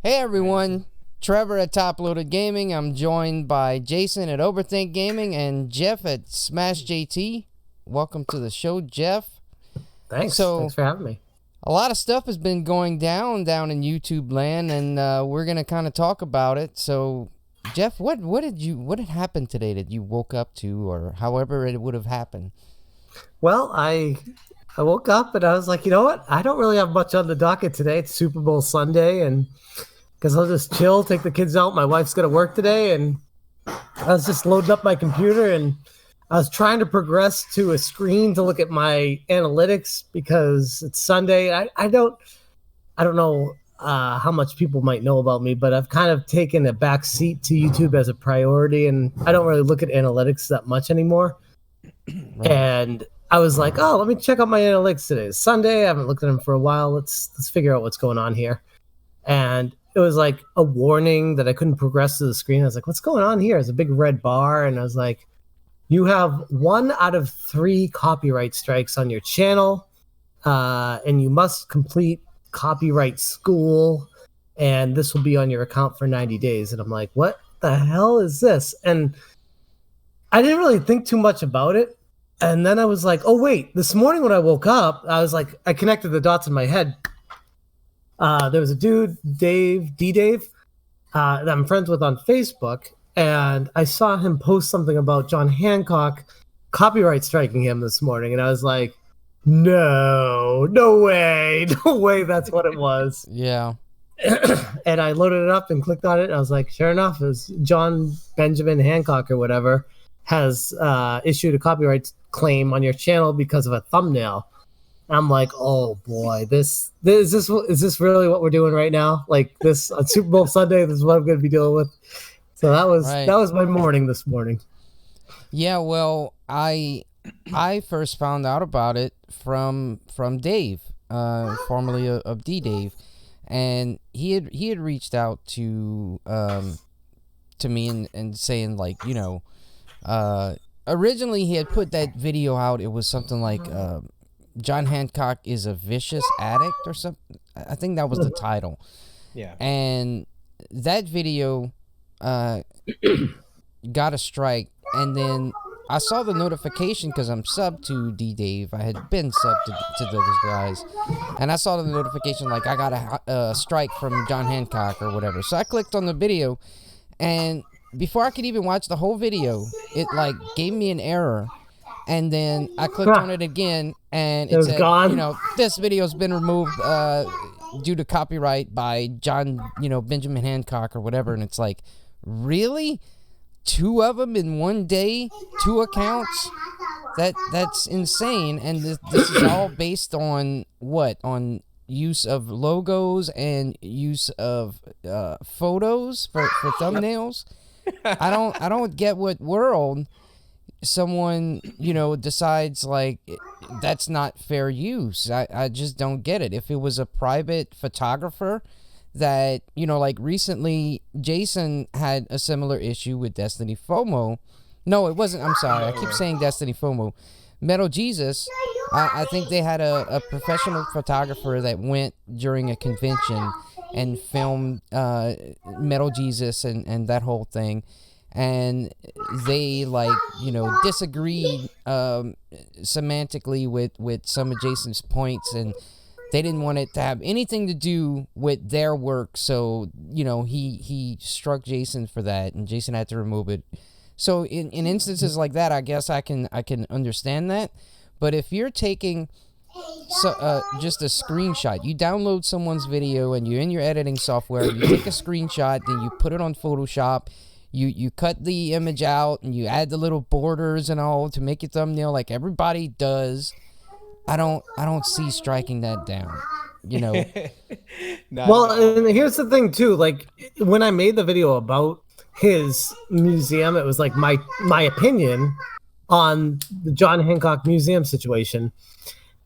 Hey everyone, Trevor at Top Loaded Gaming. I'm joined by Jason at Overthink Gaming and Jeff at Smash JT. Welcome to the show, Jeff. Thanks for having me. A lot of stuff has been going down in YouTube land, and we're gonna kind of talk about it. So, Jeff, what had happened today that you woke up to, or however it would have happened? Well, I woke up and I was like, you know what? I don't really have much on the docket today. It's Super Bowl Sunday, and because I'll just chill, take the kids out. My wife's got to work today, and I was just loading up my computer and I was trying to progress to a screen to look at my analytics because it's Sunday. I don't know how much people might know about me, but I've kind of taken a back seat to YouTube as a priority, and I don't really look at analytics that much anymore. Right. And I was like, oh, let me check out my analytics today. It's Sunday. I haven't looked at them for a while. Let's figure out what's going on here. And it was like a warning that I couldn't progress to the screen. I was like, what's going on here? It's a big red bar. And I was like, you have 1 out of 3 copyright strikes on your channel. And you must complete copyright school. And this will be on your account for 90 days. And I'm like, what the hell is this? And I didn't really think too much about it. And then I was like, oh, wait, this morning when I woke up, I was like, I connected the dots in my head. There was a dude, Dave, that I'm friends with on Facebook. And I saw him post something about John Hancock copyright striking him this morning. And I was like, no way, that's what it was. Yeah. And I loaded it up and clicked on it. And I was like, sure enough, it was John Benjamin Hancock or whatever has issued a copyright claim on your channel because of a thumbnail. I'm like, oh boy, is this really what we're doing right now? Like this on Super Bowl Sunday, this is what I'm going to be dealing with. So that was my morning this morning. Yeah, well, I first found out about it from Dave, formerly of D Dave, and he had reached out to me and saying, like, originally he had put that video out. It was something like John Hancock is a vicious addict or something. I think that was the title. Yeah. And that video got a strike, and then I saw the notification because I'm subbed to D Dave. I had been subbed to those guys, and I saw the notification like I got a strike from John Hancock or whatever. So I clicked on the video, and before I could even watch the whole video, it like gave me an error. And then I clicked on it again, and it said, gone. This video's been removed due to copyright by John, Benjamin Hancock or whatever. And it's like, really? 2 of them in one day? 2 accounts? That's insane. And this is all based on what? On use of logos and use of photos for thumbnails? I don't get what world someone decides like that's not fair use. I just don't get it. If it was a private photographer that like recently Jason had a similar issue with Destiny FOMO. No, it wasn't. I'm sorry, I keep saying Destiny FOMO. Metal Jesus, I think they had a professional photographer that went during a convention and filmed Metal Jesus and that whole thing. And they disagreed semantically with some of Jason's points, and they didn't want it to have anything to do with their work. So he struck Jason for that, and Jason had to remove it. So in instances like that, I guess I can understand that. But if you're taking just a screenshot, you download someone's video and you're in your editing software, you take a screenshot, then you put it on Photoshop. You cut the image out and you add the little borders and all to make your thumbnail like everybody does. I don't see striking that down. Well, and here's the thing too. Like when I made the video about his museum, it was like my opinion on the John Hancock Museum situation,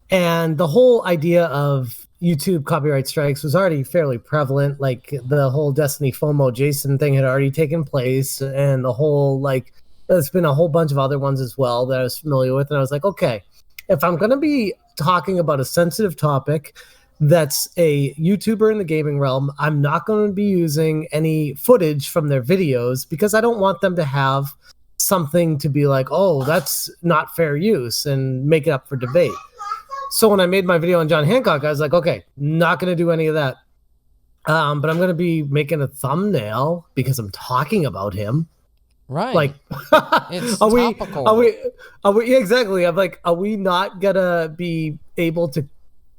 and the whole idea of YouTube copyright strikes was already fairly prevalent. Like the whole Destiny FOMO Jason thing had already taken place, and the whole there's been a whole bunch of other ones as well that I was familiar with. And I was like, okay, if I'm going to be talking about a sensitive topic that's a YouTuber in the gaming realm. I'm not going to be using any footage from their videos because I don't want them to have something to be like, oh, that's not fair use and make it up for debate. So when I made my video on John Hancock, I was like, okay, not going to do any of that. But I'm going to be making a thumbnail because I'm talking about him. Right. Like, it's are topical. we, yeah, exactly. I'm like, are we not going to be able to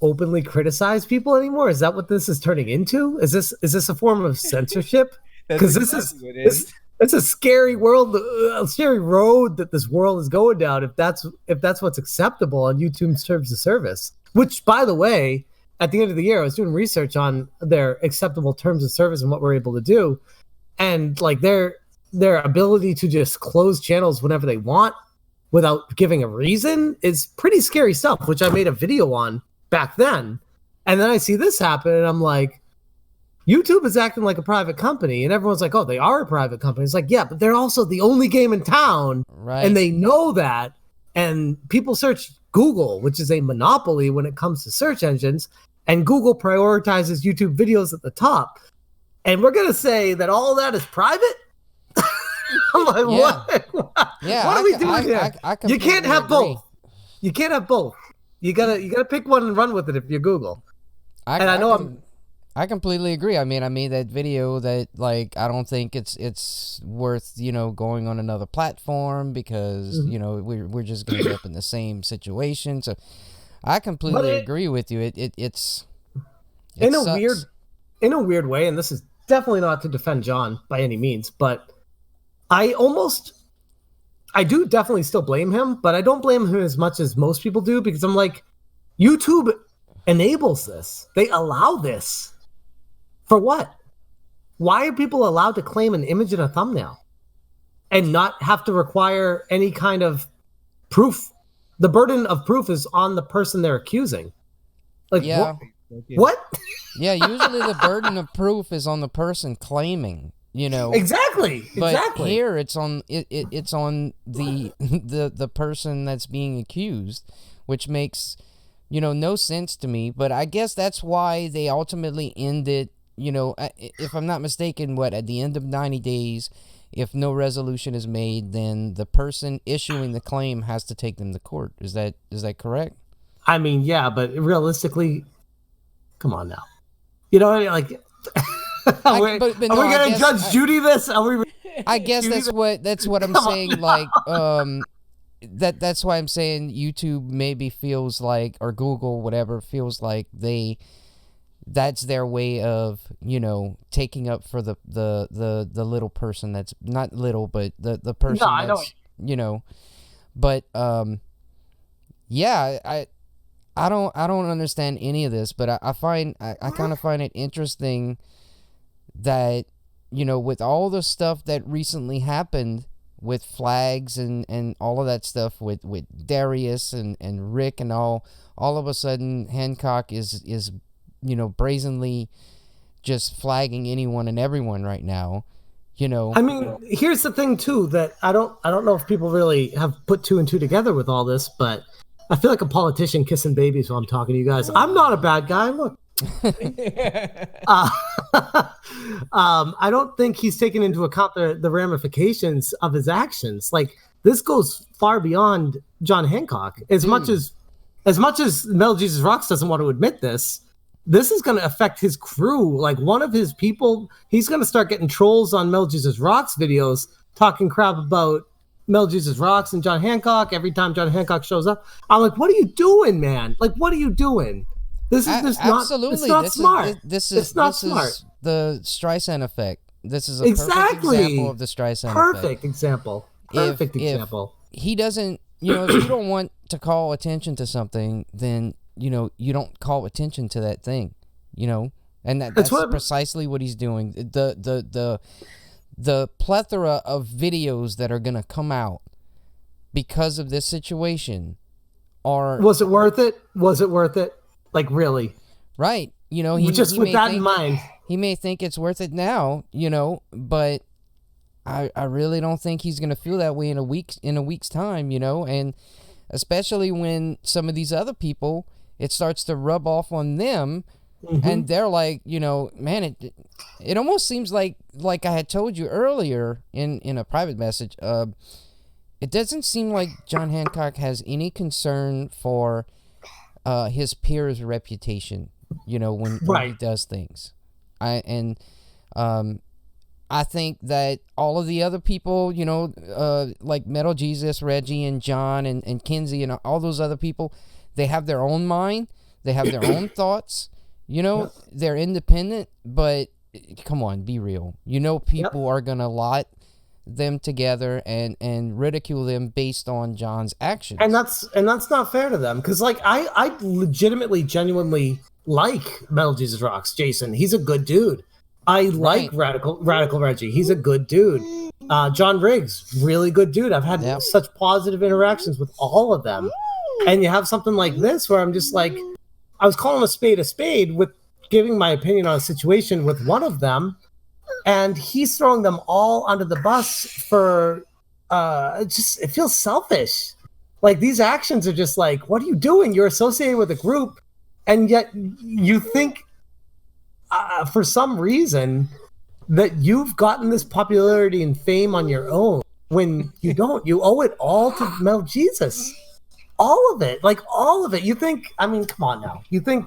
openly criticize people anymore? Is that what this is turning into? Is this a form of censorship? Because it's a scary world, a scary road that this world is going down. If that's what's acceptable on YouTube's terms of service, which, by the way, at the end of the year, I was doing research on their acceptable terms of service and what we're able to do, and like their ability to just close channels whenever they want without giving a reason is pretty scary stuff. Which I made a video on back then, and then I see this happen, and I'm like, YouTube is acting like a private company, and everyone's like, oh, they are a private company. It's like, yeah, but they're also the only game in town, right? And they know that, and people search Google, which is a monopoly when it comes to search engines, and Google prioritizes YouTube videos at the top, and we're going to say that all that is private? I'm like, yeah. What? Yeah, what are we doing here? You can't have agree. both. You can't have both. You gotta pick one and run with it if you're Google. I completely agree. I mean, I made that video that, like, I don't think it's worth, going on another platform because, we're just going to end up in the same situation. So I completely agree with you. It's in a weird way, and this is definitely not to defend John by any means, but I do definitely still blame him, but I don't blame him as much as most people do, because I'm like, YouTube enables this. They allow this. For what? Why are people allowed to claim an image and a thumbnail and not have to require any kind of proof? The burden of proof is on the person they're accusing. Like, yeah. What? Yeah, usually the burden of proof is on the person claiming. Exactly. But here it's on it's on the person that's being accused, which makes no sense to me. But I guess that's why they ultimately ended. If I'm not mistaken, at the end of 90 days, if no resolution is made, then the person issuing the claim has to take them to court. Is that correct? I mean, yeah, but realistically, come on now. Like. Are we going to judge Judy this? I guess that's what I'm saying. Like, that's why I'm saying YouTube maybe feels like, or Google, whatever, feels like that's their way of, taking up for the little person that's not little, but the person that's, but, yeah, I don't understand any of this, but I kind of find it interesting that, with all the stuff that recently happened with flags and all of that stuff with Darius and Rick and all of a sudden Hancock is brazenly just flagging anyone and everyone right now. I mean, here's the thing too, that I don't know if people really have put two and two together with all this, but I feel like a politician kissing babies while I'm talking to you guys. I'm not a bad guy. Look. I don't think he's taken into account the ramifications of his actions. Like, this goes far beyond John Hancock. As much as Metal Jesus Rocks doesn't want to admit this is going to affect his crew. Like, one of his people, he's going to start getting trolls on Metal Jesus Rocks videos talking crap about Metal Jesus Rocks and John Hancock every time John Hancock shows up. I'm like, what are you doing, man? Like, what are you doing? This is just absolutely. Not smart. This not is smart. The Streisand effect. This is a perfect example of the Streisand effect. Perfect example. If he doesn't, if you don't want to call attention to something, then, you don't call attention to that thing, and that's precisely what he's doing. The plethora of videos that are going to come out because of this situation are... Was it worth it? Like, really? Right. He just with that in mind. He may think it's worth it now, but I really don't think he's going to feel that way in a week's time, and especially when some of these other people it starts to rub off on them, Mm-hmm. and they're like, man, it almost seems like I had told you earlier in a private message. It doesn't seem like John Hancock has any concern for his peers' reputation. When he does things, I think that all of the other people, like Metal Jesus, Reggie, and John, and Kinsey, and all those other people, they have their own mind. They have their own thoughts. They're independent, but come on, be real. People are going to lot them together and ridicule them based on John's actions. And that's not fair to them, because like I legitimately, genuinely like Metal Jesus Rocks Jason. He's a good dude. I like Radical Reggie. He's a good dude. John Riggs, really good dude. I've had such positive interactions with all of them. And you have something like this where I'm just like, I was calling a spade with giving my opinion on a situation with one of them, and he's throwing them all under the bus for it feels selfish. Like, these actions are just like, what are you doing? You're associated with a group, and yet you think for some reason that you've gotten this popularity and fame on your own, when you don't. You owe it all to Metal Jesus. All of it. Like, all of it. You think, I mean, come on now. You think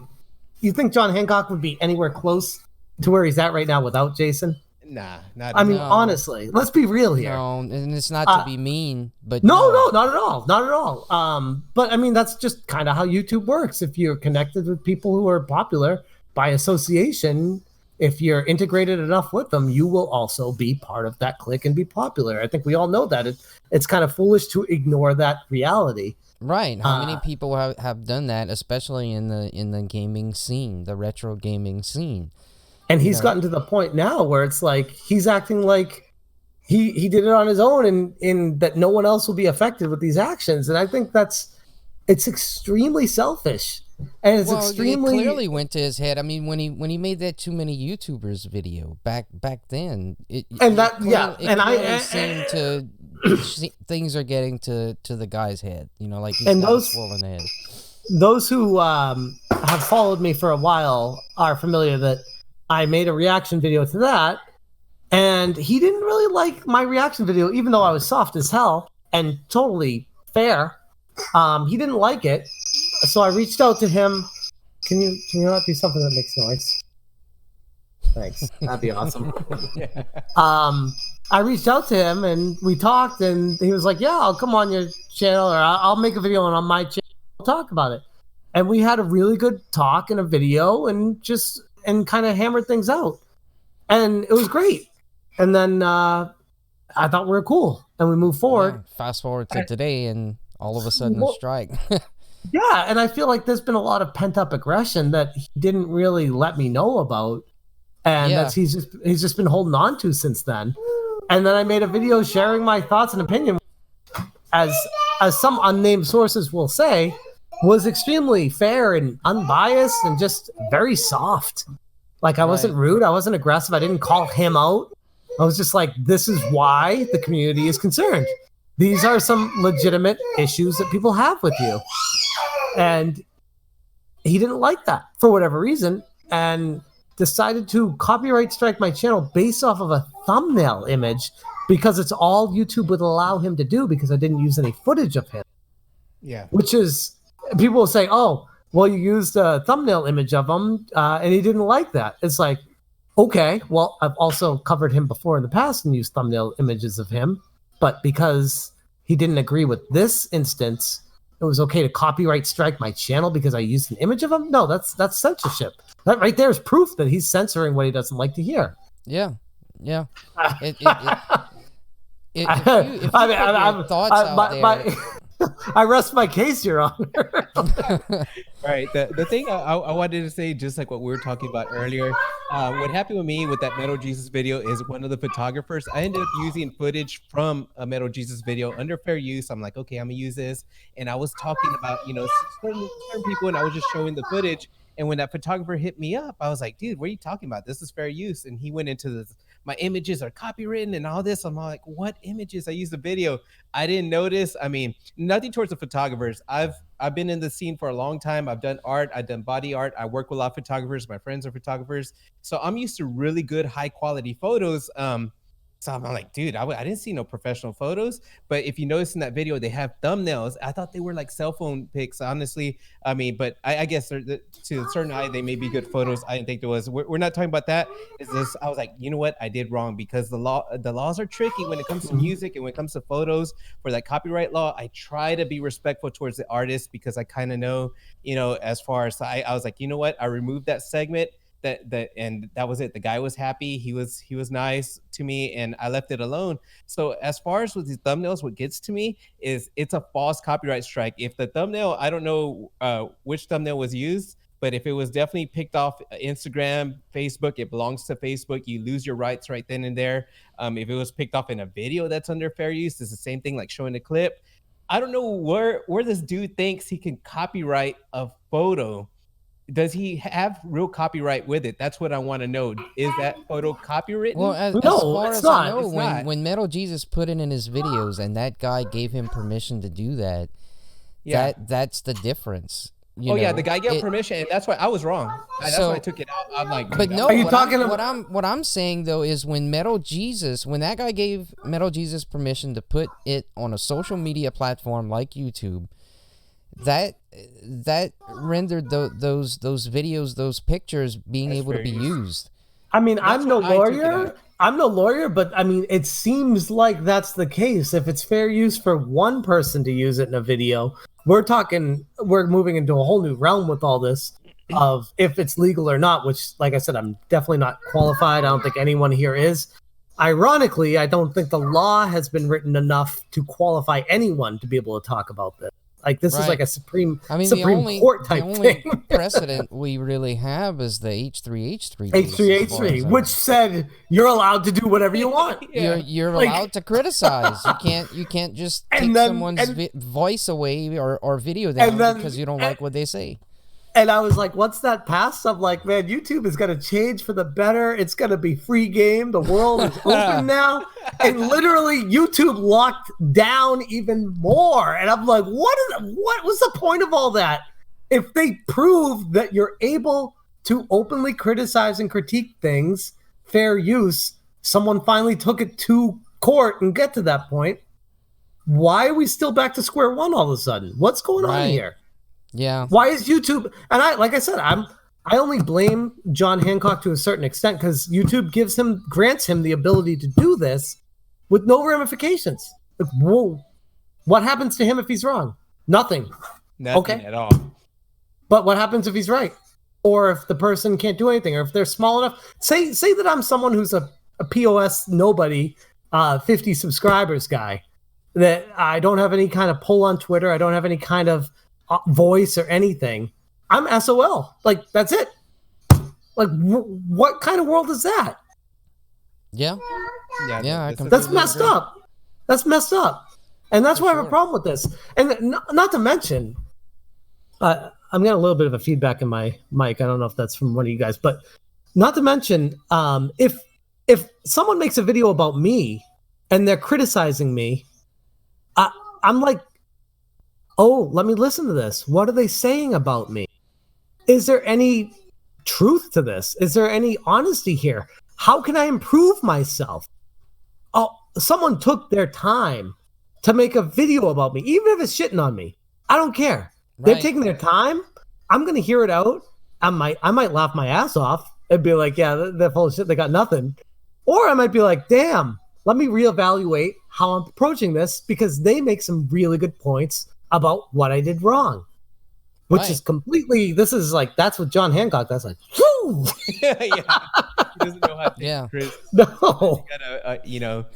John Hancock would be anywhere close to where he's at right now without Jason? Nah, not. I mean, honestly, let's be real here. No, and it's not to be mean, but no, not at all, not at all. But I mean, that's just kind of how YouTube works. If you're connected with people who are popular by association, if you're integrated enough with them, you will also be part of that clique and be popular. I think we all know that. It's kind of foolish to ignore that reality. Right. How many people have done that, especially in the gaming scene, the retro gaming scene? And he's gotten to the point now where it's like he's acting like he did it on his own, and in that no one else will be affected with these actions. And I think it's extremely selfish, and it's extremely, it clearly went to his head. I mean, when he made that Too Many YouTubers video back then, things are getting to the guy's head. Like he's got a swollen head. Those who have followed me for a while are familiar that I made a reaction video to that, and he didn't really like my reaction video, even though I was soft as hell and totally fair. He didn't like it, so I reached out to him. Can you not do something that makes noise? Thanks, that'd be awesome. I reached out to him and we talked, and he was like, "Yeah, I'll come on your channel, or I'll make a video on my channel. We'll talk about it." And we had a really good talk in a video, and kind of hammered things out, and it was great. And then I thought we were cool, and we moved forward. Yeah, fast forward to today, and all of a sudden a strike. Yeah, and I feel like there's been a lot of pent up aggression that he didn't really let me know about, and that's he's just been holding on to since then. And then I made a video sharing my thoughts and opinion, as some unnamed sources will say, was extremely fair and unbiased and just very soft. Like, I wasn't rude, I wasn't aggressive, I didn't call him out. I was just like, this is why the community is concerned. These are some legitimate issues that people have with you. And he didn't like that for whatever reason, and decided to copyright strike my channel based off of a thumbnail image, because it's all YouTube would allow him to do, because I didn't use any footage of him. Yeah. Which is, people will say, "Oh, well, you used a thumbnail image of him, and he didn't like that." It's like, okay, well, I've also covered him before in the past and used thumbnail images of him, but because he didn't agree with this instance, it was okay to copyright strike my channel because I used an image of him? No, that's censorship. That right there is proof that he's censoring what he doesn't like to hear. Yeah. If you thoughts out there. I rest my case, Your Honor. Right. The thing I wanted to say, just like what we were talking about earlier, what happened with me with that Metal Jesus video is one of the photographers, I ended up using footage from a Metal Jesus video under fair use. I'm like, okay, I'm gonna use this. And I was talking about, certain people, and I was just showing the footage. And when that photographer hit me up, I was like, dude, what are you talking about? This is fair use. And he went into this my images are copywritten and all this. I'm like, what images? I use the video. I didn't notice. I mean, nothing towards the photographers. I've been in the scene for a long time. I've done art. I've done body art. I work with a lot of photographers. My friends are photographers. So I'm used to really good, high quality photos. So I'm like, dude, I didn't see no professional photos. But if you notice in that video, they have thumbnails. I thought they were like cell phone pics, honestly. I mean, but I guess to a certain eye, they may be good photos. I didn't think there was. We're not talking about that. It's this. I was like, you know what? I did wrong because the laws are tricky when it comes to music and when it comes to photos. For that copyright law, I try to be respectful towards the artist because I kind of know, as far as I was like, you know what? I removed that segment. And that was it. The guy was happy. He was nice to me, and I left it alone. So as far as with these thumbnails, what gets to me is it's a false copyright strike. If the thumbnail, I don't know which thumbnail was used, but if it was definitely picked off Instagram, Facebook, it belongs to Facebook. You lose your rights right then and there. If it was picked off in a video that's under fair use, it's the same thing like showing a clip. I don't know where this dude thinks he can copyright a photo. Does he have real copyright with it? That's what I want to know. Is that photo copywritten? Well, as far as I know, when Metal Jesus put it in his videos and that guy gave him permission to do that, that's the difference. Yeah, the guy gave permission, and that's why I was wrong. That's why I took it out. I'm like, but no, are you talking about what I'm saying though is when that guy gave Metal Jesus permission to put it on a social media platform like YouTube, that rendered those videos, those pictures being able to be used. I mean, I'm no lawyer, but I mean, it seems like that's the case. If it's fair use for one person to use it in a video, we're moving into a whole new realm with all this of if it's legal or not, which, like I said, I'm definitely not qualified. I don't think anyone here is. Ironically, I don't think the law has been written enough to qualify anyone to be able to talk about this. Like this is like a Supreme Court type thing. The only precedent we really have is the H3H3. H3H3, which said you're allowed to do whatever you want. You're allowed to criticize. You can't just take someone's voice away or video down because you don't like what they say. And I was like, what's that past? I'm like, man, YouTube is going to change for the better. It's going to be free game. The world is open now. And literally YouTube locked down even more. And I'm like, what was the point of all that? If they prove that you're able to openly criticize and critique things, fair use, someone finally took it to court and get to that point. Why are we still back to square one all of a sudden? What's going on here? Yeah. Why is YouTube? And I only blame John Hancock to a certain extent because YouTube grants him the ability to do this with no ramifications. Like, whoa, what happens to him if he's wrong? Nothing at all. But what happens if he's right? Or if the person can't do anything, or if they're small enough? Say that I'm someone who's a POS nobody, 50 subscribers guy, that I don't have any kind of pull on Twitter. I don't have any kind of voice or anything. I'm SOL. Like, that's it. Like, what kind of world is that? Yeah. That's messed up. That's messed up. And that's why I have a problem with this. And not to mention, I'm getting a little bit of a feedback in my mic. I don't know if that's from one of you guys, but not to mention, if someone makes a video about me and they're criticizing me, I'm like, oh, let me listen to this. What are they saying about me? Is there any truth to this? Is there any honesty here? How can I improve myself? Oh, someone took their time to make a video about me, even if it's shitting on me. I don't care. Right. They're taking their time. I'm going to hear it out. I might laugh my ass off and be like, yeah, they're full of shit. They got nothing. Or I might be like, damn, let me reevaluate how I'm approaching this because they make some really good points about what I did wrong, which is completely, that's what John Hancock, that's like, whoo! Yeah. He doesn't know how to take Chris. No. You gotta,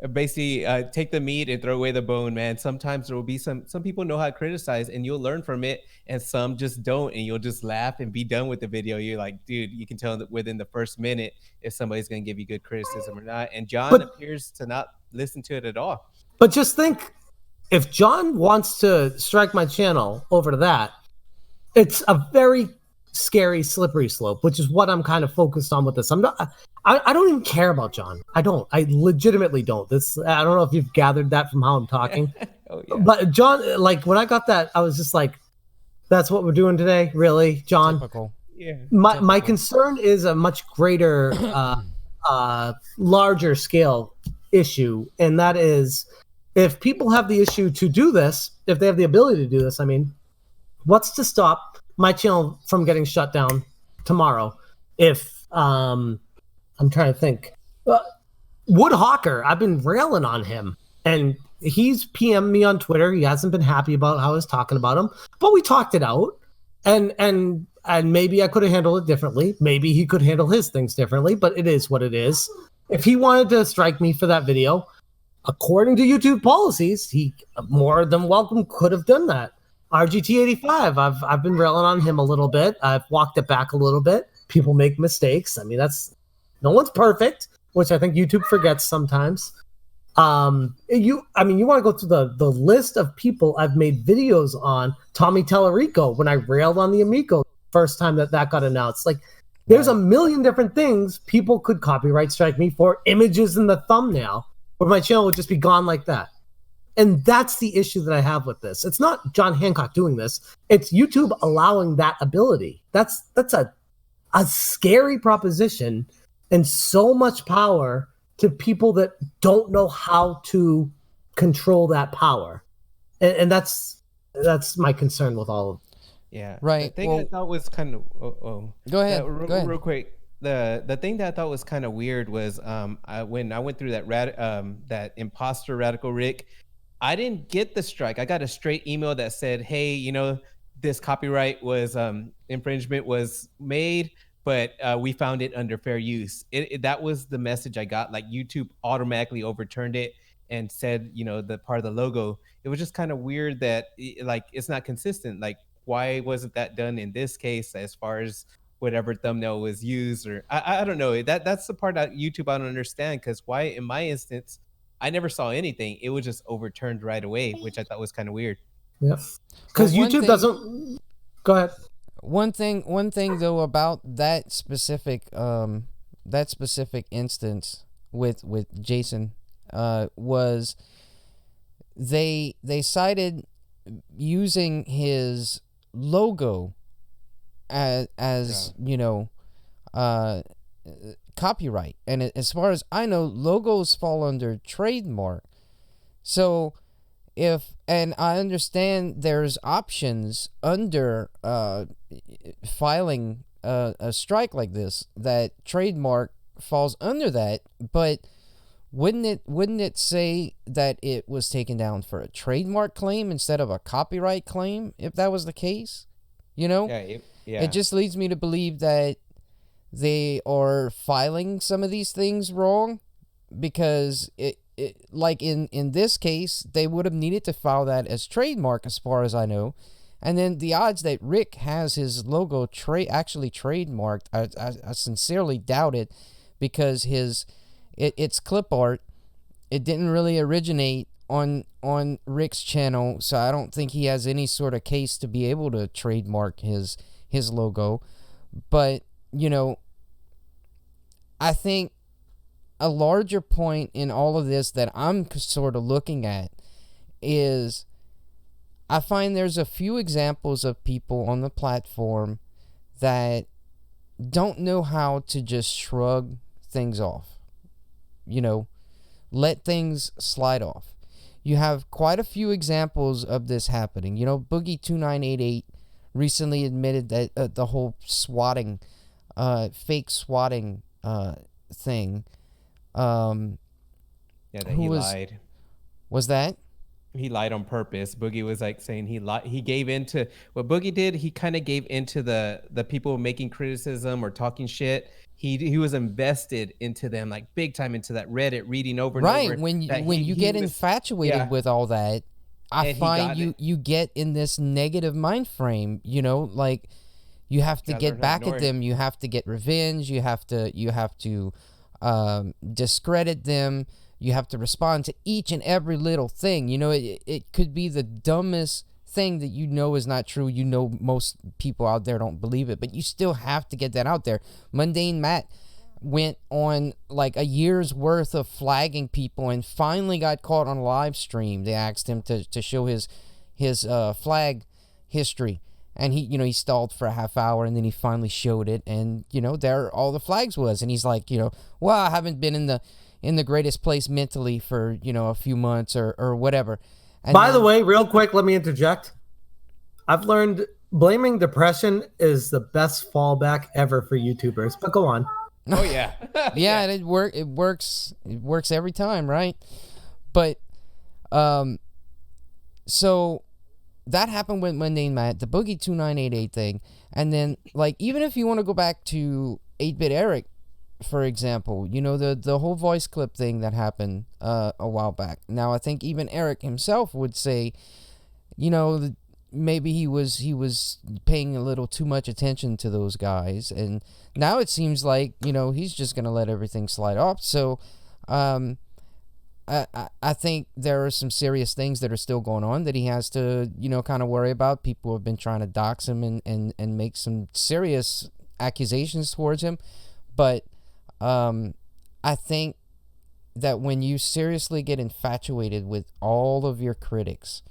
basically take the meat and throw away the bone, man. Sometimes there will be some people know how to criticize and you'll learn from it and some just don't, and you'll just laugh and be done with the video. You're like, dude, you can tell that within the first minute if somebody's going to give you good criticism or not. And John appears to not listen to it at all. But just think, if John wants to strike my channel over to that, it's a very scary, slippery slope, which is what I'm kind of focused on with this. I don't even care about John. I don't. I legitimately don't. I don't know if you've gathered that from how I'm talking. Oh yeah. But John, like when I got that, I was just like, that's what we're doing today? Really, John? Typical. Yeah. My concern is a much greater, larger scale issue, and that is if people have the issue to do this, if they have the ability to do this, I mean, what's to stop my channel from getting shut down tomorrow? If I'm trying to think, Wood Hawker, I've been railing on him, and he's PM'd me on Twitter. He hasn't been happy about how I was talking about him, but we talked it out, and maybe I could have handled it differently. Maybe he could handle his things differently, but it is what it is. If he wanted to strike me for that video, according to YouTube policies, he more than welcome could have done that. RGT85, I've been railing on him a little bit. I've walked it back a little bit. People make mistakes. I mean, no one's perfect, which I think YouTube forgets sometimes. You want to go through the list of people I've made videos on. Tommy Tellerico, when I railed on the Amico first time that got announced. Like, there's a million different things people could copyright strike me for, images in the thumbnail, where my channel would just be gone like that. And that's the issue that I have with this. It's not John Hancock doing this. It's YouTube allowing that ability. That's a scary proposition and so much power to people that don't know how to control that power. And that's my concern with all of it. Yeah. Right. The thing I thought was kind of Go ahead. go ahead. real quick. The thing that I thought was kind of weird was when I went through that imposter Radical Rick, I didn't get the strike. I got a straight email that said, "Hey, this copyright was infringement was made, but we found it under fair use." That was the message I got. Like, YouTube automatically overturned it and said, the part of the logo. It was just kind of weird that it's not consistent. Like, why wasn't that done in this case as far as whatever thumbnail was used? Or I don't know. That's the part that YouTube I don't understand, because why in my instance I never saw anything. It was just overturned right away, which I thought was kind of weird. Yeah, because YouTube doesn't. Go ahead. One thing though about that specific instance with Jason was they cited using his logo as copyright, and as far as I know, logos fall under trademark. So and I understand there's options under filing a strike like this that trademark falls under that, but wouldn't it say that it was taken down for a trademark claim instead of a copyright claim if that was the case? Yeah. It just leads me to believe that they are filing some of these things wrong, because it like in this case, they would have needed to file that as trademark as far as I know. And then the odds that Rick has his logo actually trademarked, I sincerely doubt it, because it's clip art. It didn't really originate on Rick's channel, so I don't think he has any sort of case to be able to trademark his logo. But I think a larger point in all of this that I'm sort of looking at is I find there's a few examples of people on the platform that don't know how to just shrug things off. Let things slide off. You have quite a few examples of this happening. Boogie2988 recently admitted that the whole swatting, fake swatting thing. That he lied. Was that? He lied on purpose. Boogie was saying he lied. He gave into what Boogie did. He kind of gave into the people making criticism or talking shit. He was invested into them, like big time into that Reddit, reading over and over. Right. When you get infatuated with all that, I find you get in this negative mind frame. Like you have to get back at them. You have to get revenge. You have to discredit them. You have to respond to each and every little thing. It could be the dumbest thing that is not true. Most people out there don't believe it, but you still have to get that out there. Mundane Matt went on like a year's worth of flagging people and finally got caught on a live stream. They asked him to show his flag history, and he stalled for a half hour, and then he finally showed it, and there all the flags was, and he's like, well, I haven't been in the greatest place mentally for a few months or whatever. And by the way, real quick, let me interject. I've learned blaming depression is the best fallback ever for YouTubers, but go on. Oh yeah. Yeah, and it works every time, right? But so that happened with Monday Matt, the Boogie 2988 thing, and then like even if you want to go back to 8-Bit Eric, for example, the whole voice clip thing that happened a while back. Now I think even Eric himself would say, maybe he was paying a little too much attention to those guys, and now it seems like he's just gonna let everything slide off. So I think there are some serious things that are still going on that he has to kind of worry about. People have been trying to dox him and make some serious accusations towards him, but I think that when you seriously get infatuated with all of your critics,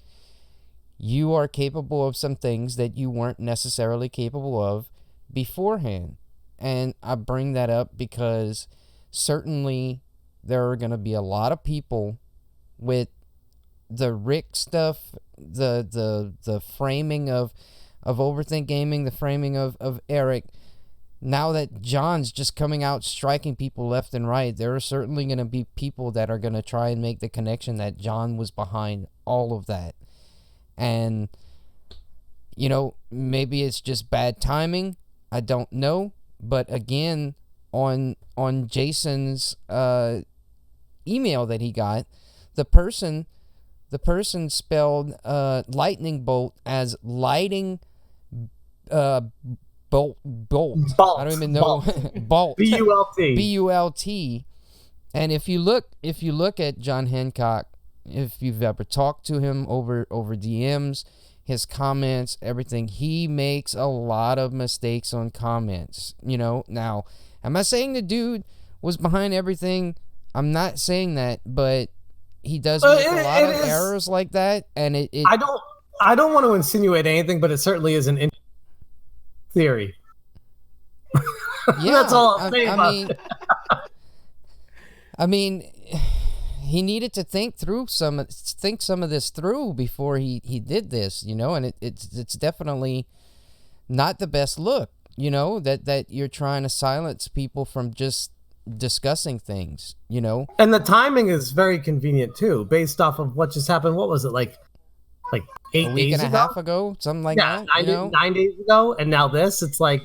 you are capable of some things that you weren't necessarily capable of beforehand. And I bring that up because certainly there are going to be a lot of people with the Rick stuff, the framing of Overthink Gaming, the framing of Eric. Now that John's just coming out striking people left and right, there are certainly going to be people that are going to try and make the connection that John was behind all of that. And, maybe it's just bad timing. I don't know. But again, on Jason's email that he got, the person spelled lightning bolt as lighting bolt. I don't even know. Bolt. B-U-L-T. B-U-L-T. And if you look at John Hancock, if you've ever talked to him over DMs, his comments, everything, he makes a lot of mistakes on comments. Now, am I saying the dude was behind everything? I'm not saying that, but he does make a lot of errors like that, and it I don't want to insinuate anything, but it certainly is an theory. Yeah, that's all I'll say about it. I mean, he needed to think some of this through before he did this, and it's definitely not the best look, that you're trying to silence people from just discussing things, And the timing is very convenient too, based off of what just happened. What was it, like 8 days ago? A week and a half ago, something like that. 9 days ago, and now this. It's like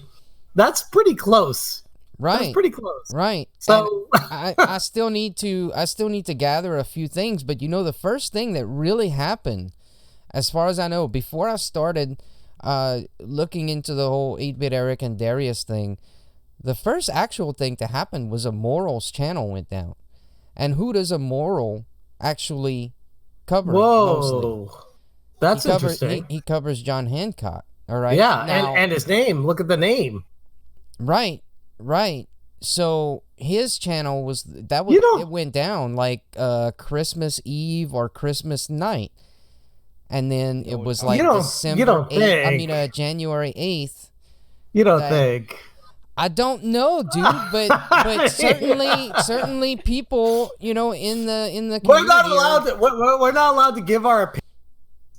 that's pretty close. Right. That's pretty close. Right. So I still need to gather a few things, but the first thing that really happened, as far as I know, before I started looking into the whole 8-Bit Eric and Darius thing, the first actual thing to happen was a Morals channel went down. And who does a Moral actually cover? Whoa. Mostly? That's interesting. He covers John Hancock. All right. Yeah, now, and his name. Look at the name. Right. So his channel it went down like Christmas Eve or Christmas night. And then it was like December 8th, January 8th. You don't think. I don't know, dude, but certainly people, in the community we're not allowed to give our opinion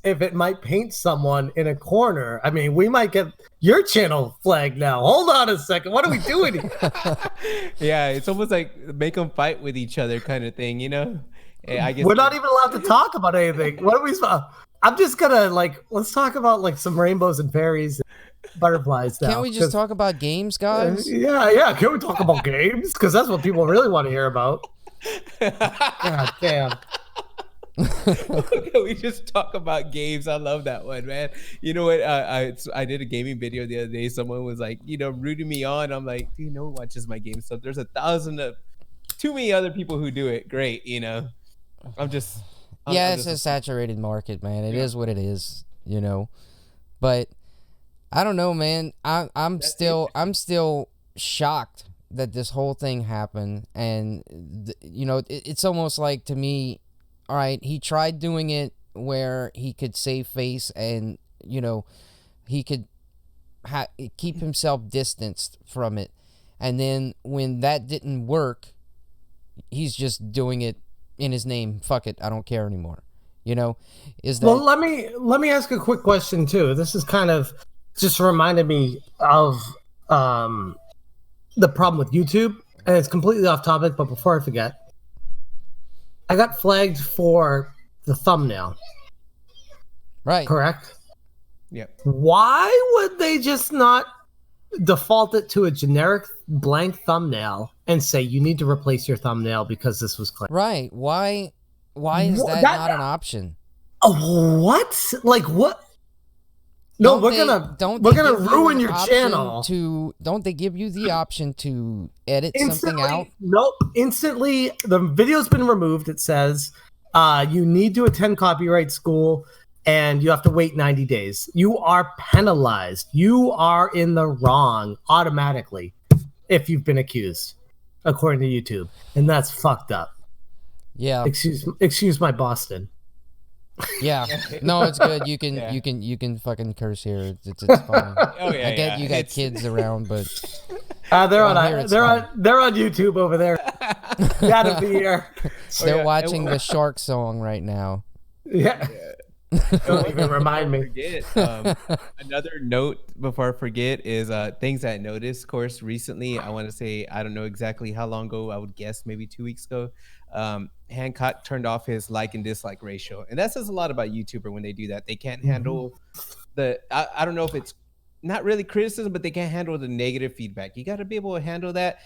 if it might paint someone in a corner. I mean, we might get your channel flagged now. Hold on a second. What are we doing here? Yeah, it's almost like make them fight with each other kind of thing, I guess we're not even allowed to talk about anything. What are we? I'm just gonna let's talk about some rainbows and fairies, and butterflies now. Can't we just talk about games, guys? Yeah. Can we talk about games? Because that's what people really want to hear about. God damn. We just talk about games. I love that one, man. You know what? I did a gaming video the other day. Someone was like, rooting me on. I'm like, do you know who watches my game stuff? There's 1,000 of too many other people who do it. Great, it's a saturated market, man. It is what it is, But I don't know, man. I'm still shocked that this whole thing happened, and it's almost like, to me, all right, he tried doing it where he could save face, and he could keep himself distanced from it, and then when that didn't work, he's just doing it in his name. Fuck it, I don't care anymore. Is that? Well, let me ask a quick question too. This is kind of just reminded me of the problem with YouTube, and it's completely off topic, but before I forget, I got flagged for the thumbnail. Right. Correct? Yep. Why would they just not default it to a generic blank thumbnail and say you need to replace your thumbnail because this was claimed? Right. Why is that not an option? What? Like what? No, we're gonna ruin your channel. Don't they give you the option to edit something out? Nope. Instantly, the video's been removed. It says you need to attend copyright school and you have to wait 90 days. You are penalized. You are in the wrong automatically if you've been accused, according to YouTube, and that's fucked up. Yeah. Excuse my Boston. Yeah, no, it's good. You can fucking curse here. It's fine. Oh yeah, I get you got kids around, but they're on YouTube over there. Out of the year. They're watching the Shark song right now. Yeah. Don't even remind me. Another note before I forget is things that I noticed. Of course, recently, I want to say, I don't know exactly how long ago. I would guess maybe 2 weeks ago. Hancock turned off his like and dislike ratio, and that says a lot about YouTuber when they do that. They can't handle I don't know if it's not really criticism, but they can't handle the negative feedback. You got to be able to handle that.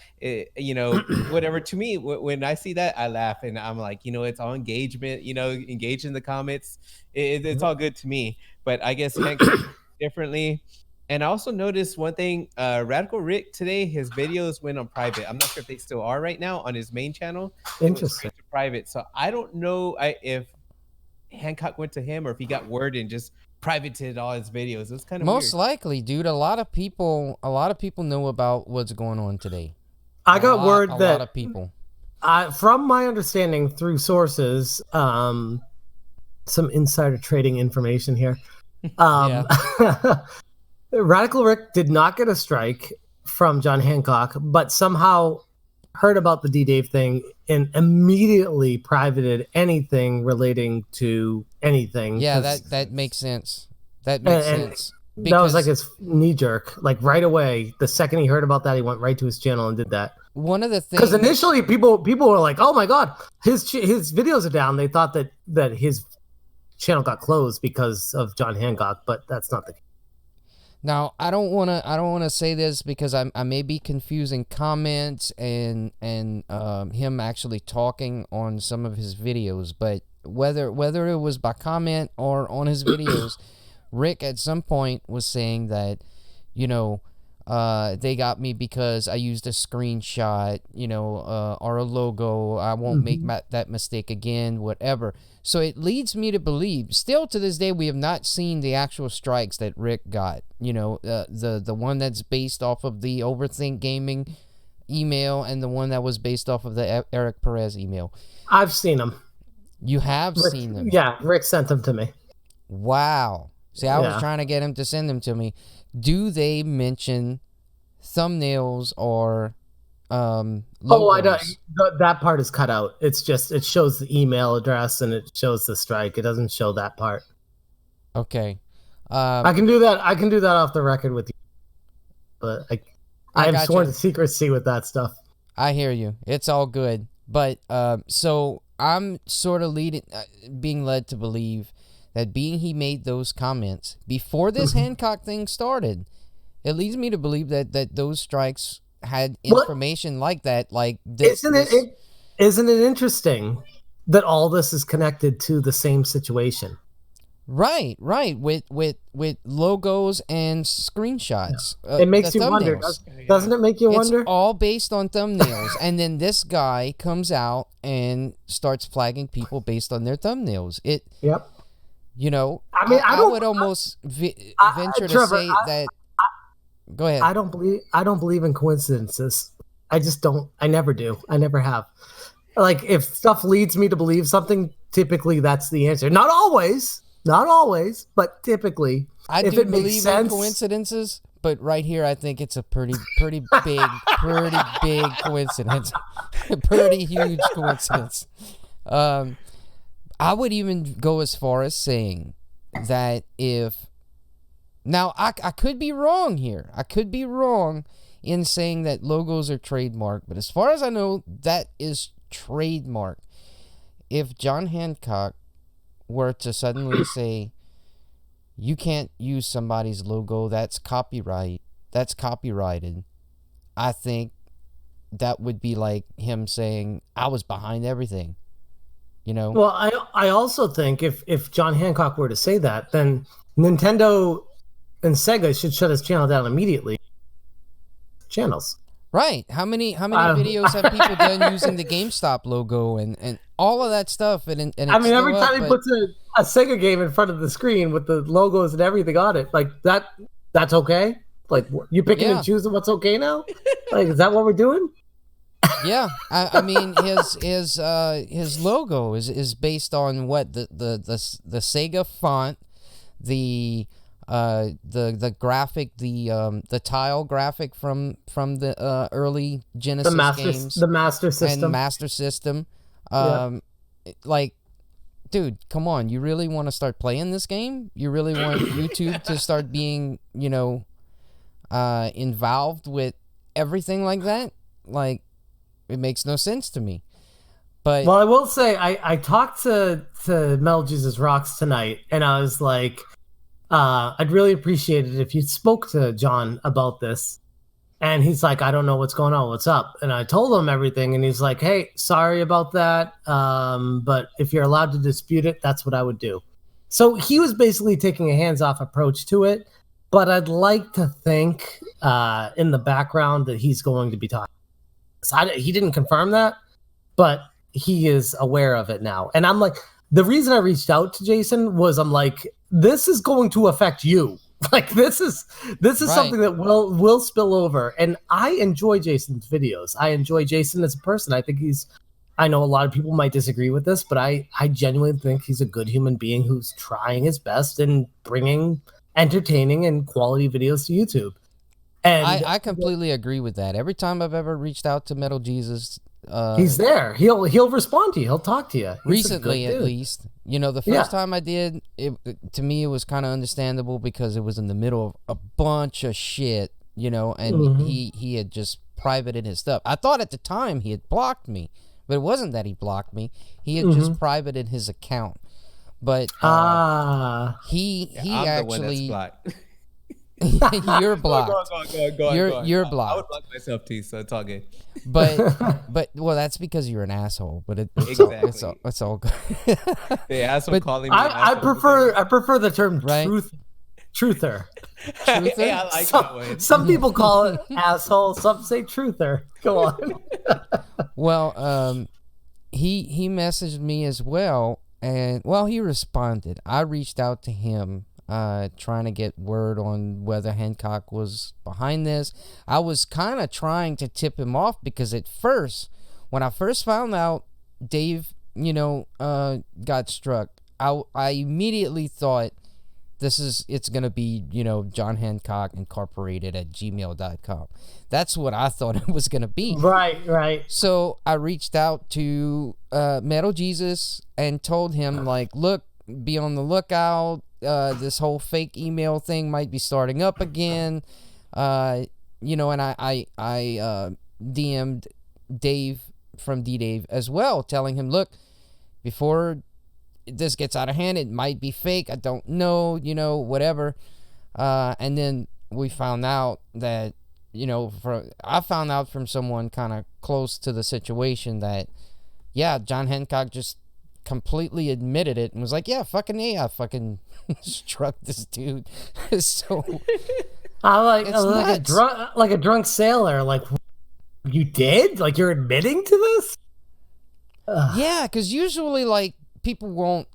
Whatever. To me, when I see that, I laugh and I'm like, it's all engagement. Engage in the comments. It's all good to me. But I guess Hancock differently. And I also noticed one thing, Radical Rick today, his videos went on private. I'm not sure if they still are right now on his main channel. Interesting. Private. So I don't know if Hancock went to him or if he got word and just privated all his videos. It was kind of most weird. likely, dude. A lot of people know about what's going on today. I got word that a lot of people. From my understanding through sources, some insider trading information here. Radical Rick did not get a strike from John Hancock, but somehow heard about the D-Dave thing and immediately privated anything relating to anything. Yeah, that makes sense. That makes sense. That was like his knee jerk. Like right away, the second he heard about that, he went right to his channel and did that. One of the things, because initially people were like, "Oh my god, his videos are down." They thought that his channel got closed because of John Hancock, but that's not the case. Now, I don't want to say this because I may be confusing comments and him actually talking on some of his videos, but whether it was by comment or on his videos, Rick at some point was saying that, they got me because I used a screenshot, or a logo. I won't make that mistake again, whatever. So it leads me to believe, still to this day, we have not seen the actual strikes that Rick got. The one that's based off of the Overthink Gaming email and the one that was based off of the Eric Perez email. I've seen them. You have seen them? Yeah, Rick sent them to me. Wow. See, I was trying to get him to send them to me. Do they mention thumbnails or logos? Oh, I don't. That part is cut out. It's just, it shows the email address and it shows the strike. It doesn't show that part. Okay. I can do that. I can do that off the record with you. But I am sworn to secrecy with that stuff. I hear you. It's all good. But so I'm sort of being led to believe that being he made those comments before this Hancock thing started, it leads me to believe that those strikes had information like that. Like this, isn't it interesting that all this is connected to the same situation? Right. With logos and screenshots. Yeah. It makes you wonder, doesn't it? Make you wonder? It's all based on thumbnails, and then this guy comes out and starts flagging people based on their thumbnails. Yep. I would almost venture to say that. Go ahead. I don't believe in coincidences. I just don't. I never do. I never have. Like, if stuff leads me to believe something, typically that's the answer. Not always, but typically. I if do it makes believe in sense, coincidences, but right here I think it's a pretty big coincidence. Pretty huge coincidence. I would even go as far as saying that if now I could be wrong here. I could be wrong in saying that logos are trademarked, but as far as I know, that is trademark. If John Hancock were to suddenly say, you can't use somebody's logo, that's copyrighted, I think that would be like him saying, I was behind everything, you know? Well, I also think if John Hancock were to say that, then Nintendo and Sega should shut his channel down immediately. Channels. Right. How many videos have people done using the GameStop logo and all of that stuff? And it's I mean, every still time he puts a Sega game in front of the screen with the logos and everything on it, like that's okay? Like, you picking and choosing what's okay now? Like, is that what we're doing? Yeah, I mean his logo is based on what the Sega font, the graphic, the tile graphic from the early Genesis games, the Master System, and Master System. Like, dude, come on, you really want to start playing this game? You really want YouTube to start being, involved with everything like that? Like, it makes no sense to me. But well, I will say I talked to Metal Jesus Rocks tonight, and I was like, I'd really appreciate it if you spoke to John about this. And he's like, I don't know what's going on. What's up? And I told him everything, and he's like, hey, sorry about that. But if you're allowed to dispute it, that's what I would do. So he was basically taking a hands-off approach to it. But I'd like to think in the background that he's going to be talking. He didn't confirm that, but he is aware of it now. And I'm like, the reason I reached out to Jason was I'm like, this is going to affect you. Like, this is right. Something that will spill over. And I enjoy Jason's videos. I enjoy Jason as a person. I think I know a lot of people might disagree with this, but I genuinely think he's a good human being who's trying his best and bringing entertaining and quality videos to YouTube. And I completely agree with that. Every time I've ever reached out to Metal Jesus, he's there. He'll respond to you. He'll talk to you. Recently, at least. The first time I did, to me it was kind of understandable because it was in the middle of a bunch of shit, and he had just privated his stuff. I thought at the time he had blocked me, but it wasn't that he blocked me. He had just privated his account. But he I'm actually. The one that's blocked. You're blocked. Go on. You're blocked. I would block myself too, so it's all good. But well, that's because you're an asshole. But it's all good. The asshole calling me. I prefer the term truther. Truther? Hey, I like that one. Some people call it asshole. Some say truther. Go on. Well, he messaged me as well, and he responded. I reached out to him. Trying to get word on whether Hancock was behind this. I was kind of trying to tip him off because at first, when I first found out Dave, got struck, I immediately thought it's going to be, John Hancock Incorporated at gmail.com. That's what I thought it was going to be. Right. So I reached out to Metal Jesus and told him, like, look, be on the lookout. This whole fake email thing might be starting up again, and I DM'd Dave from D-Dave as well, telling him, look, before this gets out of hand, it might be fake. I don't know, whatever. And then we found out that, I found out from someone kind of close to the situation that, yeah, John Hancock just completely admitted it and was like, yeah, fucking A, I fucking struck this dude. So I like a drunk sailor. Like, you did? Like, you're admitting to this? Yeah, because usually, like, people won't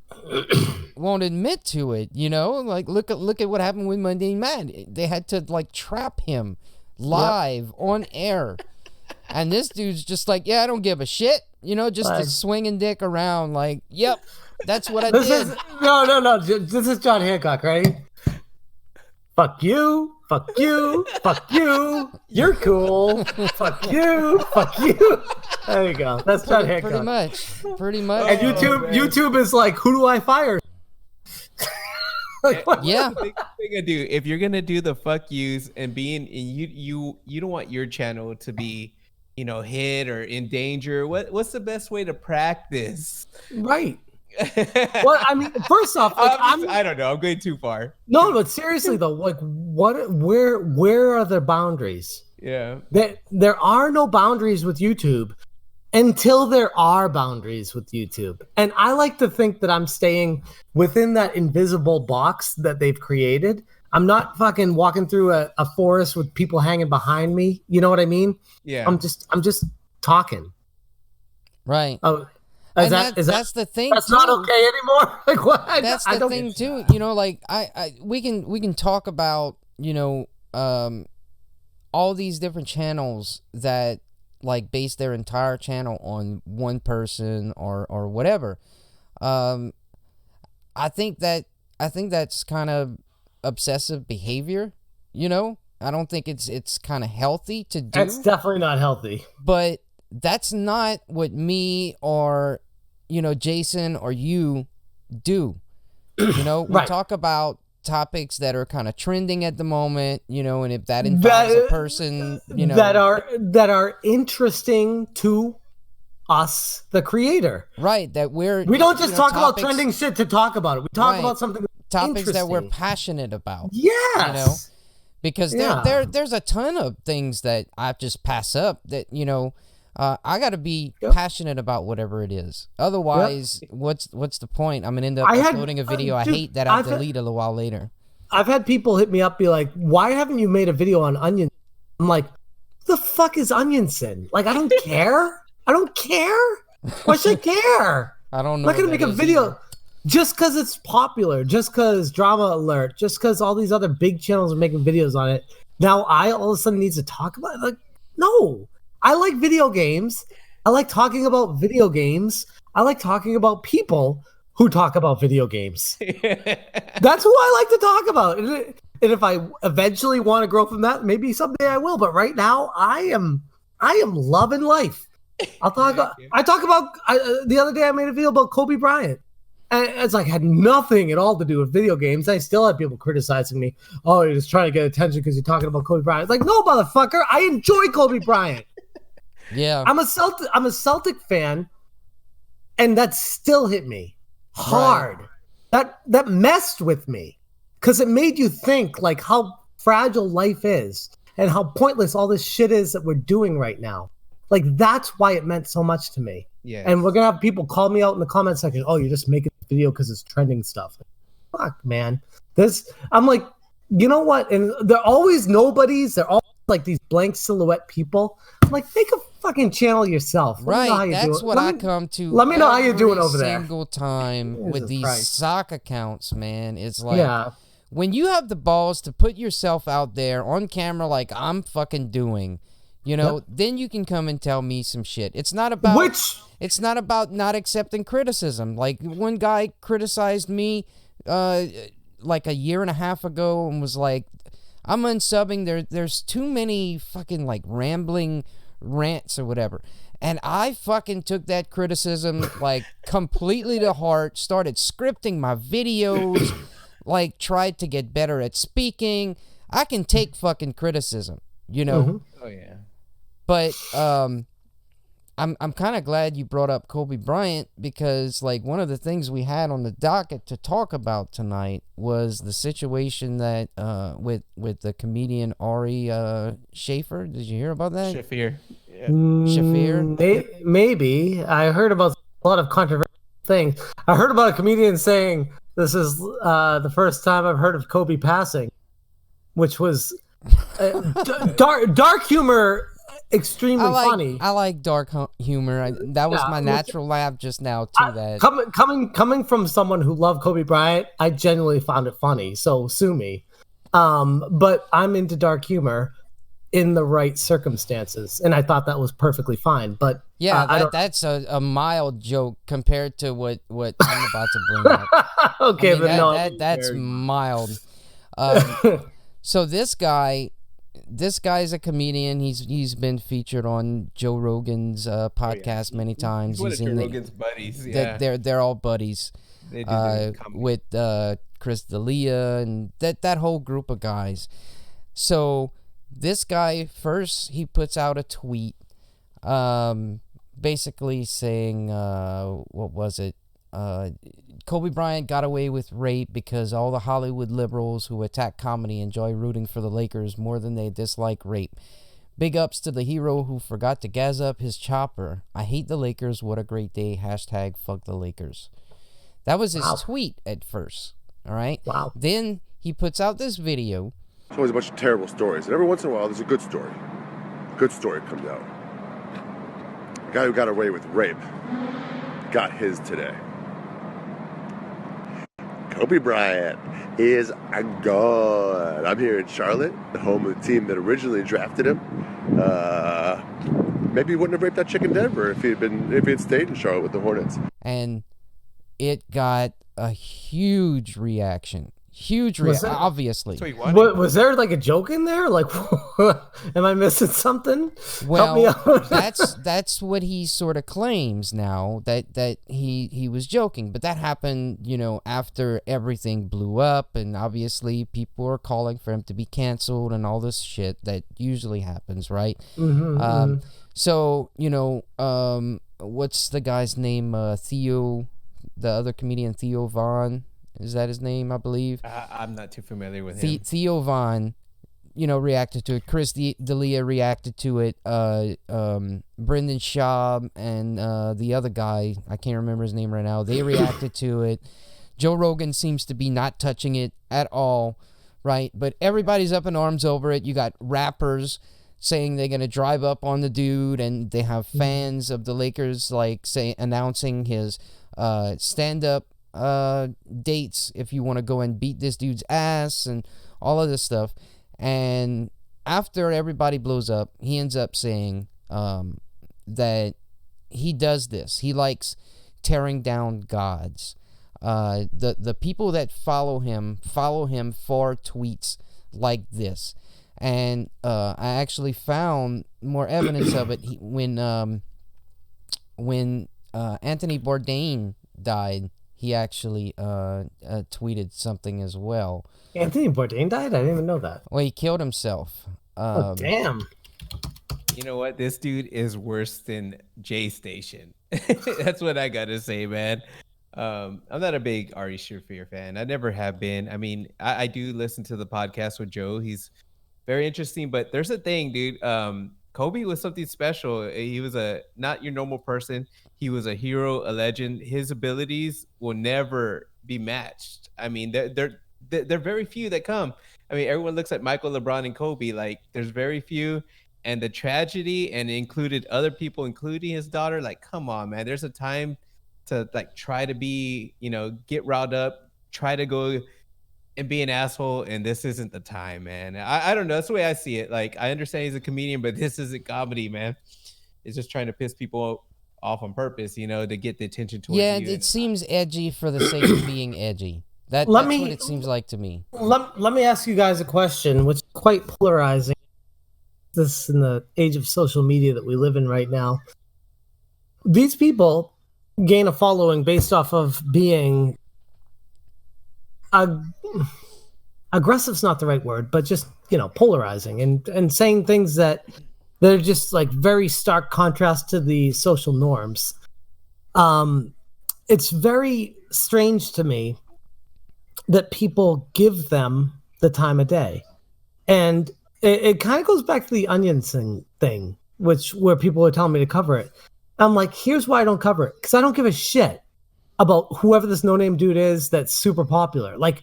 admit to it. Like, look at what happened with Mundane Matt. They had to, like, trap him live on air. And this dude's just like, yeah, I don't give a shit. Just Like- a swinging dick around. Like, yep, that's what I This did. is no. This is John Hancock, right? Fuck you. Fuck you. Fuck you. You're cool. Fuck you. Fuck you. There you go. That's John Hancock. Pretty much. And YouTube is like, who do I fire? Like, what? Yeah. The thing I do, if you're gonna do the fuck yous and you don't want your channel to be, hit or in danger. What's the best way to practice? Right. Well, I mean, first off, like, I don't know. I'm going too far. No, but seriously though, like, where are the boundaries? Yeah. There are no boundaries with YouTube until there are boundaries with YouTube. And I like to think that I'm staying within that invisible box that they've created. I'm not fucking walking through a forest with people hanging behind me. You know what I mean? Yeah. I'm just talking. Right. Oh, That's the thing. that's too. not okay anymore? Like, what? That's I the don't thing get too. Like we can talk about all these different channels that like base their entire channel on one person or whatever. I think that's kind of obsessive behavior. I don't think it's kind of healthy to do. That's definitely not healthy. But that's not what me or Jason or you do. We Right. talk about topics that are kind of trending at the moment, and if that involves a person, that are interesting to us, the creator. right, that We don't just talk about topics- trending shit to talk about it. We talk Right. about something topics that we're interesting. passionate about. Yes. Because Yeah. there's a ton of things that I just pass up that I got to be Yep. passionate about whatever it is. Otherwise, what's the point? I'm gonna end up uploading a video I dude, hate that I'll I've had- delete a little while later. I've had people hit me up, be like, "Why haven't you made a video on onion?" I'm like, "The fuck is onion sin? Like, I don't care. I don't care. Why should I care? I don't I'm know. not gonna what make that a is video either. just because it's popular, just because Drama Alert, just because all these other big channels are making videos on it. Now I all of a sudden need to talk about it. Like, no, I like video games. I like talking about video games. I like talking about people who talk about video games. That's who I like to talk about. And if I eventually want to grow from that, maybe someday I will. But right now, I am loving life. I talk about the other day I made a video about Kobe Bryant. And it's like had nothing at all to do with video games. I still had people criticizing me. Oh, you're just trying to get attention because you're talking about Kobe Bryant. It's like, no, motherfucker, I enjoy Kobe Bryant. Yeah. I'm a Celtic fan, and that still hit me hard. That messed with me because it made you think like how fragile life is and how pointless all this shit is that we're doing right now. Like that's why it meant so much to me. Yeah. And we're gonna have people call me out in the comment section. Oh, you're just making this video because it's trending stuff. Fuck, man. I'm like, you know what? And they're always nobodies. They're all like these blank silhouette people. I'm like, make a fucking channel yourself. Let me know how Right, you that's do it. what I come to. let me know how you're doing over there. Every single time with Jesus these Christ. sock accounts, man. It's like Yeah. when you have the balls to put yourself out there on camera, like I'm fucking doing. Then you can come and tell me some shit. It's not about It's not about not accepting criticism. Like one guy criticized me like a year and a half ago and was like, I'm unsubbing. There's too many fucking like rambling rants or whatever. And I fucking took that criticism like completely to heart, started scripting my videos, like tried to get better at speaking. I can take fucking criticism, Mhm. Oh yeah. But I'm kind of glad you brought up Kobe Bryant because like one of the things we had on the docket to talk about tonight was the situation that with the comedian Ari Schaefer. Did you hear about that? Shafir. Yeah. Shafir? Maybe. I heard about a lot of controversial things. I heard about a comedian saying this is the first time I've heard of Kobe passing, which was dark humor. Extremely funny. I like dark humor. That was Yeah, my which- natural laugh just now to that. Coming from someone who loved Kobe Bryant, I genuinely found it funny. So sue me. But I'm into dark humor, in the right circumstances, and I thought that was perfectly fine. But yeah, that's a mild joke compared to what I'm about to bring up. Okay, I mean, but no, that's mild. So this guy's a comedian. He's been featured on Joe Rogan's podcast many times. He's one of Joe Rogan's buddies. Yeah, they're all buddies. They do with Chris D'Elia and that whole group of guys. So this guy first, he puts out a tweet, basically saying, what was it? Kobe Bryant got away with rape because all the Hollywood liberals who attack comedy enjoy rooting for the Lakers more than they dislike rape. Big ups to the hero who forgot to gas up his chopper. I hate the Lakers. What a great day. # fuck the Lakers. That was his tweet at first. All right. Wow. Then he puts out this video. There's always a bunch of terrible stories, and every once in a while there's a good story. Good story comes out. The guy who got away with rape got his today. Kobe Bryant is a god. I'm here in Charlotte, the home of the team that originally drafted him. Maybe he wouldn't have raped that chick in Denver if he had stayed in Charlotte with the Hornets. And it got a huge reaction. Obviously. Was there like a joke in there? Like, am I missing something? Well, help me out. that's what he sort of claims now, that he was joking, but that happened, after everything blew up, and obviously people are calling for him to be canceled and all this shit that usually happens, right? So what's the guy's name? Theo, the other comedian, Theo Von. Is that his name, I believe? I'm not too familiar with him. Theo Von, reacted to it. Chris D'Elia reacted to it. Brendan Schaub and the other guy, I can't remember his name right now, they reacted to it. Joe Rogan seems to be not touching it at all, right? But everybody's up in arms over it. You got rappers saying they're going to drive up on the dude, and they have fans of the Lakers, announcing his stand-up dates if you want to go and beat this dude's ass and all of this stuff. And after everybody blows up, he ends up saying that he does this. He likes tearing down gods. The people that follow him for tweets like this. And I actually found more evidence of it when Anthony Bourdain died. He actually tweeted something as well. Anthony Bourdain died? I didn't even know that. Well, he killed himself. Oh, damn. You know what? This dude is worse than J Station. That's what I got to say, man. I'm not a big Ari Shaffir fan. I never have been. I mean, I do listen to the podcast with Joe. He's very interesting. But there's a thing, dude. Kobe was something special. He was not your normal person. He was a hero, a legend. His abilities will never be matched. I mean, they're very few that come. I mean, everyone looks at Michael, LeBron, and Kobe. Like, there's very few. And the tragedy, and it included other people, including his daughter. Like, come on, man. There's a time to try to be, get riled up, try to go and be an asshole, and this isn't the time, man. I don't know. That's the way I see it. Like, I understand he's a comedian, but this isn't comedy, man. It's just trying to piss people off on purpose, to get the attention towards you. Yeah, it seems edgy for the sake of being edgy. That's what it seems like to me. Let me ask you guys a question, which is quite polarizing. This in the age of social media that we live in right now. These people gain a following based off of being aggressive's not the right word, but just polarizing and saying things that they're just like very stark contrast to the social norms. It's very strange to me that people give them the time of day, and it kind of goes back to the onion thing, where people are telling me to cover it. I'm like, here's why I don't cover it, because I don't give a shit about whoever this no-name dude is that's super popular. Like,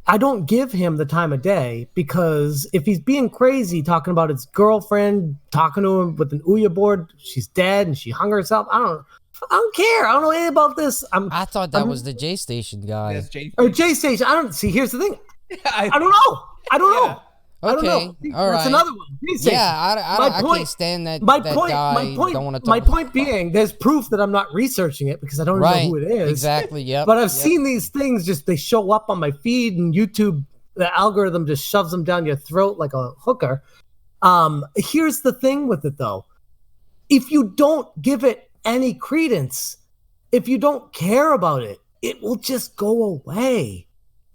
I don't give him the time of day, because if he's being crazy talking about his girlfriend, talking to him with an Ouija board, she's dead and she hung herself. I don't care. I don't know anything about this. I thought that was the J Station guy. Or J Station. Here's the thing. I don't know. I don't know. I don't Okay, know. all That's right. another one. He's Yeah, Jason. I can't stand that guy. Don't want to talk. My point being, there's proof that I'm not researching it because I don't Right. know who it is. Exactly. Yep. But I've yep. seen these things they show up on my feed, and YouTube, the algorithm just shoves them down your throat like a hooker. Here's the thing with it though. If you don't give it any credence, if you don't care about it, it will just go away.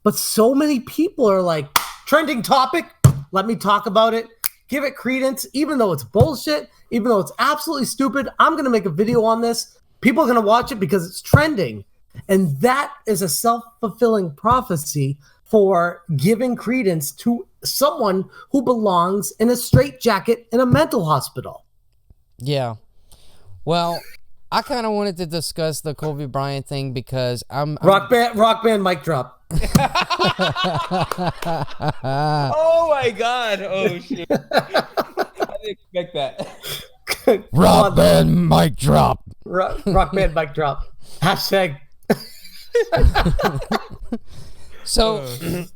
But so many people are like, trending topic, let me talk about it, give it credence, even though it's bullshit, even though it's absolutely stupid. I'm going to make a video on this. People are going to watch it because it's trending. And that is a self-fulfilling prophecy for giving credence to someone who belongs in a straitjacket in a mental hospital. Yeah. Well, I kind of wanted to discuss the Kobe Bryant thing because I'm rock band mic drop. Oh my god! Oh shit! I didn't expect that. rock band mic drop. Rock band mic drop. Hashtag. So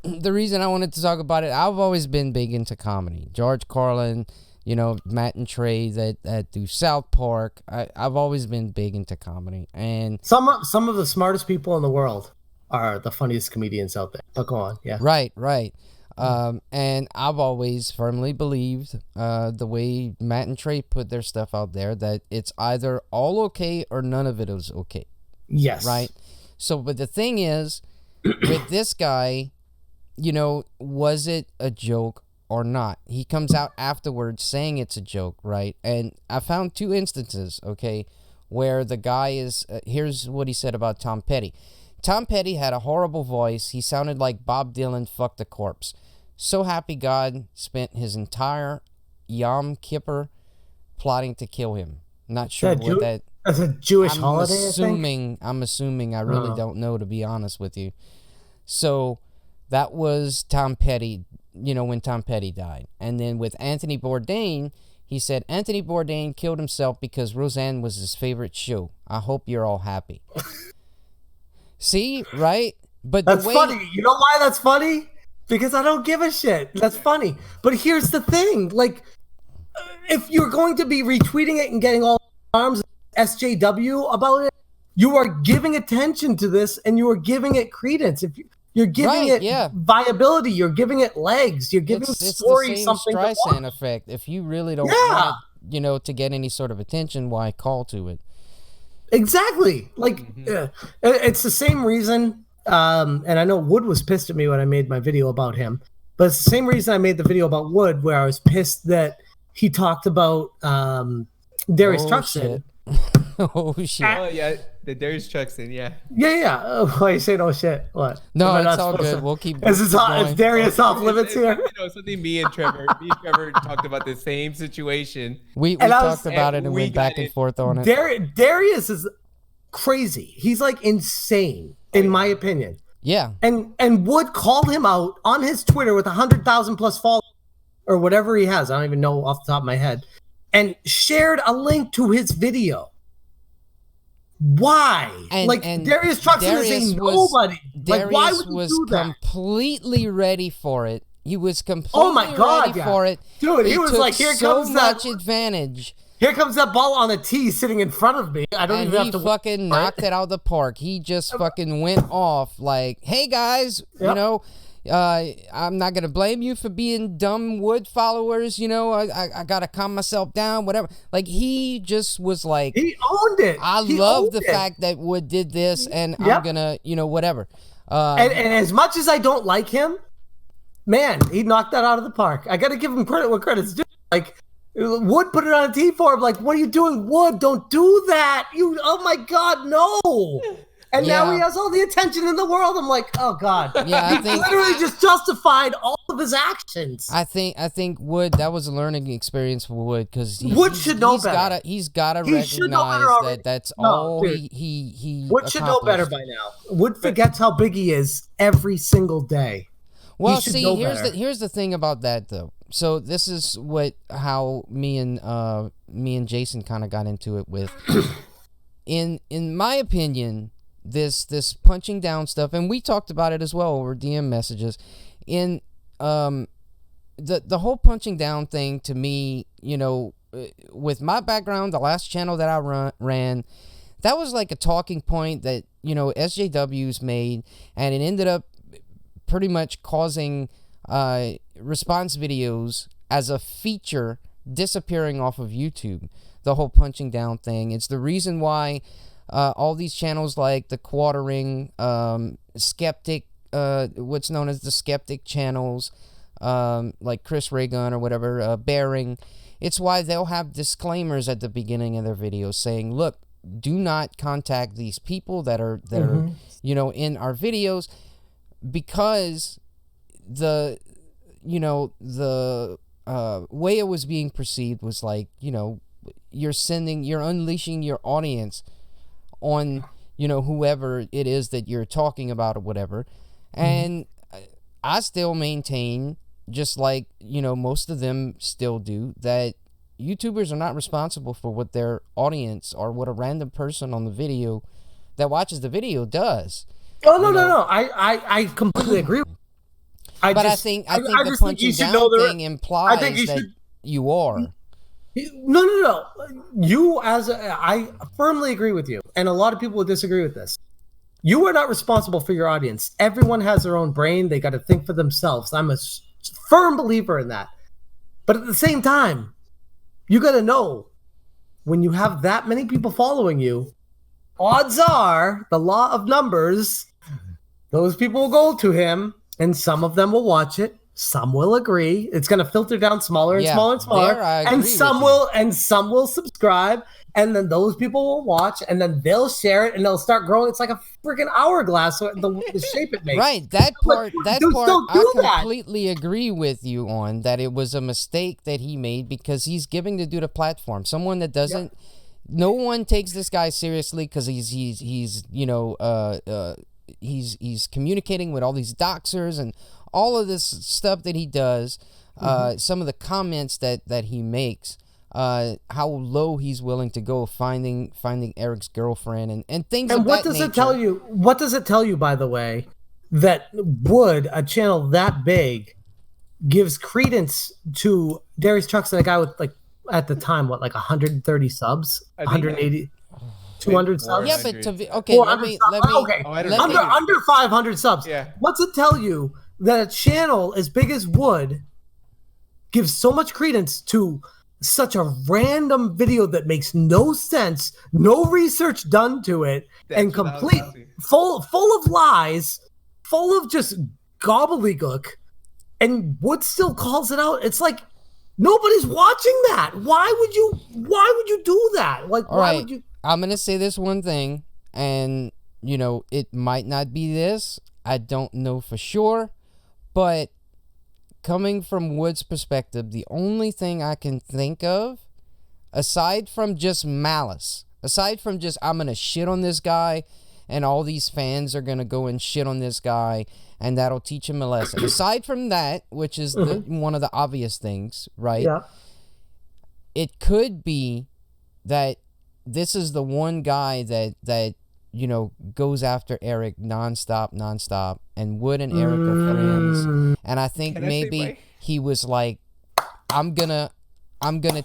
the reason I wanted to talk about it, I've always been big into comedy. George Carlin, Matt and Trey that do South Park. I've always been big into comedy, and some of the smartest people in the world are the funniest comedians out there. But go on, yeah. Right. And I've always firmly believed the way Matt and Trey put their stuff out there that it's either all okay or none of it is okay. Yes. Right. So, but the thing is, with this guy, was it a joke or not? He comes out afterwards saying it's a joke, right? And I found 2 instances, okay, where the guy is, here's what he said about Tom Petty. Tom Petty had a horrible voice. He sounded like Bob Dylan fucked a corpse. So happy God spent his entire Yom Kippur plotting to kill him. Not sure what that... That's a Jewish holiday, I'm assuming. I really don't know, to be honest with you. So that was Tom Petty, when Tom Petty died. And then with Anthony Bourdain, he said, Anthony Bourdain killed himself because Roseanne was his favorite show. I hope you're all happy. See, right? But that's funny. You know why that's funny? Because I don't give a shit. That's funny. But here's the thing. Like, if you're going to be retweeting it and getting all arms SJW about it, you are giving attention to this and you are giving it credence. If you're giving it viability, you're giving it legs, you're giving story it's the same something. Streisand effect. If you really don't want it, to get any sort of attention, why call to it? Exactly. Like it's the same reason. And I know Wood was pissed at me when I made my video about him, but it's the same reason I made the video about Wood, where I was pissed that he talked about Darius Truxton. Oh shit! Oh yeah, the Darius Truxton. Yeah. Yeah. Oh, why are you saying oh shit? What? No, it's all good. We'll keep. Is Darius off limits here? Something me and Trevor talked about the same situation. We talked about it and went back and forth on it. Darius is crazy. He's like insane, in my opinion. Yeah. And Wood called him out on his Twitter with 100,000 plus followers or whatever he has. I don't even know off the top of my head. And shared a link to his video. Why? And Darius Truxton is a nobody. Darius why would you do that? Completely ready for it. He was completely ready for it. Dude, he was like, here comes much advantage. Here comes that ball on a tee sitting in front of me. I don't even have to. He fucking knocked it out of the park. He just fucking went off like, hey guys, I'm not gonna blame you for being dumb Wood followers. I gotta calm myself down, whatever. Like he just was like, he owned it. I love the fact that Wood did this, and I'm gonna, whatever. And as much as I don't like him, man, he knocked that out of the park. I gotta give him credit where credit's due. Like. Wood put it on a tee for him. Like, what are you doing, Wood? Don't do that. Oh my God, no. And now he has all the attention in the world. I'm like, oh God. Yeah, I think literally just justified all of his actions. I think Wood, that was a learning experience for Wood because Wood should know better. He's gotta recognize that's all he Wood should know better by now. Wood forgets how big he is every single day. Well, see, here's the thing about that though. So this is how me and Jason kind of got into it with. In my opinion, this punching down stuff, and we talked about it as well over DM messages. In the whole punching down thing to me, with my background, the last channel that I ran, that was like a talking point that, SJWs made, and it ended up pretty much causing response videos as a feature disappearing off of YouTube. The whole punching down thing. It's the reason why all these channels like the Quartering, Skeptic, what's known as the Skeptic channels, like Chris Raygun or whatever, Bearing, it's why they'll have disclaimers at the beginning of their videos saying, look, do not contact these people that are in our videos, because the way it was being perceived was like, you're unleashing your audience on, whoever it is that you're talking about or whatever. And I still maintain, just like, most of them still do, that YouTubers are not responsible for what their audience or what a random person on the video that watches the video does. Oh, no. I completely agree. I think the punching down thing implies that you are. No. I firmly agree with you, and a lot of people would disagree with this. You are not responsible for your audience. Everyone has their own brain. They got to think for themselves. I'm a firm believer in that. But at the same time, you got to know, when you have that many people following you, odds are, the law of numbers, those people will go to him, and some of them will watch it. Some will agree. It's going to filter down smaller and smaller and smaller, and some will subscribe, and then those people will watch, and then they'll share it, and they'll start growing. It's like a freaking hourglass, the shape it makes. Right. That part I completely agree with you on, that it was a mistake that he made, because he's giving the dude a platform. Someone that doesn't. Yep. No one takes this guy seriously because he's communicating with all these doxers and all of this stuff that he does. Some of the comments that he makes. How low he's willing to go finding Eric's girlfriend and things. And what does it tell you? What does it tell you, by the way, that a channel that big gives credence to Darius Trucks, that a guy with, like, at the time, like 130 subs, 180, 200 subs. Yeah, but let me under 500 subs. Yeah. What's it tell you that a channel as big as Wood gives so much credence to such a random video that makes no sense, no research done to it, and complete full of lies, full of just gobbledygook, and Wood still calls it out? It's like, nobody's watching that. Why would you do that? Like, all right, would you? I'm gonna say this one thing, and it might not be this. I don't know for sure, but coming from Wood's perspective, the only thing I can think of, aside from just malice, aside from just, I'm going to shit on this guy, and all these fans are going to go and shit on this guy, and that'll teach him a lesson. Aside from that, which is one of the obvious things, right? Yeah. It could be that this is the one guy that goes after Eric nonstop, and Wood and Eric are friends. And I think maybe he was like, I'm gonna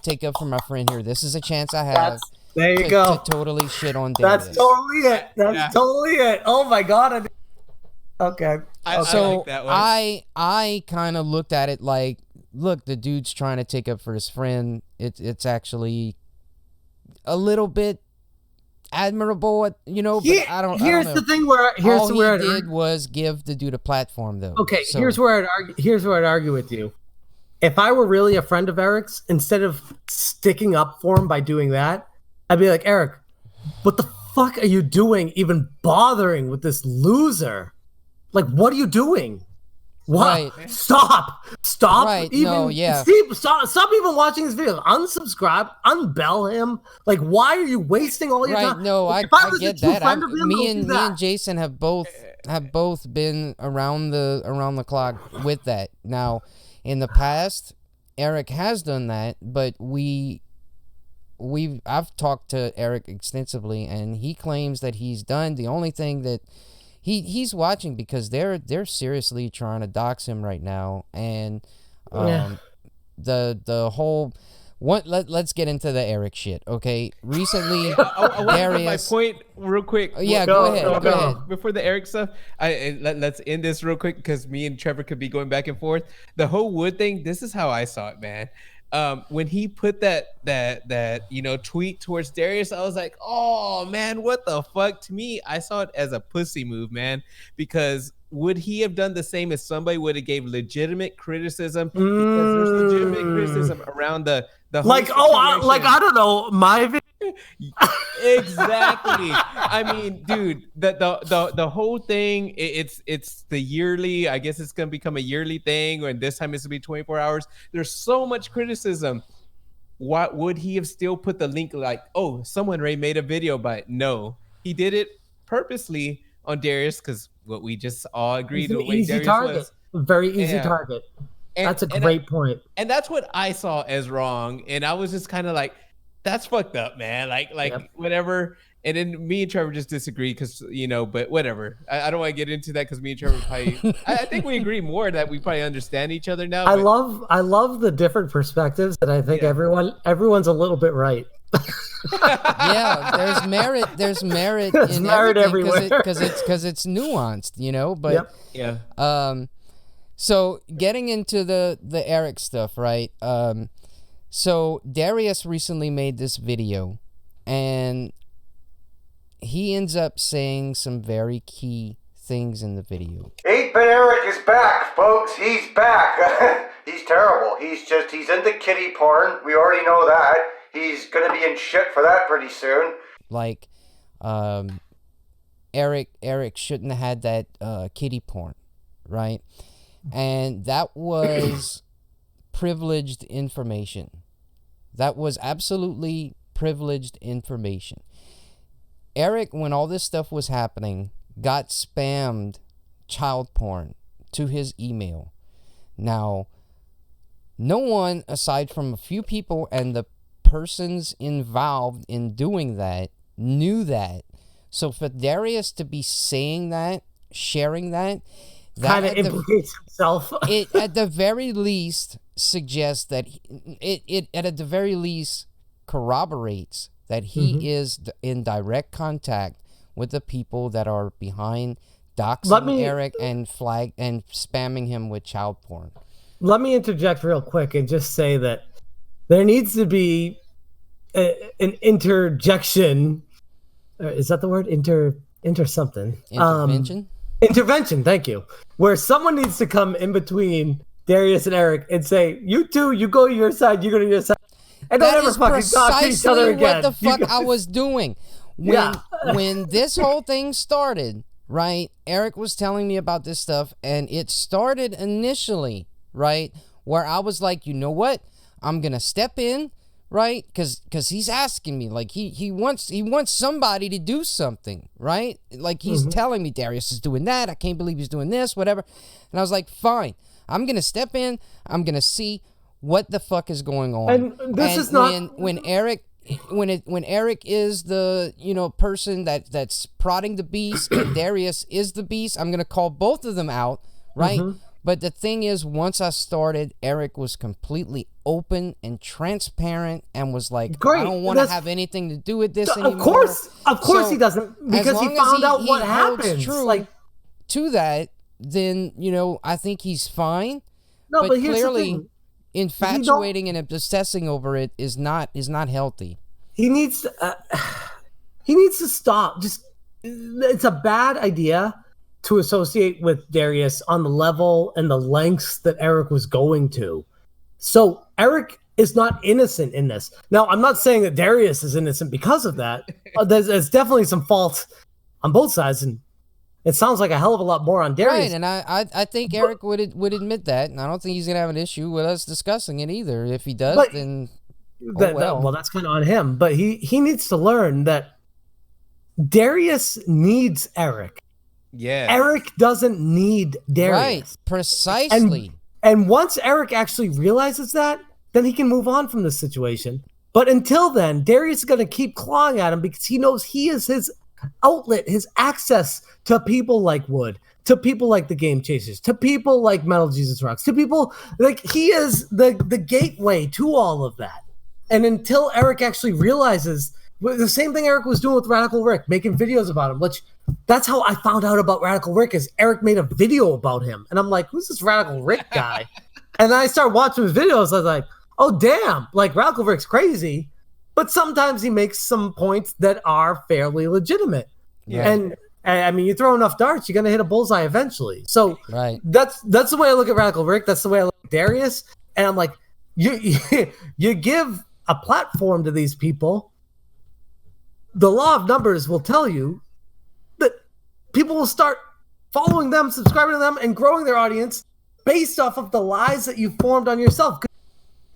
take up for my friend here. This is a chance I have. There you go. To totally shit on Darius. That's totally it. That's totally it. Oh my god. Okay. So I kind of looked at it like, look, the dude's trying to take up for his friend. It's actually a little bit admirable, but I don't. Here's the thing where all he did was give the dude a platform, though. Okay, so here's where I'd argue with you. If I were really a friend of Eric's, instead of sticking up for him by doing that, I'd be like, Eric, what the fuck are you doing? Even bothering with this loser? Like, what are you doing? What? Right. Stop! Right. Stop even watching his videos. Unsubscribe. Unbell him. Like, why are you wasting all your time? No, I get that. Me and Jason have both been around the clock with that. Now, in the past, Eric has done that, but I've talked to Eric extensively, and he claims that he's done the only thing that. He's watching because they're seriously trying to dox him right now, and Yeah. The whole let's get into the Eric shit, okay? Recently, I want to Darius. make my point real quick. Yeah, Go, go ahead. go, Go go. ahead. Before the Eric stuff, let's end this real quick because me and Trevor could be going back and forth. The whole Wood thing, this is how I saw it, man. When he put that tweet towards Darius, I was like, oh man, what the fuck? To me, I saw it as a pussy move, man, because would he have done the same if somebody would have gave legitimate criticism? Because there's legitimate criticism around the whole Like, I don't know, my video. Exactly. I mean, dude, the whole thing, it's the yearly. I guess it's gonna become a yearly thing, and this time it's gonna be 24 hours. There's so much criticism. Why would he have still put the link like, oh, someone Ray made a video by it? No, he did it purposely on Darius because what we just all agreed It's the an way easy Darius target. was. Very easy Yeah. target. And- That's a and great point. And that's what I saw as wrong. And I was just kind of like, that's fucked up, man. Like Yep. whatever. And then me and Trevor just disagree because, but whatever. I don't want to get into that because me and Trevor probably, I think we agree more that we probably understand each other now. I but- love the different perspectives, and I think Yeah. everyone's a little bit right. Yeah, there's merit. There's merit There's in merit everything everywhere. because it's nuanced, But Yep. Yeah. so getting into the Eric stuff, right? So Darius recently made this video, and he ends up saying some very key things in the video. 8-Bit Eric is back, folks. He's back. He's terrible. He's into kitty porn. We already know that. He's gonna be in shit for that pretty soon. Like, Eric shouldn't have had that kitty porn, right? And that was privileged information. That was absolutely privileged information. Eric, when all this stuff was happening, got spammed child porn to his email. Now, no one aside from a few people and the persons involved in doing that knew that. So for Darius to be saying that, sharing that Kind of implicates himself. it at the very least suggests that it at the very least corroborates that he is in direct contact with the people that are behind doxing Eric and spamming him with child porn. Let me interject real quick and just say that there needs to be an interjection. Is that the word? Inter something. Intervention? Intervention, thank you. Where someone needs to come in between Darius and Eric and say, you two, you go to your side, you go to your side. And don't That ever is fucking talk to each other precisely again. what the fuck You I guys- was doing. When this whole thing started, right, Eric was telling me about this stuff, and it started initially, right, where I was like, you know what? I'm going to step in, right? Because he's asking me, like, he wants somebody to do something, right? Like, he's telling me Darius is doing that. I can't believe he's doing this, whatever. And I was like, fine. I'm going to step in. I'm going to see what the fuck is going on. And this is not... When Eric is the person that's prodding the beast and Darius is the beast, I'm gonna call both of them out, right? But the thing is, once I started, Eric was completely open and transparent and was like, Great. I don't want to That's- have anything to do with this anymore. Of course So, he doesn't, because as he long as found out what holds happens. true Like, to that, then I think he's fine. no, but but here's the clearly, thing. infatuating and obsessing over it is not healthy. He needs to stop. Just, it's a bad idea to associate with Darius on the level and the lengths that Eric was going to. So Eric is not innocent in this. Now, I'm not saying that Darius is innocent because of that. There's definitely some fault on both sides, and it sounds like a hell of a lot more on Darius. Right, and I think Eric would admit that, and I don't think he's gonna have an issue with us discussing it either. If he does, But- then well, that's kind of on him. But he needs to learn that Darius needs Eric. Yeah. Eric doesn't need Darius. right, precisely. And once Eric actually realizes that, then he can move on from this situation. But until then, Darius is going to keep clawing at him because he knows he is his outlet, his access to people like Wood, to people like the Game Chasers, to people like Metal Jesus Rocks, to people like he is the gateway to all of that. And until Eric actually realizes the same thing Eric was doing with Radical Rick, making videos about him, which that's how I found out about Radical Rick, is Eric made a video about him. And I'm like, who's this Radical Rick guy? And then I started watching his videos. I was like, oh, damn, like Radical Rick's crazy. But sometimes he makes some points that are fairly legitimate. Yeah. And I mean, you throw enough darts, you're going to hit a bullseye eventually. So Right. that's the way I look at Radical Rick. That's the way I look at Darius. And I'm like, you give a platform to these people, the law of numbers will tell you that people will start following them, subscribing to them, and growing their audience based off of the lies that you formed on yourself.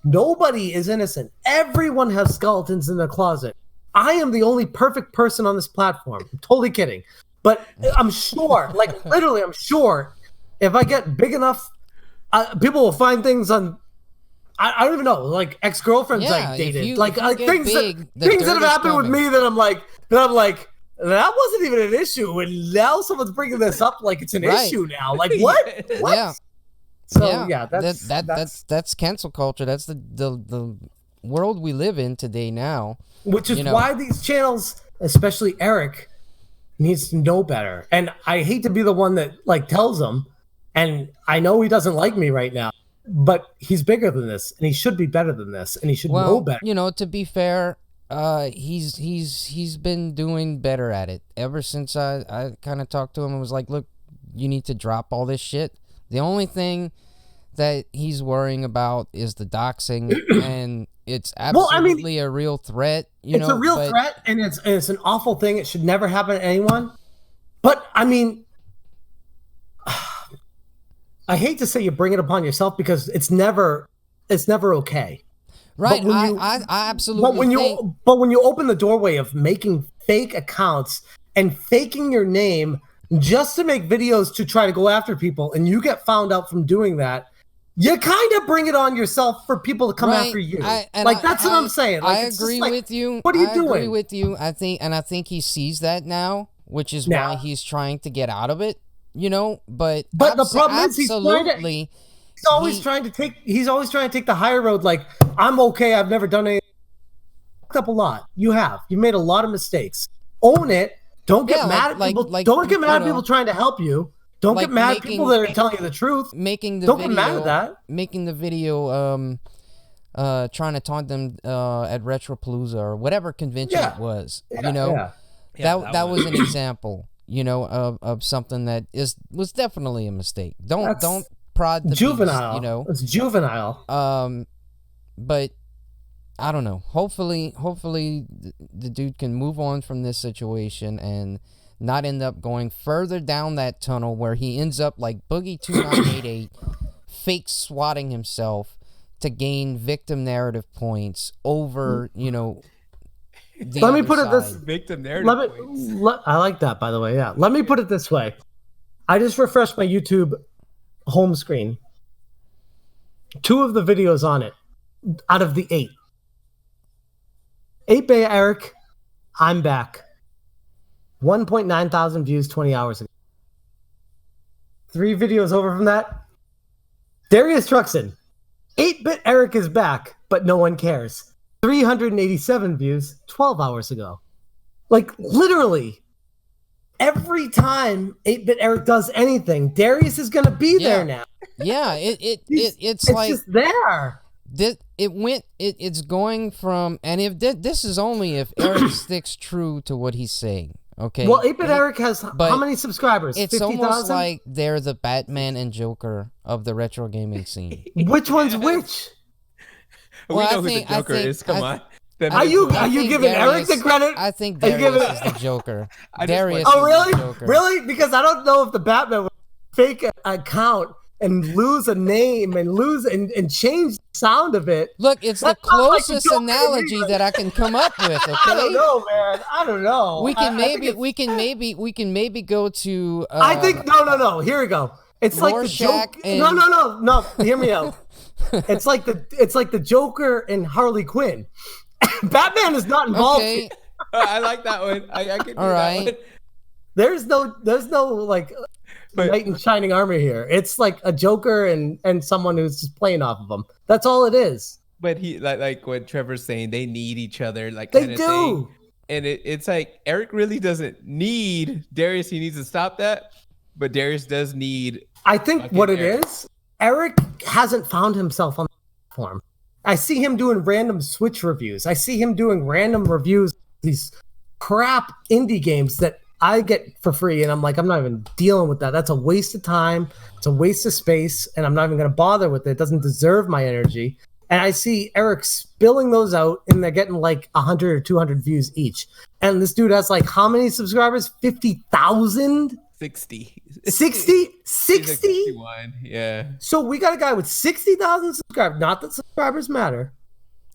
Nobody is innocent. Everyone has skeletons in their closet. I am the only perfect person on this platform. I'm totally kidding. But I'm sure, like literally, I'm sure if I get big enough, people will find things on, I don't even know, like ex-girlfriends I dated. if you things big, that have happened coming. with me that I'm like, that wasn't even an issue. And now someone's bringing this up like it's an Right. issue now. Like, what? What? Yeah. So, That's cancel culture. That's the world we live in today now. Which is you know. why these channels, especially Eric, needs to know better. And I hate to be the one that like tells him, and I know he doesn't like me right now, but he's bigger than this, and he should be better than this, and he should know better. You know, to be fair, he's been doing better at it ever since I kind of talked to him and was like, look, you need to drop all this shit. The only thing that he's worrying about is the doxing, and it's absolutely a real threat. It's a real threat, and it's an awful thing. It should never happen to anyone. But I mean, I hate to say you bring it upon yourself because it's never okay. Right, I absolutely. But when you open the doorway of making fake accounts and faking your name just to make videos to try to go after people, and you get found out from doing that, you kind of bring it on yourself for people to come after you. That's what I'm saying. Like, I agree with you. What are you doing? I agree with you. I think he sees that now, which is why he's trying to get out of it. You know, but the problem is he's always trying to take the higher road. Like, I'm okay. I've never done anything. Fucked up a lot. You made a lot of mistakes. Own it. Don't get mad at people. Don't get mad at people trying to help you. Don't get mad at people that are telling you the truth. Don't get mad at that. Making the video, trying to taunt them at Retropalooza or whatever convention it was. You know, that was an example. You know, of something that was definitely a mistake. Don't prod the juvenile. Beast, you know, it's juvenile. But I don't know. Hopefully the dude can move on from this situation and not end up going further down that tunnel where he ends up like Boogie 2988, fake swatting himself to gain victim narrative points over, you know. Let me put it this victim narrative points. I like that, by the way. Yeah. Let me put it this way. I just refreshed my YouTube home screen. 2 of the videos on it out of the 8. 8 Bay Eric, I'm back. 1.9 thousand views 20 hours ago. 3 videos over from that. Darius Truxton. 8-bit Eric is back, but no one cares. 387 views 12 hours ago. Like, literally, every time 8-bit Eric does anything, Darius is going to be there now. Yeah, it's like just there. It's going from, and if this is only if Eric sticks true to what he's saying. Okay. Well, 8-bit Eric has how many subscribers? It's 50,000? almost like they're the Batman and Joker of the retro gaming scene. Which one's which? We know who the Joker is. Come on. Are you giving Eric the credit? I think Darius is the Joker. Darius. Oh, really? Is the Joker. Really? Because I don't know if the Batman would fake an account and lose a name and change the sound of it. Look, it's the closest analogy that I can come up with. Okay. I don't know, man. I don't know. We can maybe go to. I think no. Here we go. It's like the Joker. No. Hear me out. It's like the Joker and Harley Quinn. Batman is not involved. I like that one. I can do All that right. one. There's no like But- knight in shining armor here. It's like a Joker and someone who's just playing off of them. That's all it is. But he like what Trevor's saying, they need each other, like They kind of do. thing. And it's like Eric really doesn't need Darius. He needs to stop that. But Darius does need. I think Fucking what it Eric. is, Eric hasn't found himself on the platform. I see him doing random Switch reviews. I see him doing random reviews of these crap indie games that I get for free, and I'm like, I'm not even dealing with that. That's a waste of time. It's a waste of space, and I'm not even going to bother with it. It doesn't deserve my energy. And I see Eric spilling those out, and they're getting like 100 or 200 views each. And this dude has like how many subscribers? 50,000? 60. 60? He's like 60? 61. Yeah. So we got a guy with 60,000 subscribers. Not that subscribers matter.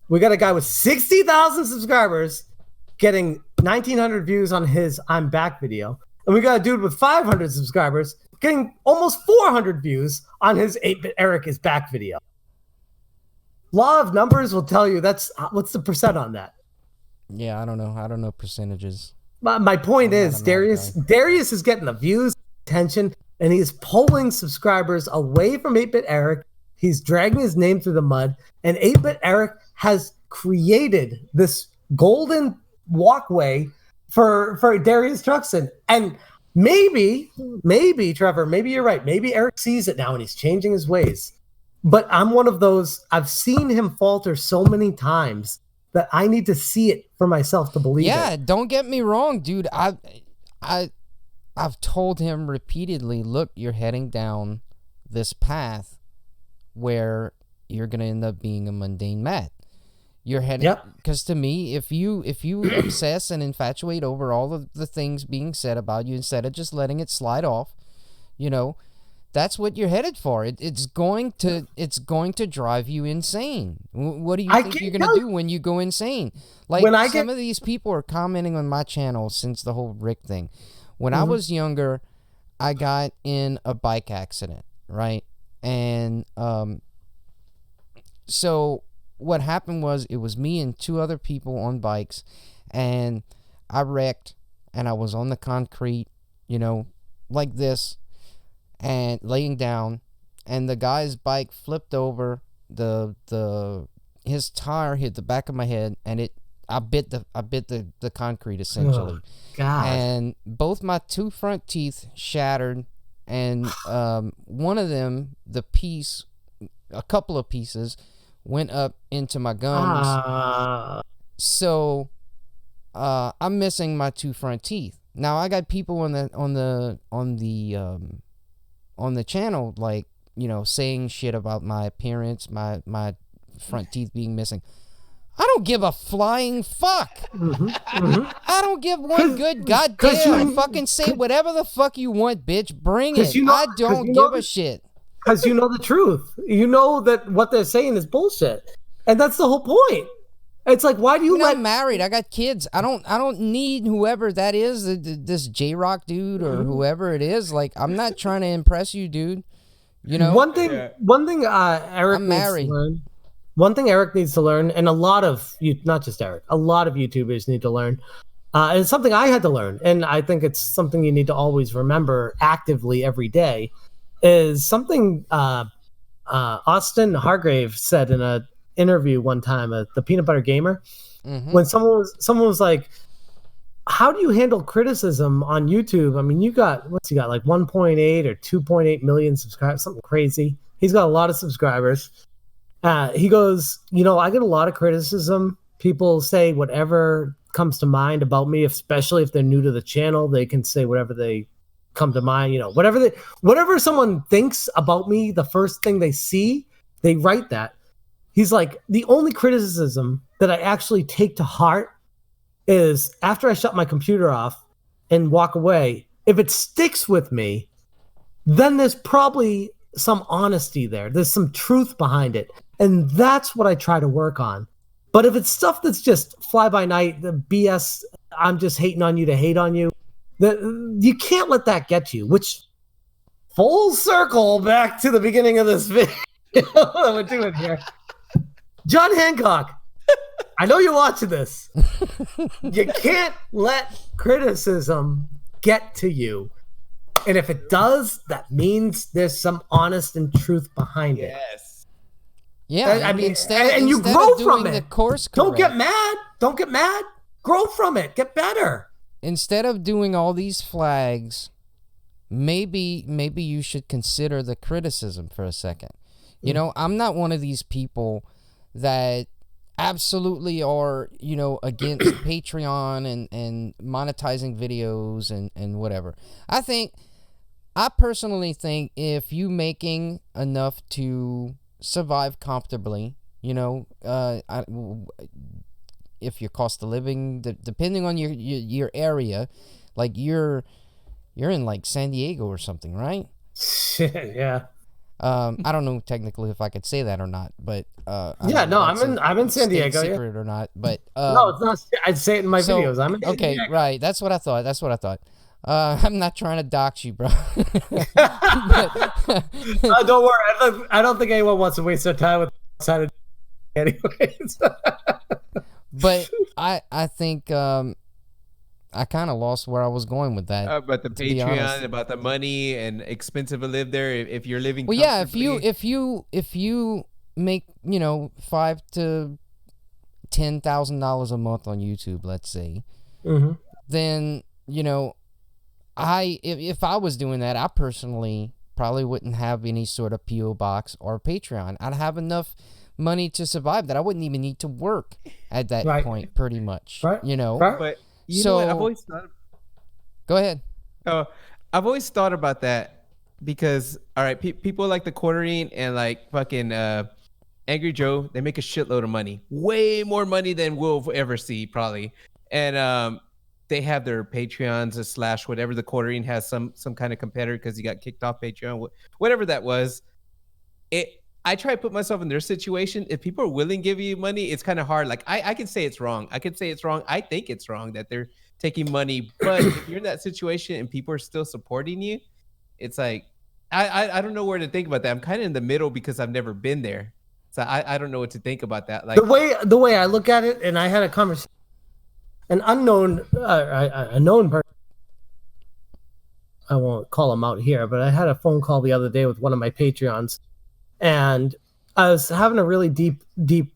We got a guy with 60,000 subscribers getting 1,900 views on his I'm Back video. And we got a dude with 500 subscribers getting almost 400 views on his 8-Bit Eric is Back video. Law of numbers will tell you what's the percent on that. Yeah, I don't know percentages. My point I'm is, not a Darius guy. Darius is getting the views, attention, and he's pulling subscribers away from 8-Bit Eric. He's dragging his name through the mud, and 8-Bit Eric has created this golden walkway for Darius Truxton. And maybe, Trevor, maybe you're right. Maybe Eric sees it now and he's changing his ways. But I'm one of those, I've seen him falter so many times that I need to see it for myself to believe it. Don't get me wrong, dude. I've told him repeatedly, look, you're heading down this path where you're gonna end up being a mundane Matt. You're heading, because to me, if you obsess and infatuate over all of the things being said about you instead of just letting it slide off, that's what you're headed for. It's going to drive you insane. What do you think you're going to do when you go insane? Like, some of these people are commenting on my channel since the whole Rick thing. When I was younger, I got in a bike accident, right? And so what happened was, it was me and two other people on bikes, and I wrecked, and I was on the concrete, like this, and laying down, and the guy's bike flipped over. His tire hit the back of my head, and I bit the concrete essentially. Oh, God. And both my two front teeth shattered, and one of them, a couple of pieces went up into my gums. So I'm missing my two front teeth. Now I got people on the channel, like, saying shit about my appearance, my front teeth being missing. I don't give a flying fuck. I don't give one good goddamn. Fucking say whatever the fuck you want, bitch. Bring it. I don't give a shit. Because you know the truth. You know that what they're saying is bullshit. And that's the whole point. It's like, why do you I'm married. I got kids. I don't need whoever that is, this J-Rock dude or whoever it is. Like, I'm not trying to impress you, dude. One thing Eric I'm needs married. to learn. One thing Eric needs to learn, and a lot of not just Eric, a lot of YouTubers need to learn. And it's something I had to learn, and I think it's something you need to always remember actively every day. Is something Austin Hargrave said in a interview one time at the Peanut Butter Gamer, when someone was like, how do you handle criticism on YouTube? I mean, you got like 1.8 or 2.8 million subscribers, something crazy. He's got a lot of subscribers. He goes, I get a lot of criticism. People say whatever comes to mind about me, especially if they're new to the channel. They can say whatever they come to mind, whatever someone thinks about me, the first thing they see, they write that. He's like, the only criticism that I actually take to heart is after I shut my computer off and walk away. If it sticks with me, then there's probably some honesty there. There's some truth behind it. And that's what I try to work on. But if it's stuff that's just fly by night, the BS, I'm just hating on you to hate on you, you can't let that get you, which full circle back to the beginning of this video that we're doing here. John Hancock. I know you're watching this. You can't let criticism get to you. And if it does, that means there's some honest and truth behind it. Yes. Yeah, I mean, instead, and you instead grow of doing from the it. course Don't get correct- mad. Don't get mad. Grow from it. Get better. Instead of doing all these flags, maybe you should consider the criticism for a second. You know, I'm not one of these people that absolutely are, you know, against Patreon and monetizing videos and whatever. I personally think if you making enough to survive comfortably, you know, if your cost of living, depending on your area, like you're in like San Diego or something, right? Yeah. I don't know technically if I could say that or not, but I Yeah, don't know no, if that's I'm in a San state Diego. Yeah. secret or not, but No, it's not. I'd say it in my so- videos. I'm in San okay, Diego. right. That's what I thought. I'm not trying to dox you, bro. Don't worry. I don't think anyone wants to waste their time with outside of anyways. But I think I kind of lost where I was going with that. About the to be honest. Patreon, about the money and expensive to live there. If you're living, Well, yeah, if comfortably. you make, you know, $5,000 to $10,000 a month on YouTube, let's say, Mm-hmm. then, you know, if I was doing that, I personally probably wouldn't have any sort of PO box or Patreon. I'd have enough money to survive that I wouldn't even need to work at that Right. point, pretty much. Right. You know. Right. But you know what? I've So- always thought. Go ahead. I've always thought about that because, all right, people like the Quartering and like fucking Angry Joe, they make a shitload of money, way more money than we'll ever see probably, and they have their Patreons / whatever. The Quartering has some kind of competitor because he got kicked off Patreon, whatever that was. I try to put myself in their situation. If people are willing to give you money, it's kind of hard. Like I can say it's wrong. I could say it's wrong. I think it's wrong that they're taking money. But if you're in that situation and people are still supporting you, it's like I don't know where to think about that. I'm kind of in the middle because I've never been there, so I don't know what to think about that. Like The way I look at it, and I had a conversation, an unknown, a known person. I won't call him out here, but I had a phone call the other day with one of my Patreons, and I was having a really deep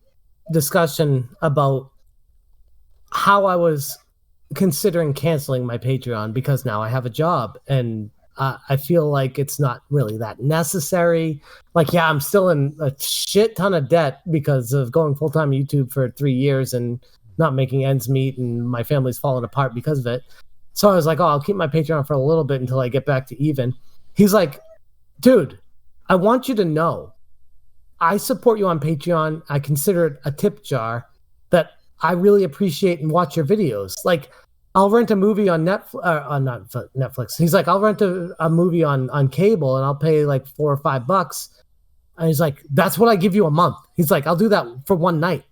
discussion about how I was considering canceling my Patreon because now I have a job and I feel like it's not really that necessary. Like, yeah, I'm still in a shit ton of debt because of going full-time YouTube for 3 years and not making ends meet, and my family's falling apart because of it. So I was like, oh, I'll keep my Patreon for a little bit until I get back to even. He's like, dude, I want you to know I support you on Patreon. I consider it a tip jar that I really appreciate and watch your videos. Like, I'll rent a movie on not Netflix. He's like, I'll rent a movie on cable and I'll pay like $4 or $5. And he's like, that's what I give you a month. He's like, I'll do that for one night.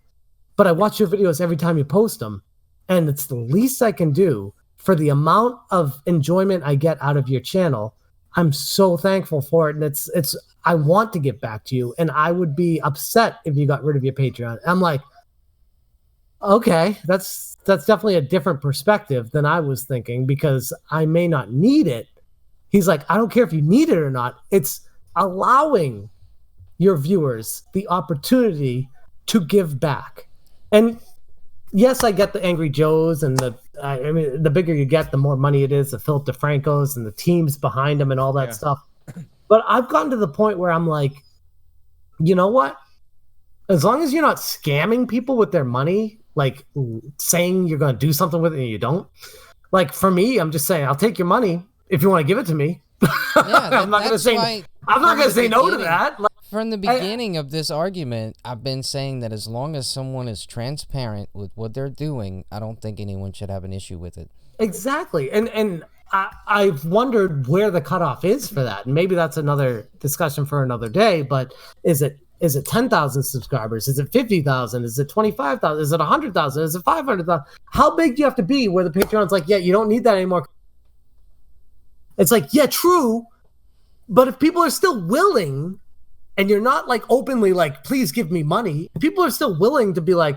But I watch your videos every time you post them. And it's the least I can do for the amount of enjoyment I get out of your channel. I'm so thankful for it. And it's I want to get back to you. And I would be upset if you got rid of your Patreon. I'm like, okay, that's definitely a different perspective than I was thinking because I may not need it. He's like, I don't care if you need it or not. It's allowing your viewers the opportunity to give back. And yes, I get the Angry Joes and I mean, the bigger you get, the more money it is, the Philip DeFrancos and the teams behind them and all that stuff. But I've gotten to the point where I'm like, you know what? As long as you're not scamming people with their money, like saying you're going to do something with it and you don't. Like for me, I'm just saying, I'll take your money if you want to give it to me. Yeah, I'm not going to say no to that. Like, from the beginning of this argument, I've been saying that as long as someone is transparent with what they're doing, I don't think anyone should have an issue with it. Exactly. And I've wondered where the cutoff is for that. And maybe that's another discussion for another day, but is it 10,000 subscribers? Is it 50,000? Is it 25,000? Is it 100,000? Is it 500,000? How big do you have to be where the Patreon's like, yeah, you don't need that anymore? It's like, yeah, true. But if people are still willing and you're not like openly like, please give me money, people are still willing to be like,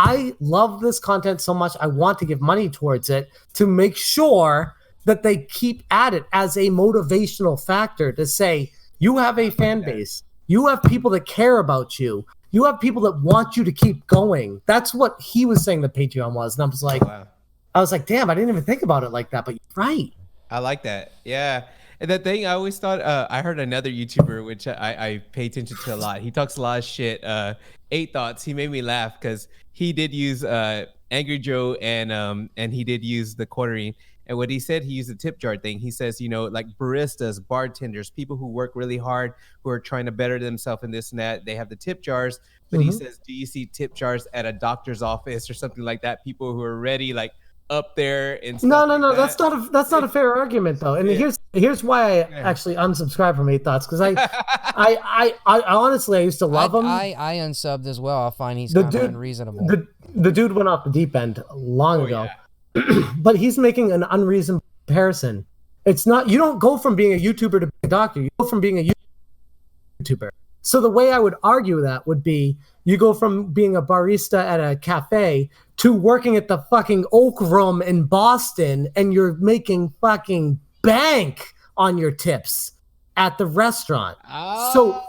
I love this content so much. I want to give money towards it to make sure that they keep at it as a motivational factor to say, you have a fan base. You have people that care about you. You have people that want you to keep going. That's what he was saying the Patreon was. And I was like, damn, I didn't even think about it like that, but you're right. I like that. Yeah. And the thing I always thought, I heard another YouTuber, which I pay attention to a lot. He talks a lot of shit. 8 Thoughts. He made me laugh because he did use Angry Joe and he did use the quartering. And what he said, he used the tip jar thing. He says, you know, like baristas, bartenders, people who work really hard, who are trying to better themselves in this and that, they have the tip jars. But he says, do you see tip jars at a doctor's office or something like that? People who are already like up there and stuff. No. That's not a fair argument though. And here's why I actually unsubscribed from 8 Thoughts, because I honestly I used to love him. I unsubbed as well. I find he's kind of unreasonable. The dude went off the deep end long ago. Yeah. But he's making an unreasonable comparison. It's not, you don't go from being a YouTuber to being a doctor. You go from being a YouTuber. So the way I would argue that would be, you go from being a barista at a cafe to working at the fucking Oak Room in Boston, and you're making fucking bank on your tips at the restaurant. So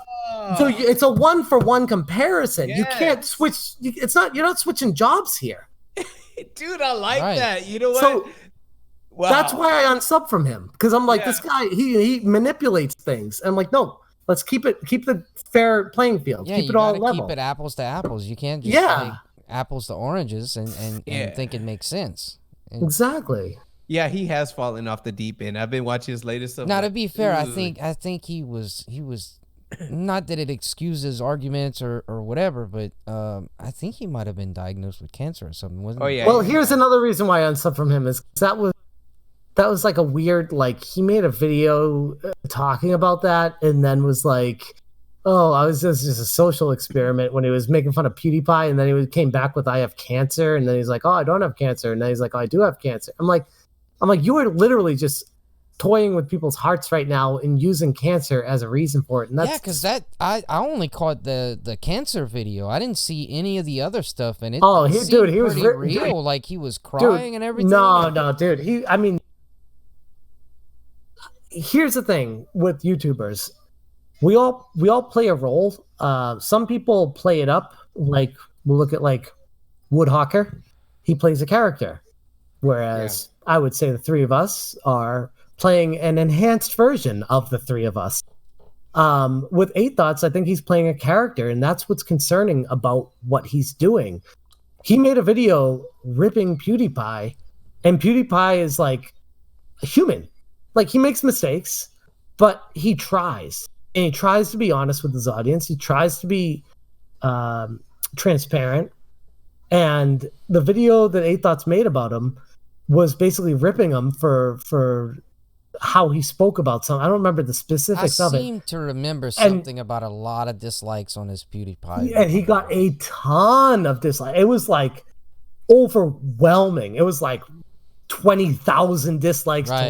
it's a 1-for-1 comparison. Yes. You can't switch. You're not switching jobs here. Dude, I like that. You know what? So that's why I unsub from him, because I'm like, this guy, he manipulates things. I'm like, no, let's keep the fair playing field. Yeah, keep it all level. Keep it apples to apples. You can't just say apples to oranges and think it makes sense. Exactly. Yeah, he has fallen off the deep end. I've been watching his latest stuff. Now, to be fair, I think he was not that it excuses arguments or whatever, but I think he might have been diagnosed with cancer or something, wasn't he? Yeah. Well, here's another reason why I unsubbed from him, is that was like a weird, like, he made a video talking about that and then was like, oh, I was just a social experiment, when he was making fun of PewDiePie, and then he came back with, I have cancer, and then he's like, oh, I don't have cancer, and then he's like, oh, I do have cancer. I'm like, you are literally just toying with people's hearts right now and using cancer as a reason for it. And that's, because I only caught the cancer video. I didn't see any of the other stuff in it. Oh, he was real. Like, he was crying and everything. No, dude. Here's the thing with YouTubers. We all play a role. Some people play it up. Like, we'll look at like Woodhawker. He plays a character. Whereas I would say the three of us are playing an enhanced version of the three of us. With 8 Thoughts, I think he's playing a character, and that's what's concerning about what he's doing. He made a video ripping PewDiePie, and PewDiePie is like a human. Like, he makes mistakes, but he tries. And he tries to be honest with his audience. He tries to be transparent. And the video that 8 Thoughts made about him was basically ripping him for how he spoke about something. I don't remember the specifics of it. I seem to remember something about a lot of dislikes on his PewDiePie. And he got a ton of dislikes. It was like overwhelming. It was like 20,000 dislikes to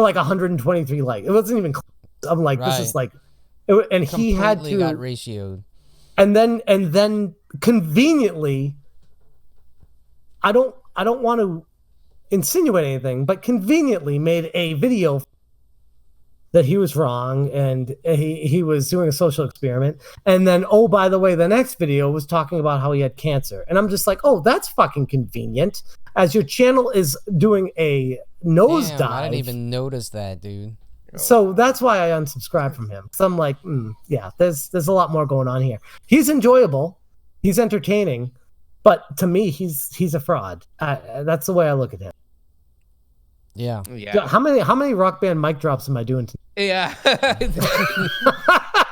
like 123 likes. It wasn't even close. I'm like, this is like, and he had to got ratioed. And then conveniently, I don't want to insinuate anything, but conveniently made a video that he was wrong and he was doing a social experiment. And then, oh, by the way, the next video was talking about how he had cancer. And I'm just like, oh, that's fucking convenient. As your channel is doing a nosedive. I didn't even notice that, dude. So that's why I unsubscribed from him. So I'm like, there's a lot more going on here. He's enjoyable. He's entertaining. But to me, he's a fraud. That's the way I look at him. Yeah. How many Rock Band mic drops am I doing today? Yeah.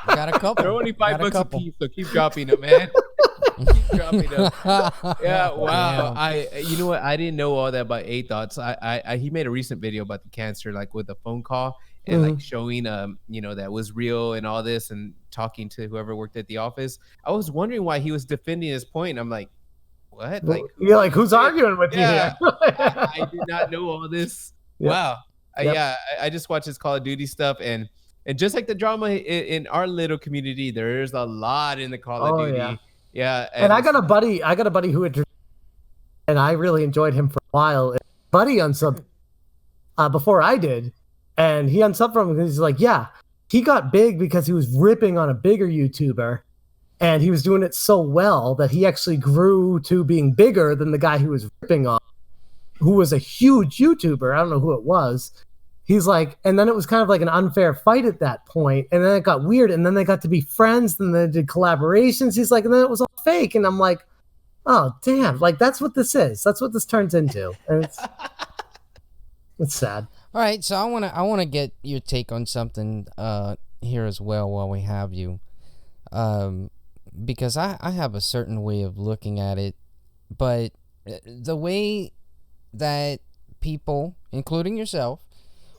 Got a couple. They're only $5 a piece, so keep dropping them, man. Keep dropping them. Yeah. Wow. Damn. You know what? I didn't know all that about 8 Thoughts. He made a recent video about the cancer, like with a phone call and like showing that was real and all this, and talking to whoever worked at the office. I was wondering why he was defending his point. I'm like, what? Like, you're like, who's arguing with you here? I did not know all this. Yep. Wow. Yep. I just watched his Call of Duty stuff, and just like the drama in our little community, there's a lot in the Call of Duty. Yeah, And I got a buddy who and I really enjoyed him for a while. Buddy unsubbed before I did, and he unsubbed from him because he's like, yeah, he got big because he was ripping on a bigger YouTuber, and he was doing it so well that he actually grew to being bigger than the guy he was ripping on, who was a huge YouTuber. I don't know who it was. He's like, and then it was kind of like an unfair fight at that point, and then it got weird, and then they got to be friends, and they did collaborations. He's like, and then it was all fake, and I'm like, oh damn, like that's what this is. That's what this turns into, and it's sad. All right, so I wanna get your take on something here as well while we have you, because I have a certain way of looking at it, but the way that people, including yourself,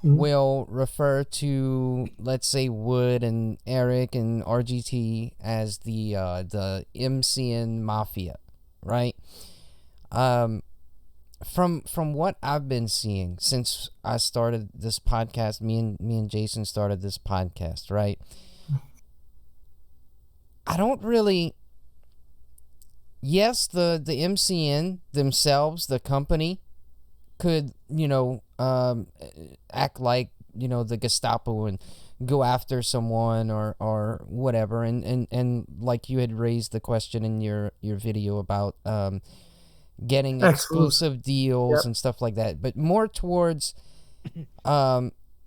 will refer to, let's say, Wood and Eric and RGT as the MCN Mafia, right? From what I've been seeing since I started this podcast, me and Jason started this podcast, right? I don't really. Yes, the MCN themselves, the company, could, act like, the Gestapo and go after someone or whatever, and like you had raised the question in your video about getting exclusive deals and stuff like that, but more towards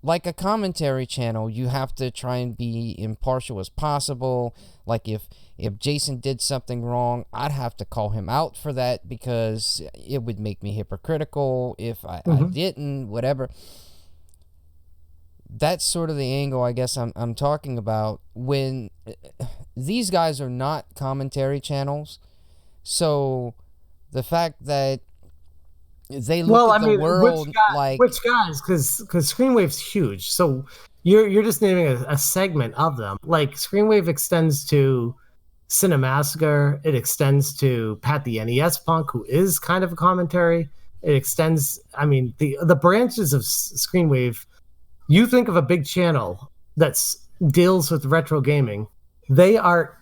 like a commentary channel, you have to try and be impartial as possible. Like if Jason did something wrong, I'd have to call him out for that because it would make me hypocritical if I didn't, whatever. That's sort of the angle I guess I'm talking about when these guys are not commentary channels. So the fact that they look at the world which guys, because Screenwave's huge, so you're just naming a segment of them. Like Screenwave extends to Cinemassacre, it extends to Pat the NES Punk, who is kind of a commentary. It extends, I mean, the branches of Screenwave. You think of a big channel that deals with retro gaming, they are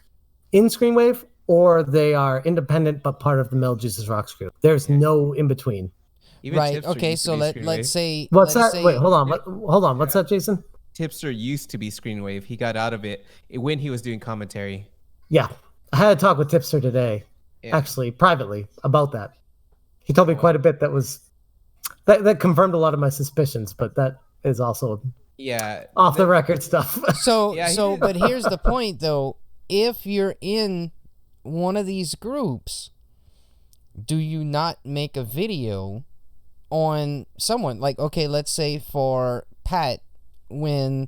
in Screenwave or they are independent but part of the Metal Jesus Rocks group. There's no in between. Even right. Tipster Okay. used to So be let's Screenwave. say. What's let's that? say- Wait, hold on. Hold on. What's that, Jason? Tipster used to be Screenwave. He got out of it when he was doing commentary. Yeah, I had a talk with Tipster today, actually privately about that. He told me quite a bit that confirmed a lot of my suspicions, but that is also off the record stuff. So but here's the point though: if you're in one of these groups, do you not make a video on someone? Like, okay, let's say for Pat, when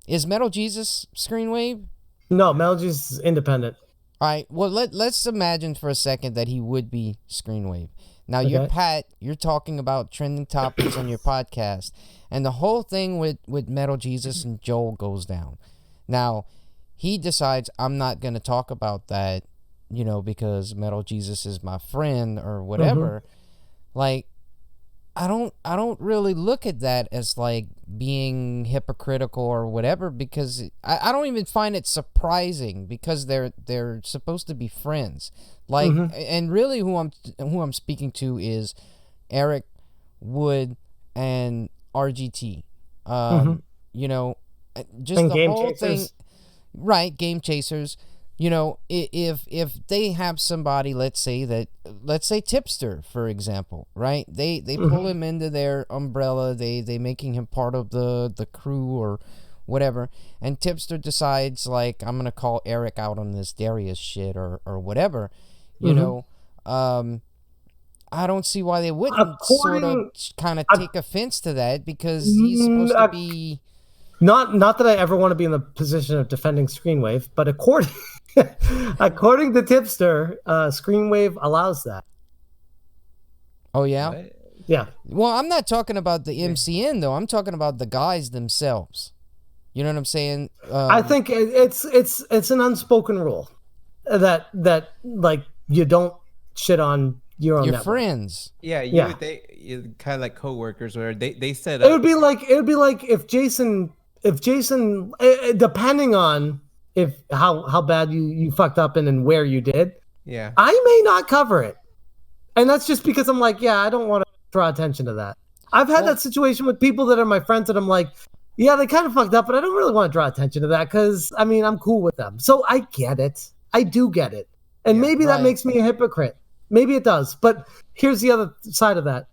is Metal Jesus Screenwave? No, Metal Jesus is independent. All right, well, let's imagine for a second that he would be Screenwave. Now, you're Pat, you're talking about trending topics on your podcast, and the whole thing with Metal Jesus and Joel goes down. Now, he decides, I'm not going to talk about that, because Metal Jesus is my friend or whatever. Like, I don't really look at that as like being hypocritical or whatever, because I don't even find it surprising because they're supposed to be friends. Like, and really who I'm speaking to is Eric, Wood, and RGT. Just and the whole thing, right? Game Chasers. If they have somebody, let's say Tipster, for example, right? They pull him into their umbrella. They making him part of the crew or whatever. And Tipster decides, like, I'm gonna call Eric out on this Darius shit or whatever. I don't see why they wouldn't sort of kind of take offense to that, because he's supposed to be. Not that I ever want to be in the position of defending Screenwave, but according to Tipster, Screenwave allows that. Oh yeah? What? Yeah. Well, I'm not talking about the MCN though. I'm talking about the guys themselves. You know what I'm saying? I think it's an unspoken rule that like you don't shit on your own network. Friends. Yeah, they kind of like coworkers, where they set up. It would be like if Jason, depending on if how bad you fucked up and where you did, Yeah. I may not cover it. And that's just because I'm like, yeah, I don't want to draw attention to that. I've had that situation with people that are my friends that I'm like, yeah, they kind of fucked up, but I don't really want to draw attention to that because, I mean, I'm cool with them. So I get it. I do get it. And maybe that makes me a hypocrite. Maybe it does. But here's the other side of that.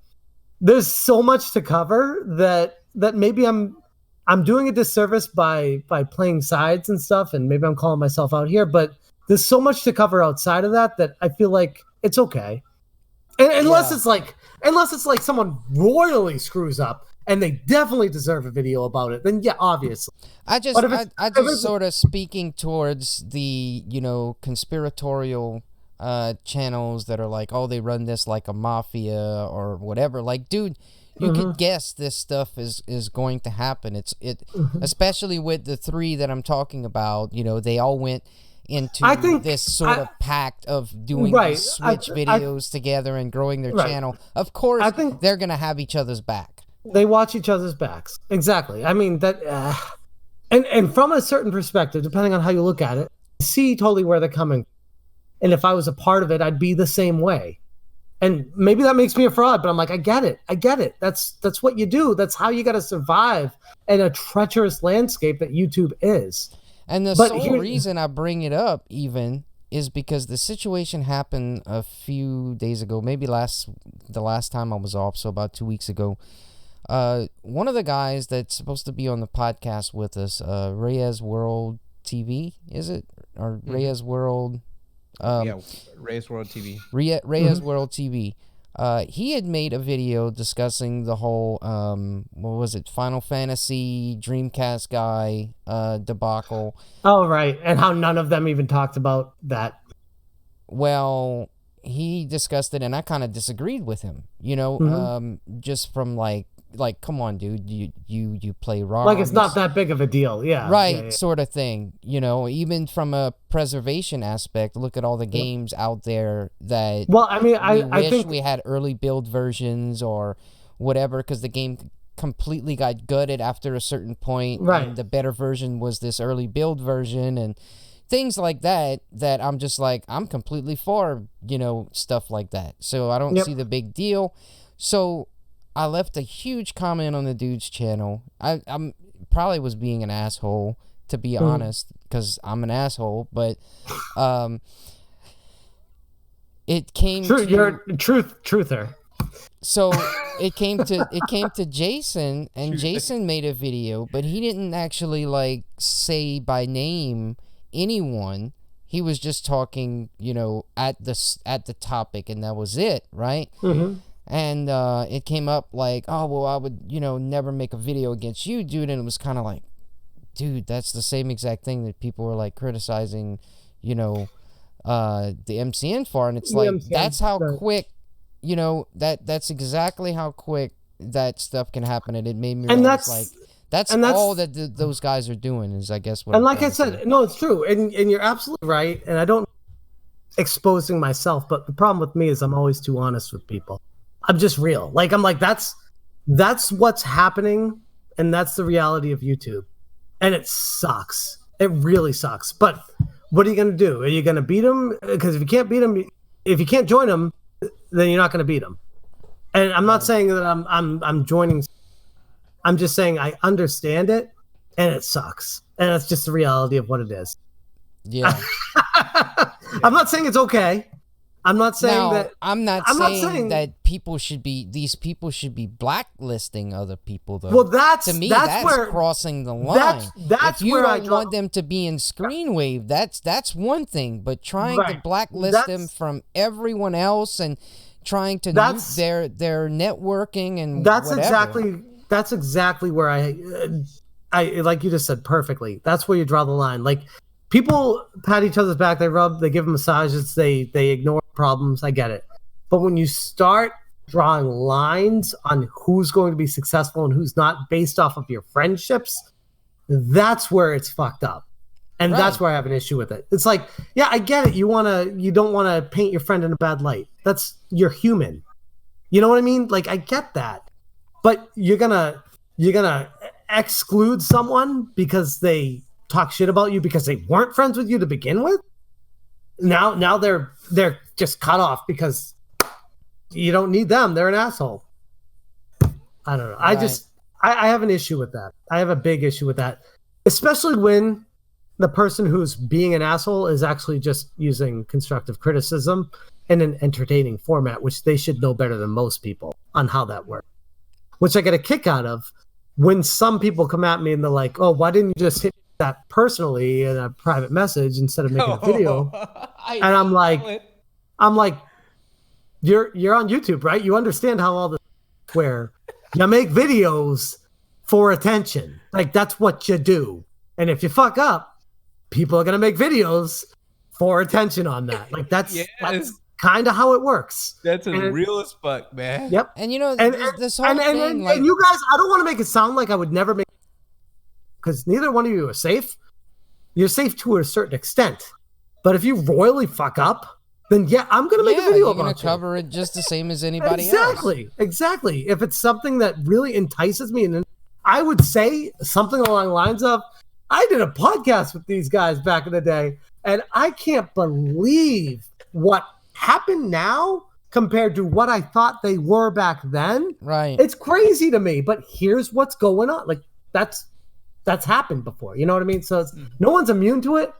There's so much to cover that maybe I'm doing a disservice by playing sides and stuff, and maybe I'm calling myself out here, but there's so much to cover outside of that I feel like it's okay. And unless it's like someone royally screws up and they definitely deserve a video about it, then yeah, obviously. I just sort of speaking towards the, conspiratorial channels that are like, oh, they run this like a mafia or whatever. Like, dude, you could guess this stuff is going to happen. Especially with the three that I'm talking about, they all went into this sort of pact of doing these Switch videos together and growing their channel. Of course, they're going to have each other's back. They watch each other's backs. Exactly. I mean, that, and from a certain perspective, depending on how you look at it, I see totally where they're coming. And if I was a part of it, I'd be the same way. And maybe that makes me a fraud, but I'm like, I get it. That's what you do. That's how you got to survive in a treacherous landscape that YouTube is. And the sole reason I bring it up even is because the situation happened a few days ago, maybe the last time I was off, so about 2 weeks ago. One of the guys that's supposed to be on the podcast with us, Reyes World TV, is it? Or Reyes World... Reyes World TV. Reyes World TV. He had made a video discussing the whole, what was it, Final Fantasy Dreamcast guy debacle. Oh, right. And how none of them even talked about that. Well, he discussed it, and I kind of disagreed with him, just from like, come on, dude, you play ROMs. Like, it's not that big of a deal, yeah. Right, yeah. Sort of thing. Even from a preservation aspect, look at all the games out there that I think we had early build versions or whatever, because the game completely got gutted after a certain point. Right. And the better version was this early build version and things like that I'm just like, I'm completely for, stuff like that. So I don't see the big deal. So I left a huge comment on the dude's channel. I'm probably was being an asshole, to be honest, because I'm an asshole. But it came to you're truther. So it came to Jason, and Jason made a video, but he didn't actually like say by name anyone. He was just talking, at the topic, and that was it, right? Mm-hmm. And it came up like, oh, well, I would, never make a video against you, dude. And it was kind of like, dude, that's the same exact thing that people were like criticizing, the MCN for. And it's like, MCN, that's how quick, that's exactly how quick that stuff can happen. And it made me realize, that's all that those guys are doing is, I guess, what. And like I said, no, it's true. And you're absolutely right. And I don't exposing myself, but the problem with me is I'm always too honest with people. I'm just real. Like, I'm like, that's what's happening, and that's the reality of YouTube. And it sucks. It really sucks. But what are you going to do? Are you going to beat them? Because if you can't beat them, if you can't join them, then you're not going to beat them. And I'm not saying that I'm joining. I'm just saying I understand it, and it sucks. And that's just the reality of what it is. Yeah. I'm not saying it's okay. I'm not saying that. I'm not saying that these people should be blacklisting other people, though. Well, to me, that's where, crossing the line. That's if you where don't want them to be in Screen Wave, that's one thing. But trying to blacklist them from everyone else and trying to nuke their networking and whatever. That's exactly where I like you just said perfectly. That's where you draw the line. Like, people pat each other's back, they give them massages, they ignore problems. I get it. But when you start drawing lines on who's going to be successful and who's not based off of your friendships, that's where it's fucked up. And that's where I have an issue with it. It's like, yeah, I get it. You don't want to paint your friend in a bad light. You're human. You know what I mean? Like, I get that. But you're gonna exclude someone because they talk shit about you because they weren't friends with you to begin with. Now they're just cut off because you don't need them. They're an asshole. I don't know. Right. I have an issue with that. I have a big issue with that, especially when the person who's being an asshole is actually just using constructive criticism in an entertaining format, which they should know better than most people on how that works. Which I get a kick out of when some people come at me and they're like, "Oh, why didn't you just hit that personally in a private message instead of making a video?" And I'm like, you're on YouTube, right? You understand how all this where you make videos for attention. Like that's what you do. And if you fuck up, people are gonna make videos for attention on that. Like that's kind of how it works. That's real as fuck, man. Yep. And you know, And this whole thing, like, and you guys, I don't want to make it sound like I would never make, because neither one of you are safe. You're safe to a certain extent, but if you royally fuck up, then yeah, I'm gonna make a video you're about gonna you. cover it just the same as anybody else. Exactly. If it's something that really entices me, and I would say something along the lines of, I did a podcast with these guys back in the day, and I can't believe what happened now compared to what I thought they were back then. Right. It's crazy to me, but here's what's going on. Like that's happened before. You know what I mean? So no one's immune to it.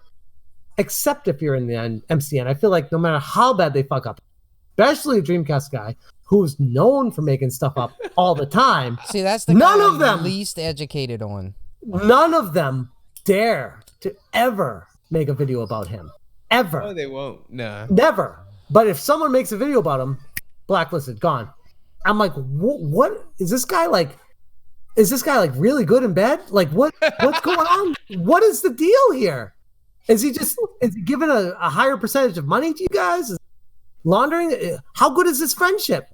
Except if you're in the MCN. I feel like no matter how bad they fuck up, especially a Dreamcast guy who's known for making stuff up all the time. See, that's the none guy of I'm them least educated on. None of them dare to ever make a video about him. Ever. No, they won't. Nah. Never. But if someone makes a video about him, blacklisted, gone. I'm like, what is this guy like? Is this guy like really good in bed? Like what's going on? What is the deal here? Is he giving a higher percentage of money to you guys? Is laundering? How good is this friendship?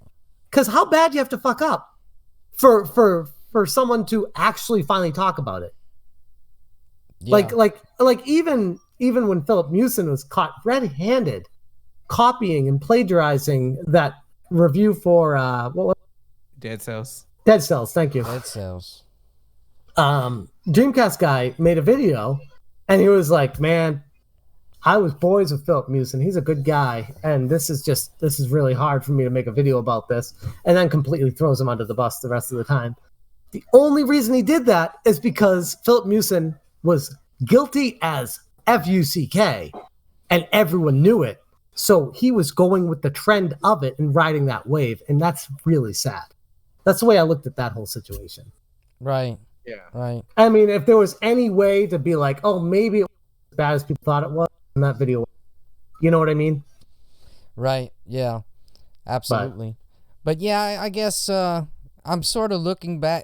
Because how bad do you have to fuck up for someone to actually finally talk about it? Yeah. Like even when Philip Mewson was caught red-handed copying and plagiarizing that review for what was Dead Cells. Dead Cells, thank you. Dead Cells. Dreamcast guy made a video. And he was like, man, I was boys with Philip Mewson. He's a good guy. And this is really hard for me to make a video about this. And then completely throws him under the bus the rest of the time. The only reason he did that is because Philip Mewson was guilty as F-U-C-K. And everyone knew it. So he was going with the trend of it and riding that wave. And that's really sad. That's the way I looked at that whole situation. Right. Yeah. Right. I mean, if there was any way to be like, oh, maybe it wasn't as bad as people thought it was in that video, you know what I mean? Right. Yeah. Absolutely. But yeah, I guess I'm sort of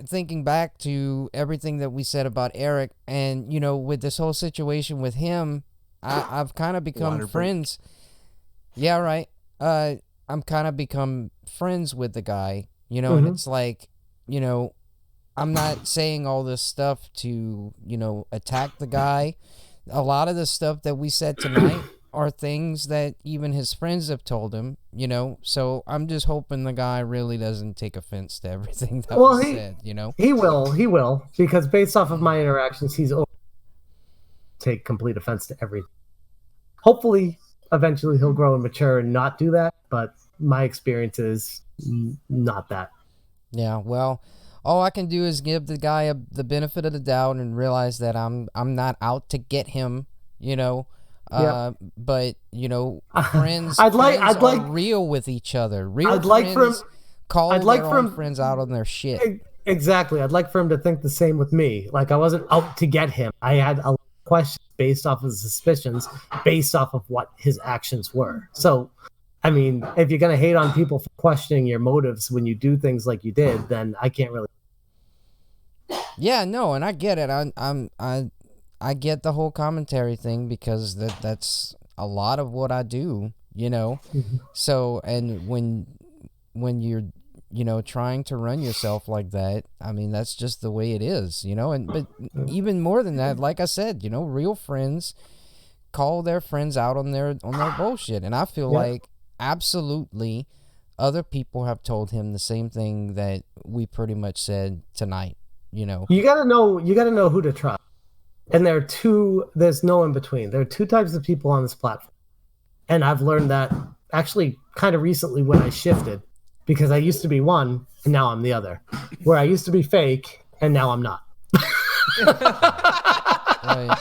thinking back to everything that we said about Eric, and you know, with this whole situation with him, I've kind of become friends. Yeah. Right. I'm kind of become friends with the guy, you know, and it's like, you know, I'm not saying all this stuff to, you know, attack the guy. A lot of the stuff that we said tonight are things that even his friends have told him, you know. So I'm just hoping the guy really doesn't take offense to everything that was said, you know. He will, because based off of my interactions, he's take complete offense to everything. Hopefully, eventually he'll grow and mature and not do that, but my experience is not that. Yeah, well, all I can do is give the guy the benefit of the doubt and realize that I'm not out to get him, you know. But you know, friends, are real with each other. Real friends call their own friends out on their shit. Exactly. I'd like for him to think the same with me. Like I wasn't out to get him. I had a question based off of suspicions, based off of what his actions were. So, I mean, if you're gonna hate on people for questioning your motives when you do things like you did, then I can't really. Yeah, no, and I get it. I get the whole commentary thing because that's a lot of what I do, you know. So, and when you're, you know, trying to run yourself like that, I mean, that's just the way it is, you know. And but even more than that, like I said, you know, real friends call their friends out on their bullshit, and I feel like absolutely other people have told him the same thing that we pretty much said tonight, you know. You gotta know who to trust. And there's no in between. There are two types of people on this platform. And I've learned that actually kind of recently when I shifted, because I used to be one and now I'm the other. Where I used to be fake and now I'm not. Right.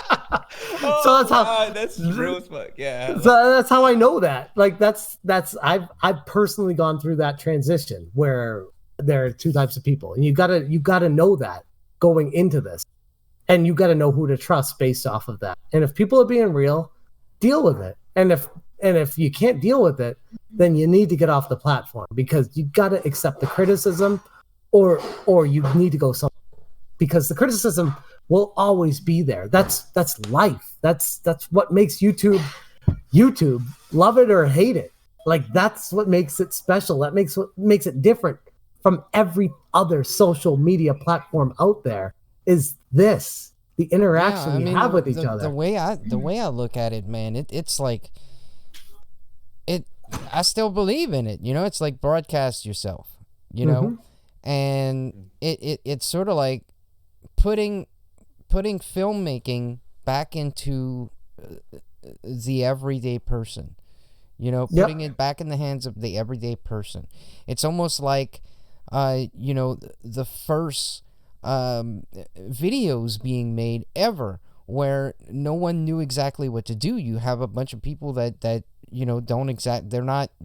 So that's how. God, that's real as fuck. Yeah. So that's how I know that. Like I've personally gone through that transition where there are two types of people, and you gotta know that going into this, and you gotta know who to trust based off of that. And if people are being real, deal with it. And if you can't deal with it, then you need to get off the platform, because you gotta accept the criticism, or you need to go somewhere, because the criticism will always be there. That's life. That's what makes YouTube. Love it or hate it. Like, that's what makes it special. That makes it different from every other social media platform out there. Is the interaction we have with each other? The way I look at it, man, it's like I still believe in it. You know, it's like broadcast yourself. You know, and it's sort of like putting filmmaking back into the everyday person, you know, putting it back in the hands of the everyday person. It's almost like, you know, the first videos being made ever where no one knew exactly what to do. You have a bunch of people that you know, they're not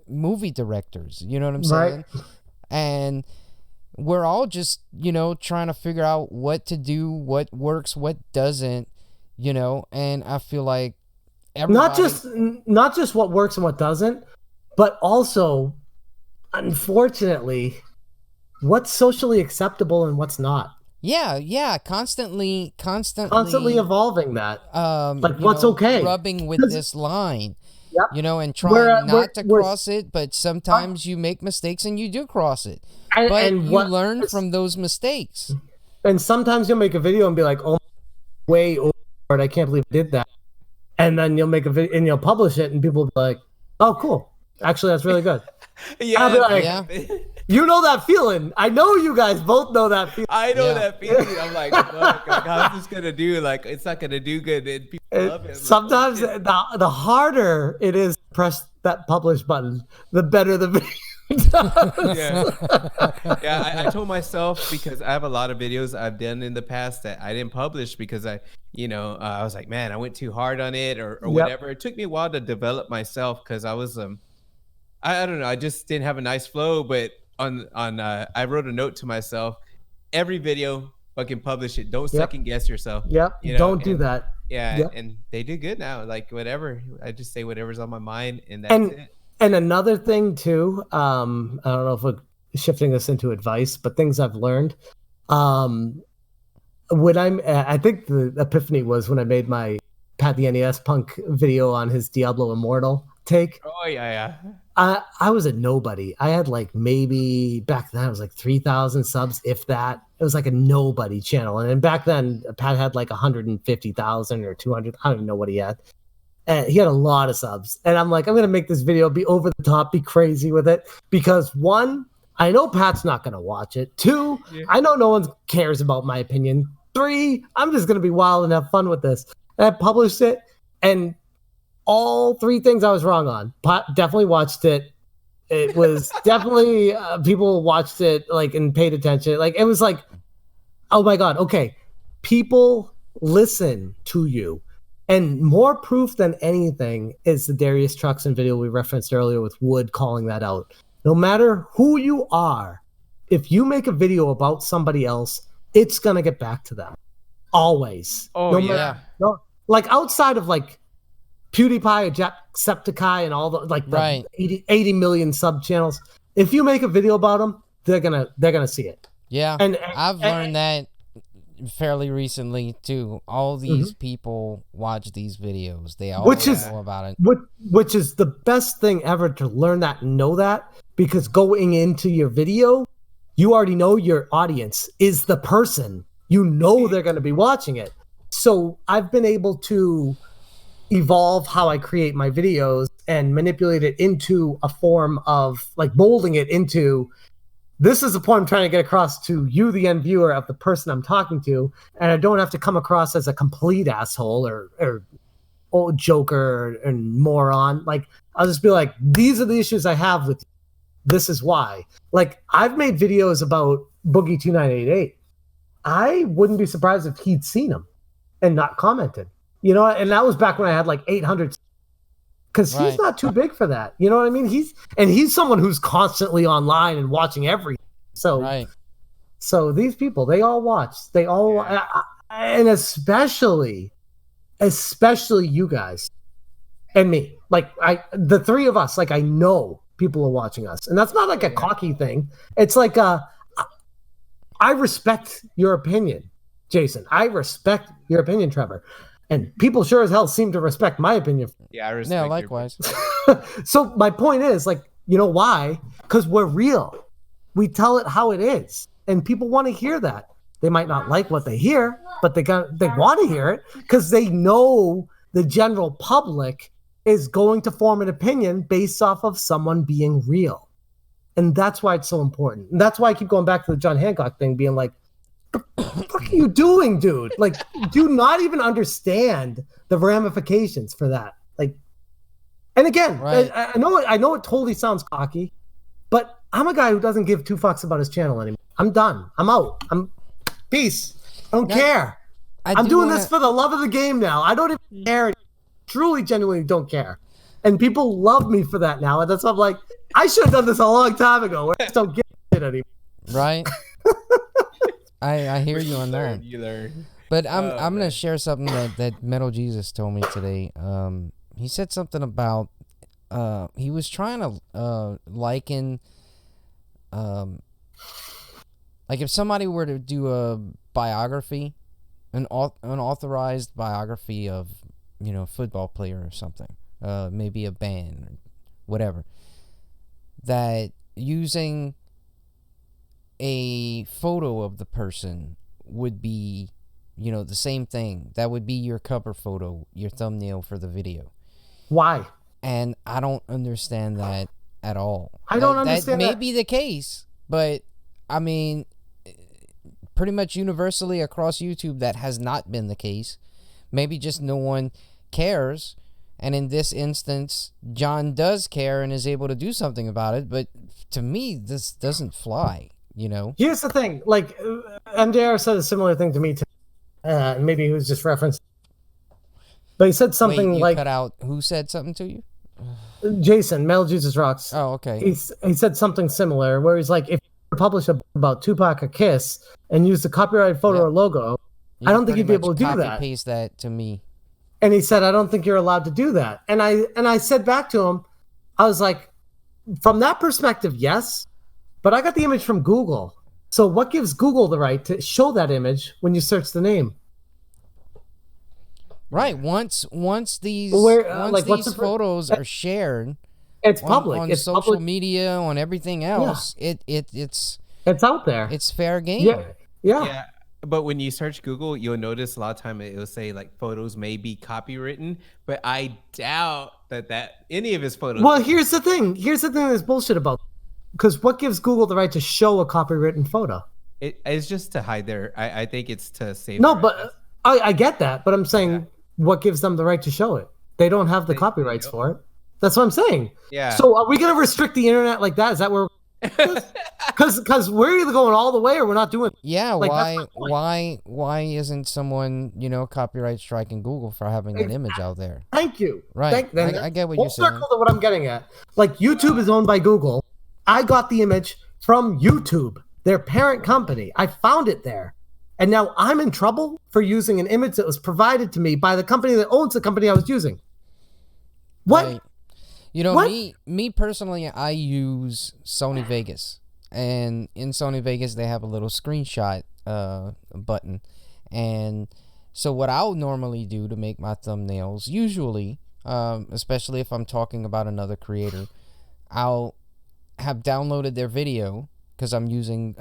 movie directors, you know what I'm saying? Right. And we're all just, you know, trying to figure out what to do, what works, what doesn't, you know. And I feel like everybody... not just what works and what doesn't, but also, unfortunately, what's socially acceptable and what's not. Yeah, constantly evolving that. Like, what's okay? Rubbing with this line. Yep. You know, and trying not to cross it, but sometimes you make mistakes and you do cross it. But you learn from those mistakes. And sometimes you'll make a video and be like, "Oh, way over! I can't believe I did that." And then you'll make a video and you'll publish it, and people will be like, "Oh, cool! Actually, that's really good." I'll be like, you know that feeling. I know you guys both know that feeling. I know that feeling. I'm like, fuck, how's this gonna do? Like, it's not gonna do good. And people love it. Sometimes the harder it is to press that publish button, the better the video does. I told myself, because I have a lot of videos I've done in the past that I didn't publish because I was like, man, I went too hard on it or whatever. It took me a while to develop myself because I was I don't know, I just didn't have a nice flow, but I wrote a note to myself: every video, fucking publish it. Don't second guess yourself. You know? Don't do that. And they do good now. Like, whatever, I just say whatever's on my mind, and that's it. And another thing too, I don't know if we're shifting this into advice, but things I've learned. I think the epiphany was when I made my Pat the NES Punk video on his Diablo Immortal take. Oh yeah. I was a nobody. I had like, maybe back then it was like 3,000 subs, if that. It was like a nobody channel. And then back then Pat had like 150,000 or 200. I don't even know what he had. And he had a lot of subs. And I'm like, I'm going to make this video, be over the top, be crazy with it. Because one, I know Pat's not going to watch it. Two, I know no one cares about my opinion. Three, I'm just going to be wild and have fun with this. And I published it, and all three things I was wrong on. Pat definitely watched it. It was definitely people watched it like and paid attention. Like, it was like, oh my God, okay, people listen to you. And more proof than anything is the Darius Truxton video we referenced earlier with Wood calling that out. No matter who you are, if you make a video about somebody else, it's gonna get back to them. Always. Oh, yeah. Like, outside of like PewDiePie, Jacksepticeye, and all the like the 80 million sub channels. If you make a video about them, they're gonna see it. Yeah, and I've learned that fairly recently too. All these people watch these videos. They all know about it. Which is the best thing ever, to learn that and know that, because going into your video, you already know your audience is the person. You know they're going to be watching it. So I've been able to evolve how I create my videos and manipulate it into a form of like molding it into This is the point I'm trying to get across to you, the end viewer, of the person I'm talking to, and I don't have to come across as a complete asshole or old joker and moron. Like, I'll just be like, these are the issues I have with you. This is why. Like, I've made videos about Boogie 2988. I wouldn't be surprised if he'd seen them and not commented. You know, and that was back when I had like 800. Because he's not too big for that. You know what I mean? He's someone who's constantly online and watching everything. So, so these people, they all watch. They all, and especially you guys and me. Like, the three of us, like, I know people are watching us. And that's not like a cocky thing. It's like, I respect your opinion, Jason. I respect your opinion, Trevor. And people sure as hell seem to respect my opinion. Yeah, I respect. Yeah, likewise. So my point is, like, you know why? Because we're real. We tell it how it is, and people want to hear that. They might not like what they hear, but they want to hear it because they know the general public is going to form an opinion based off of someone being real, and that's why it's so important. And that's why I keep going back to the John Hancock thing, being like, what the fuck are you doing, dude? Like, do not even understand the ramifications for that. Like, and again, I know it totally sounds cocky, but I'm a guy who doesn't give two fucks about his channel anymore. I'm done. I'm out. Peace. I don't care. I'm doing this for the love of the game now. I don't even care. Truly, genuinely don't care. And people love me for that now. And that's why I'm like, I should have done this a long time ago. I just don't give a shit anymore. Right. I hear you on that. You learn. But I'm gonna share something that Metal Jesus told me today. He said something about he was trying to liken like if somebody were to do a biography, an unauthorized biography of, you know, a football player or something, maybe a band or whatever, that using a photo of the person would be, you know, the same thing. That would be your cover photo, your thumbnail for the video. Why? And I don't understand that at all. I don't understand that. May be the case, but I mean, pretty much universally across YouTube, that has not been the case. Maybe just no one cares. And in this instance, John does care and is able to do something about it. But to me, this doesn't fly. You know, here's the thing. Like, MJR said a similar thing to me too. Maybe he was just referenced, but he said something. Wait, you like, cut out. Who said something to you? Jason, Metal Jesus Rocks. Oh, okay. He said something similar where he's like, if you publish a book about Tupac or Kiss and use the copyrighted photo or logo, I don't think you'd be able to do that. Paste that to me. And he said, I don't think you're allowed to do that. And I said back to him, I was like, from that perspective, yes. But I got the image from Google. So what gives Google the right to show that image when you search the name? Right. Once these photos are shared, it's public. On it's social public media, on everything else. Yeah. It's out there. It's fair game. Yeah. But when you search Google, you'll notice a lot of time it will say like photos may be copywritten, but I doubt that any of his photos. Well, here's the thing. That's bullshit about. Because what gives Google the right to show a copywritten photo? It's just to hide their. I think it's to save. No, but I get that. But I'm saying, what gives them the right to show it? They don't have the copyrights for it. That's what I'm saying. Yeah. So are we going to restrict the internet like that? Is that where? Because we're either going all the way or we're not doing it. Yeah. Like, why isn't someone, you know, copyright striking Google for having an image out there? Thank you. Right. I get what you're saying. Circle to what I'm getting at. Like, YouTube is owned by Google. I got the image from YouTube, their parent company. I found it there. And now I'm in trouble for using an image that was provided to me by the company that owns the company I was using. What? Right. You know, me personally, I use Sony Vegas. And in Sony Vegas, they have a little screenshot button. And so what I'll normally do to make my thumbnails, usually, especially if I'm talking about another creator, I'll have downloaded their video because I'm using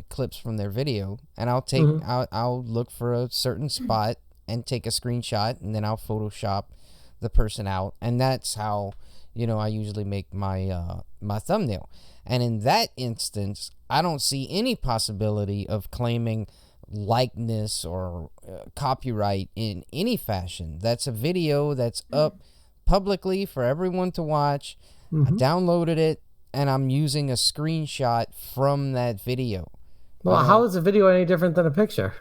clips from their video, and I'll take I'll look for a certain spot and take a screenshot, and then I'll Photoshop the person out, and that's how, you know, I usually make my my thumbnail. And in that instance, I don't see any possibility of claiming likeness or copyright in any fashion. That's a video that's up publicly for everyone to watch. I downloaded it, and I'm using a screenshot from that video. Well, how is a video any different than a picture?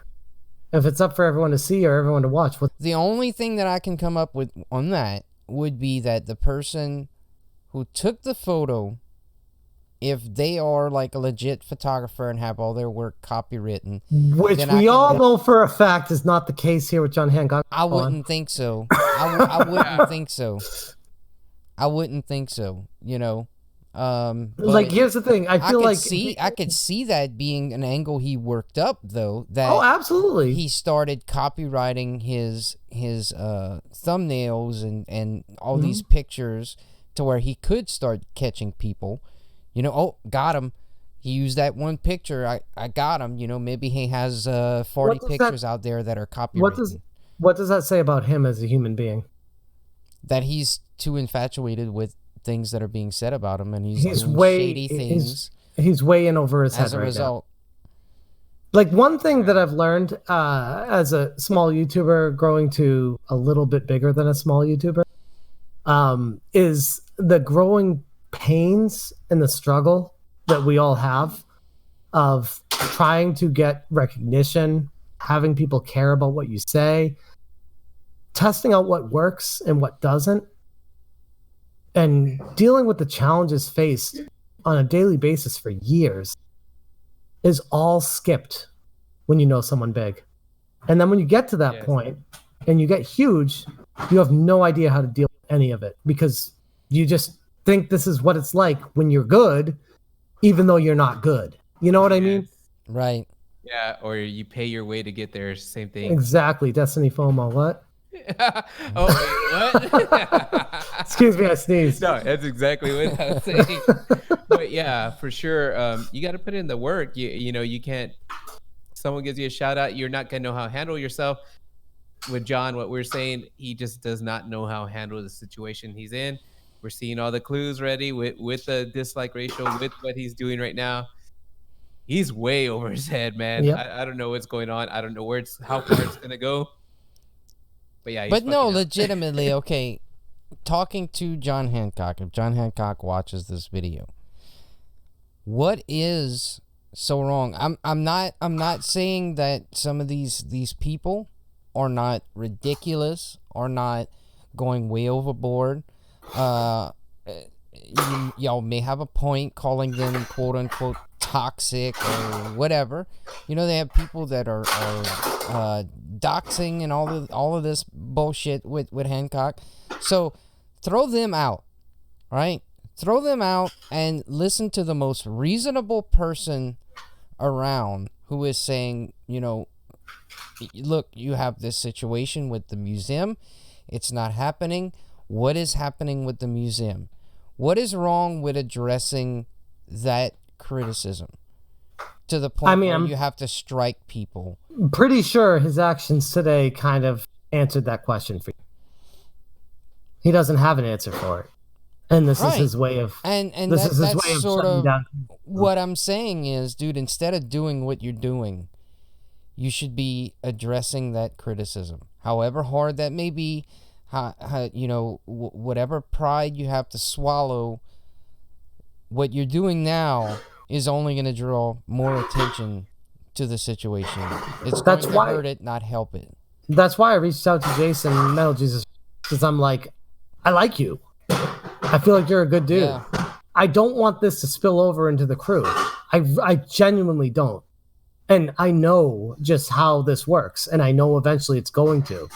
If it's up for everyone to see or everyone to watch. The only thing that I can come up with on that would be that the person who took the photo, if they are like a legit photographer and have all their work copywritten, which we all know for a fact is not the case here with John Hancock. I wouldn't think so. I wouldn't think so. I wouldn't think so. You know, like here's the thing. I feel like I could see that being an angle he worked up, though. That absolutely. He started copywriting his thumbnails and all these pictures to where he could start catching people. You know, oh, got him. He used that one picture. I got him. You know, maybe he has 40 pictures out there that are copyrighted. What does that say about him as a human being? That he's too infatuated with things that are being said about him, and he's doing shady things. He's way in over his head as a result. Like one thing that I've learned as a small YouTuber growing to a little bit bigger than a small YouTuber is the growing pains and the struggle that we all have of trying to get recognition, having people care about what you say, testing out what works and what doesn't, and dealing with the challenges faced on a daily basis for years is all skipped when you know someone big. And then when you get to that point and you get huge, you have no idea how to deal with any of it because you just think this is what it's like when you're good, even though you're not good. You know what I mean? Right. Yeah, or you pay your way to get there. Same thing. Exactly. Destiny FOMO. What? Oh, wait, what? Excuse me, I sneezed. No, that's exactly what I was saying. But yeah, for sure. You got to put in the work. You know, you can't, someone gives you a shout out, you're not going to know how to handle yourself. With John, what we're saying, he just does not know how to handle the situation he's in. We're seeing all the clues ready with the dislike ratio, with what he's doing right now. He's way over his head, man. Yep. I don't know what's going on. I don't know how far it's going to go. But yeah, but no, legitimately, okay. Talking to John Hancock, if John Hancock watches this video, what is so wrong? I'm not saying that some of these people are not ridiculous or not going way overboard. Y'all may have a point calling them quote unquote toxic or whatever. You know, they have people that are doxing and all of this bullshit with Hancock. So throw them out, right? Throw them out and listen to the most reasonable person around who is saying, you know, look, you have this situation with the museum. It's not happening. What is happening with the museum? What is wrong with addressing that criticism to the point where you have to strike people? I'm pretty sure his actions today kind of answered that question for you. He doesn't have an answer for it. And this is his way of that's sort of down. What I'm saying is, dude, instead of doing what you're doing, you should be addressing that criticism. However hard that may be, you know, whatever pride you have to swallow, what you're doing now is only going to draw more attention to the situation. It's going to hurt it, not help it. That's why I reached out to Jason Metal Jesus, because I'm like, I like you. I feel like you're a good dude. Yeah. I don't want this to spill over into the crew. I genuinely don't. And I know just how this works, and I know eventually it's going to.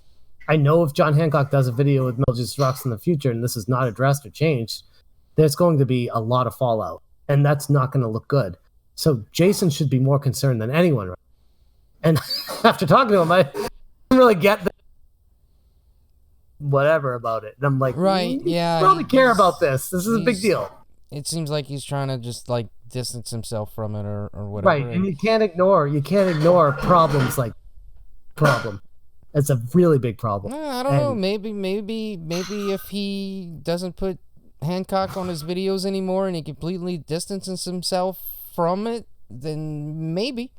I know if John Hancock does a video with Metal Jesus Rocks in the future and this is not addressed or changed, there's going to be a lot of fallout, and that's not going to look good. So Jason should be more concerned than anyone. Right? And after talking to him, I didn't really get whatever about it. And I'm like, right, yeah. I really care about this. This is a big deal. It seems like he's trying to just like distance himself from it or whatever. Right, and you can't ignore problems like problem. It's a really big problem. I don't know. Maybe if he doesn't put Hancock on his videos anymore and he completely distances himself from it, then maybe.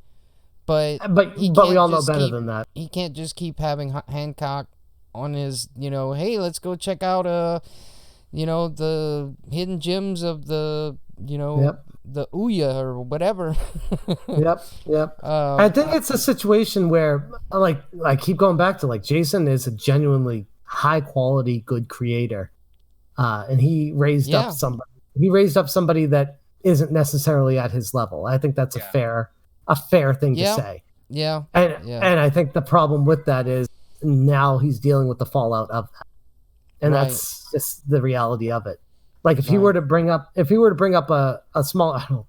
But we all know better than that. He can't just keep having Hancock on his, hey, let's go check out the hidden gems of the, the Ouya or whatever. Yep. I think it's a situation where, I keep going back to, Jason is a genuinely high quality, good creator, and he raised up somebody. He raised up somebody that isn't necessarily at his level. I think that's a fair thing to say. Yeah. And I think the problem with that is now he's dealing with the fallout of that, and that's just the reality of it. Like if he were to bring up a small, I don't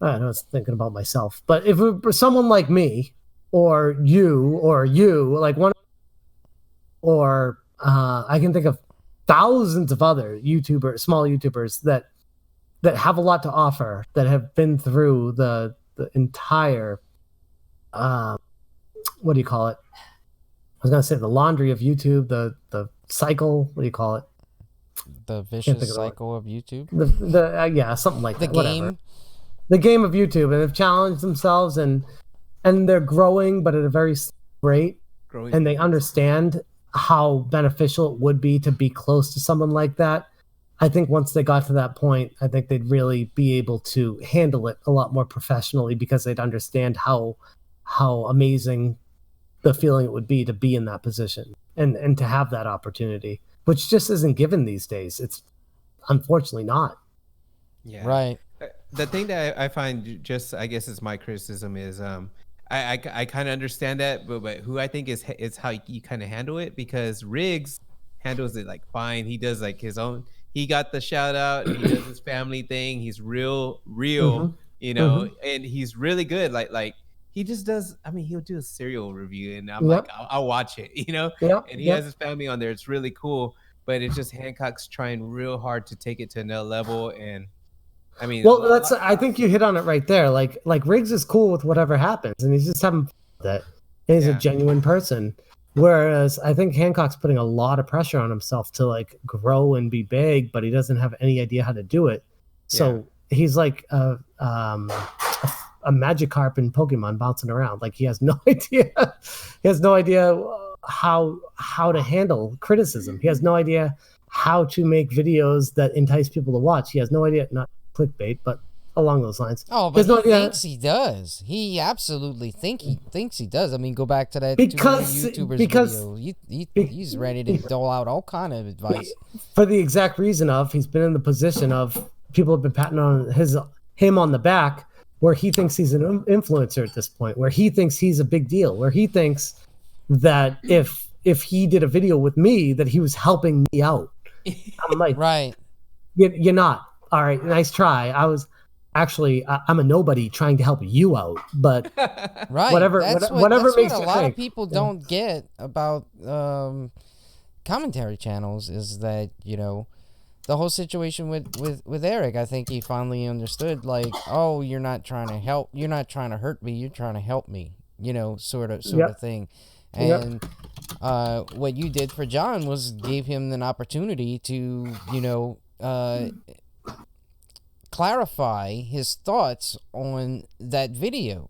know, I was thinking about myself, but if it was someone like me or you, like one, or I can think of thousands of other small YouTubers that have a lot to offer, that have been through the entire, what do you call it? I was going to say the laundry of YouTube, the cycle, what do you call it? The vicious cycle of YouTube. Something like that. Game. The game of YouTube, and they've challenged themselves, and they're growing, but at a very slow rate. And they understand how beneficial it would be to be close to someone like that. I think once they got to that point, I think they'd really be able to handle it a lot more professionally, because they'd understand how amazing the feeling it would be to be in that position and to have that opportunity, which just isn't given these days. It's unfortunately not. Yeah. Right. The thing that I find, just I guess it's my criticism, is I kind of understand that, but who I think is how you kind of handle it, because Riggs handles it fine. He does his own. He got the shout out. He does his family thing. He's real, and he's really good. Like he just does. I mean, he'll do a cereal review, and I'm I'll watch it, And he has his family on there. It's really cool. But it's just Hancock's trying real hard to take it to another level, and I mean, I think you hit on it right there. Like Riggs is cool with whatever happens, and he's just having fun with it. And he's a genuine person. Whereas I think Hancock's putting a lot of pressure on himself to grow and be big, but he doesn't have any idea how to do it. So he's like a Magikarp in Pokemon bouncing around. He has no idea. He has no idea how to handle criticism. He has no idea how to make videos that entice people to watch. He has no idea, not clickbait, but along those lines. Oh, but he thinks he does. He absolutely thinks he does. I mean, go back to that YouTuber's video. He's ready to dole out all kind of advice. For the exact reason of he's been in the position of people have been patting on him on the back, where he thinks he's an influencer at this point, where he thinks he's a big deal, where he thinks that if he did a video with me, that he was helping me out. I'm like, right. You're not. All right, nice try. I was actually, I'm a nobody trying to help you out, but right. whatever that's makes what a lot of people don't get about commentary channels is that, the whole situation with Eric. I think he finally understood, oh, you're not trying to help, you're not trying to hurt me, you're trying to help me, sort of thing. And what you did for John was gave him an opportunity to, clarify his thoughts on that video.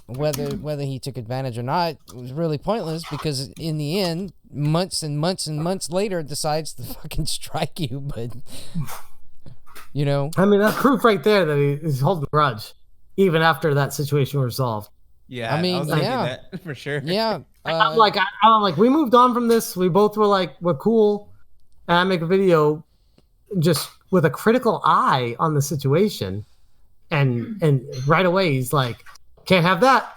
Whether he took advantage or not was really pointless, because in the end, months and months and months later, decides to fucking strike you. But I mean, that's proof right there that he's holding a grudge even after that situation was resolved. Yeah, I mean, I was thinking that for sure. Yeah, I'm like, we moved on from this. We both were like, we're cool, and I make a video just with a critical eye on the situation, and right away he's like, can't have that.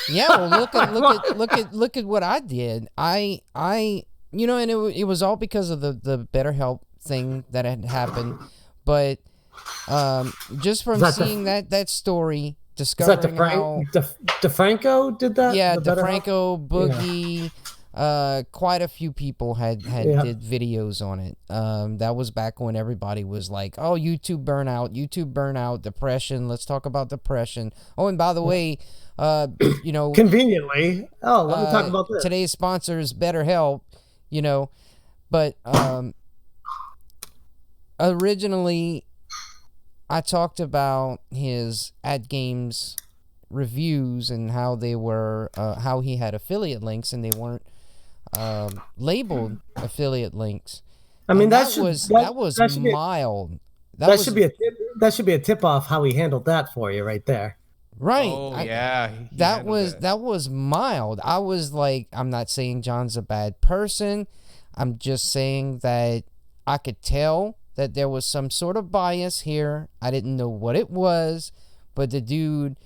Yeah, well, look at what I did. I and it was all because of the BetterHelp thing that had happened, but just from seeing that story, discovering how DeFranco did that. Yeah, DeFranco, Boogie. Quite a few people had did videos on it. That was back when everybody was like, oh, YouTube burnout, depression. Let's talk about depression. Oh, and by the way, conveniently, let me talk about this. Today's sponsor is BetterHelp, But originally, I talked about his ad games reviews and how they were, how he had affiliate links and they weren't labeled affiliate links. I mean, And that was mild. That should be a tip off how he handled that for you right there. Right. Oh, yeah. That was mild. I was like, I'm not saying John's a bad person. I'm just saying that I could tell that there was some sort of bias here. I didn't know what it was, but the dude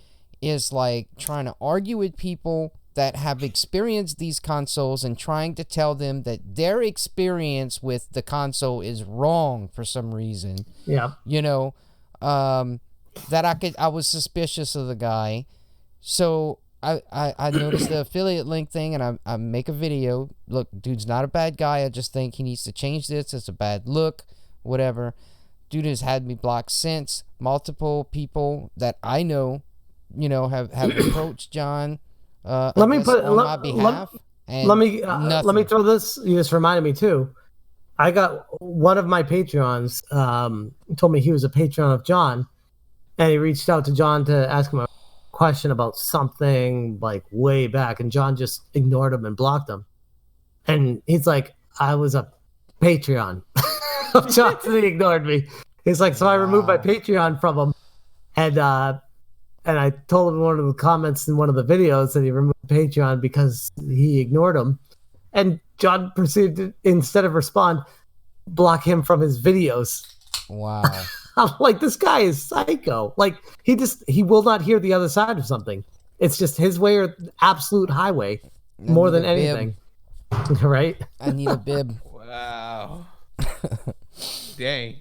is like trying to argue with people that have experienced these consoles and trying to tell them that their experience with the console is wrong for some reason. Yeah. You know, that I was suspicious of the guy. So I noticed the affiliate link thing and I make a video. Look, dude's not a bad guy. I just think he needs to change this. It's a bad look, whatever. Dude has had me blocked since. Multiple people that I know, you know, have approached John on my behalf. Let me throw this. You just reminded me too. I got one of my Patreons told me he was a patron of John, and he reached out to John to ask him a question about something like way back, and John just ignored him and blocked him. And he's like, I was a Patreon of John, and he ignored me. He's like, so I removed my Patreon from him, and I told him in one of the comments in one of the videos that he removed Patreon because he ignored him. And John proceeded to, instead of respond, block him from his videos. Wow. I'm like, this guy is psycho. Like, he will not hear the other side of something. It's just his way or absolute highway more than anything. Right? I need a bib. Wow. Dang.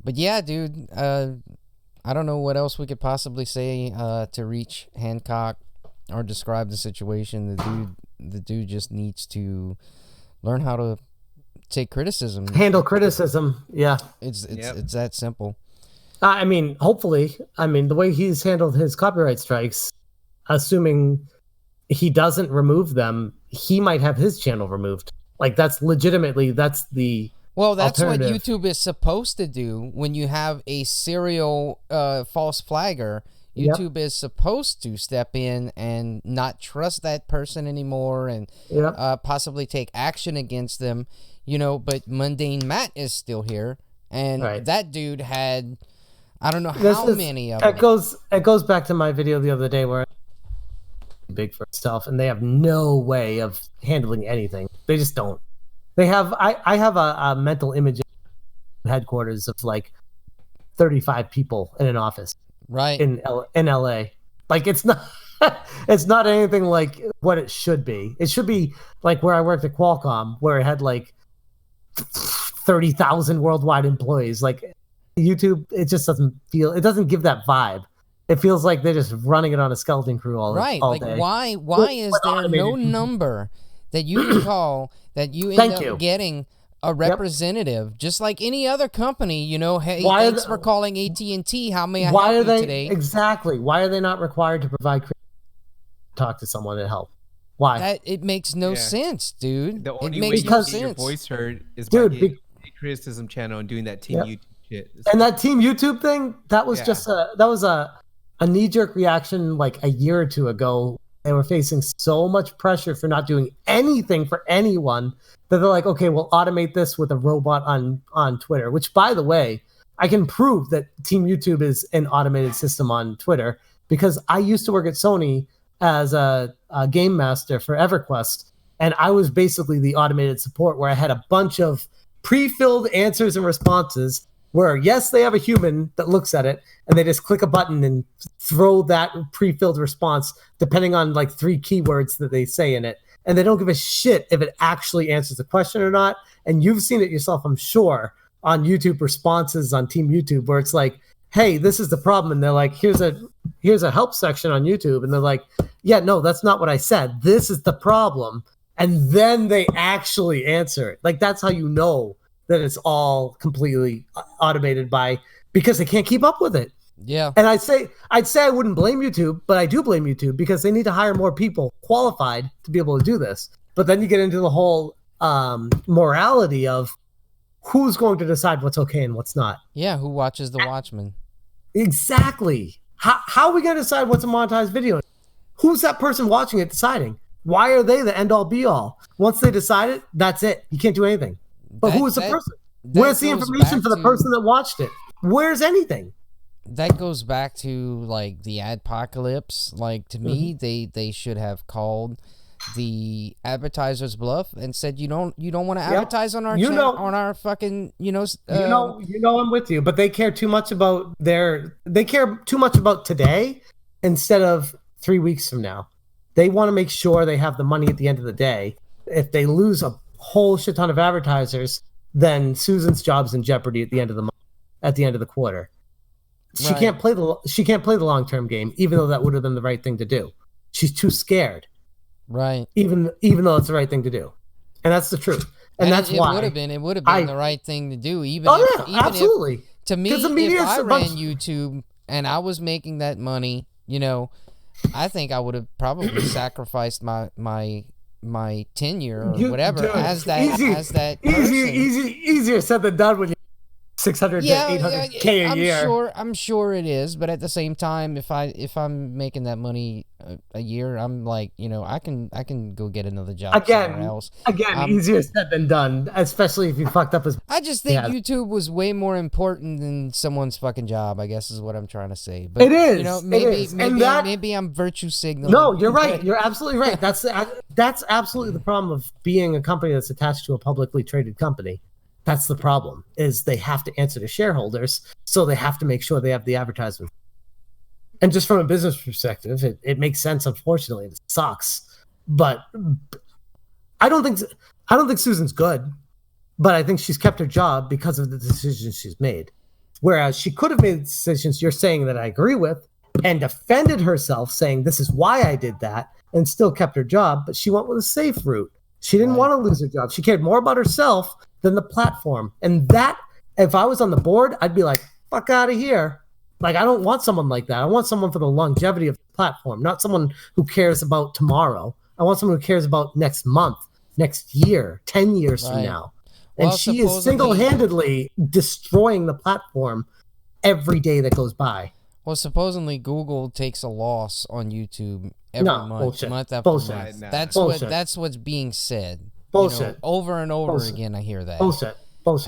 But yeah, dude, I don't know what else we could possibly say to reach Hancock or describe the situation. The dude just needs to learn how to take criticism. Handle criticism. Yeah. It's that simple. I mean, hopefully, the way he's handled his copyright strikes, assuming he doesn't remove them, he might have his channel removed. Like, that's the Well, that's what alternative. YouTube is supposed to do when you have a serial false flagger. YouTube is supposed to step in and not trust that person anymore and possibly take action against them, you know, but Mundane Matt is still here. And that dude had, I don't know how many of them. It goes back to my video the other day where big for itself, and they have no way of handling anything. They just don't. They have. I have a mental image headquarters of like 35 people in an office, right? In LA. Like, it's not. It's not anything like what it should be. It should be like where I worked at Qualcomm, where it had like 30,000 worldwide employees. Like, YouTube, it just doesn't feel. It doesn't give that vibe. It feels like they're just running it on a skeleton crew all right. all like, day. Why is there no number that you can call that you end up getting a representative, just like any other company? You know, hey, thanks for calling AT&T. How may I help you today? Exactly. Why are they not required to provide talk to someone and help? Why? It makes no sense, dude. The only it way makes you no get sense. your voice heard is by getting a criticism channel and doing that Team YouTube shit. And that Team YouTube thing, that was just a knee-jerk reaction like a year or two ago. They were facing so much pressure for not doing anything for anyone that they're like, okay, we'll automate this with a robot on Twitter, which, by the way, I can prove that Team YouTube is an automated system on Twitter because I used to work at Sony as a game master for EverQuest, and I was basically the automated support where I had a bunch of pre-filled answers and responses where, yes, they have a human that looks at it, and they just click a button and throw that pre-filled response depending on like 3 keywords that they say in it. And they don't give a shit if it actually answers the question or not. And you've seen it yourself, I'm sure, on YouTube responses on Team YouTube, where it's like, hey, this is the problem. And they're like, here's a help section on YouTube. And they're like, yeah, no, that's not what I said. This is the problem. And then they actually answer it. Like, that's how you know that it's all completely automated because they can't keep up with it. Yeah. And I'd say I wouldn't blame YouTube, but I do blame YouTube because they need to hire more people qualified to be able to do this. But then you get into the whole morality of who's going to decide what's okay and what's not. Yeah, who watches The Watchmen? Exactly. How are we going to decide what's a monetized video? Who's that person watching it deciding? Why are they the end all be all? Once they decide it, that's it. You can't do anything. But who is the person? Where's the information for the person that watched it? Where's anything? That goes back to like the adpocalypse. Like to me, they should have called the advertisers bluff and said, you don't want to advertise on our on our fucking I'm with you, but they care too much about today instead of 3 weeks from now. They want to make sure they have the money at the end of the day. If they lose a whole shit ton of advertisers, then Susan's job's in jeopardy at the end of the month, at the end of the quarter. She can't play the long-term game, even though that would have been the right thing to do. She's too scared. Right. Even though it's the right thing to do. And that's the truth. And that's why it would have been the right thing to do. Absolutely. If, to me, if I ran YouTube and I was making that money, I think I would have probably sacrificed my tenure or whatever as that person. Easier said than done when you 600 to 800K a year. I'm sure it is, but at the same time, if I'm making that money a year, I'm like, I can go get another job somewhere else. Easier said than done, especially if you fucked up as. I just think YouTube was way more important than someone's fucking job, I guess is what I'm trying to say. But it is. Maybe I'm virtue signaling. No, you're right. You're absolutely right. That's absolutely the problem of being a company that's attached to a publicly traded company. That's the problem, is they have to answer to shareholders, so they have to make sure they have the advertisement. And just from a business perspective, it makes sense. Unfortunately, it sucks, but I don't think Susan's good, but I think she's kept her job because of the decisions she's made. Whereas she could have made decisions you're saying that I agree with and defended herself, saying this is why I did that, and still kept her job, but she went with a safe route. She didn't want to lose her job. She cared more about herself than the platform. And that, if I was on the board, I'd be like, fuck out of here. Like, I don't want someone like that. I want someone for the longevity of the platform, not someone who cares about tomorrow. I want someone who cares about next month, next year, 10 years from now. And she is single-handedly destroying the platform every day that goes by. Well, supposedly Google takes a loss on YouTube every month after month. That's what's being said. Bullshit. Over and over again, I hear that. Bullshit.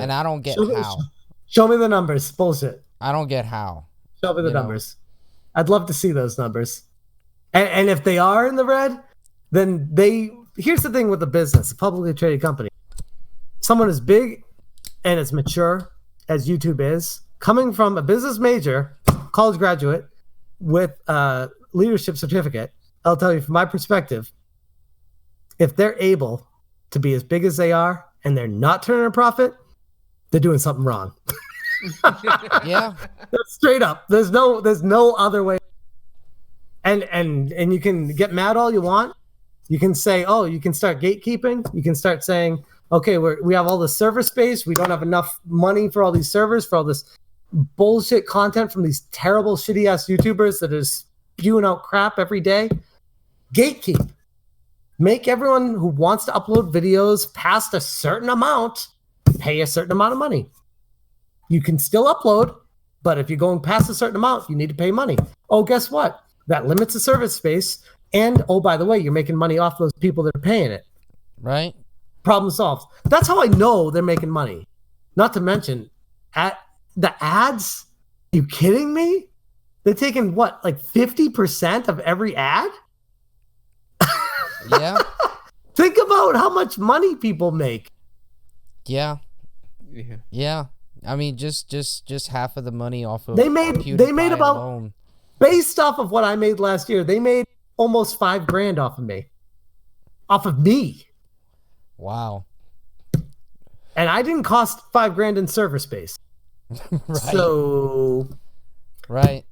And I don't get how. Show me the numbers. Bullshit. I don't get how. Show me the numbers. I'd love to see those numbers. And if they are in the red, then here's the thing with the business, a publicly traded company. Someone as big and as mature as YouTube is, coming from a business major, college graduate with a leadership certificate, I'll tell you from my perspective, if they're able to be as big as they are and they're not turning a profit, they're doing something wrong. Yeah. That's straight up. There's no other way. And you can get mad all you want. You can say, you can start gatekeeping. You can start saying, okay, we have all this server space. We don't have enough money for all these servers, for all this bullshit content from these terrible, shitty ass YouTubers that is spewing out crap every day. Gatekeep. Make everyone who wants to upload videos past a certain amount pay a certain amount of money. You can still upload, but if you're going past a certain amount, you need to pay money. Oh, guess what? That limits the service space. And, by the way, you're making money off those people that are paying it. Right. Problem solved. That's how I know they're making money. Not to mention, the ads? Are you kidding me? They're taking, what, like 50% of every ad? Yeah. Think about how much money people make. Yeah. I mean, just half of the money off of they made about alone. Based off of what I made last year, they made almost $5,000 off of me. Wow. And I didn't cost $5,000 in server space. Right. So, right.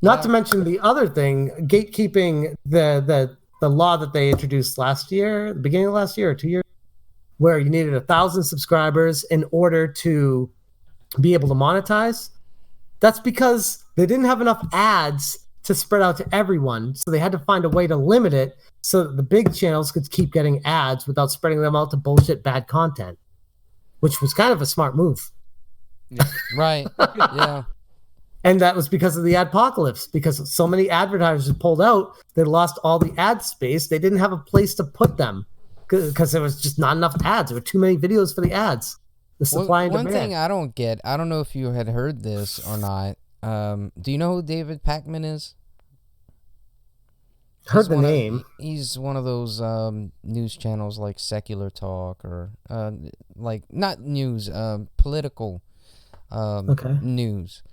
Not to mention the other thing, gatekeeping the law that they introduced last year, the beginning of last year or 2 years, where you needed 1,000 subscribers in order to be able to monetize. That's because they didn't have enough ads to spread out to everyone. So they had to find a way to limit it so that the big channels could keep getting ads without spreading them out to bullshit bad content, which was kind of a smart move. Right. Yeah. And that was because of the adpocalypse, because so many advertisers pulled out, they lost all the ad space. They didn't have a place to put them because there was just not enough ads. There were too many videos for the ads. The supply and One demand. thing I don't get, I don't know if you had heard this or not. Do you know who David Pakman is? Heard the name. He's one of those news channels like Secular Talk or like not news, political news.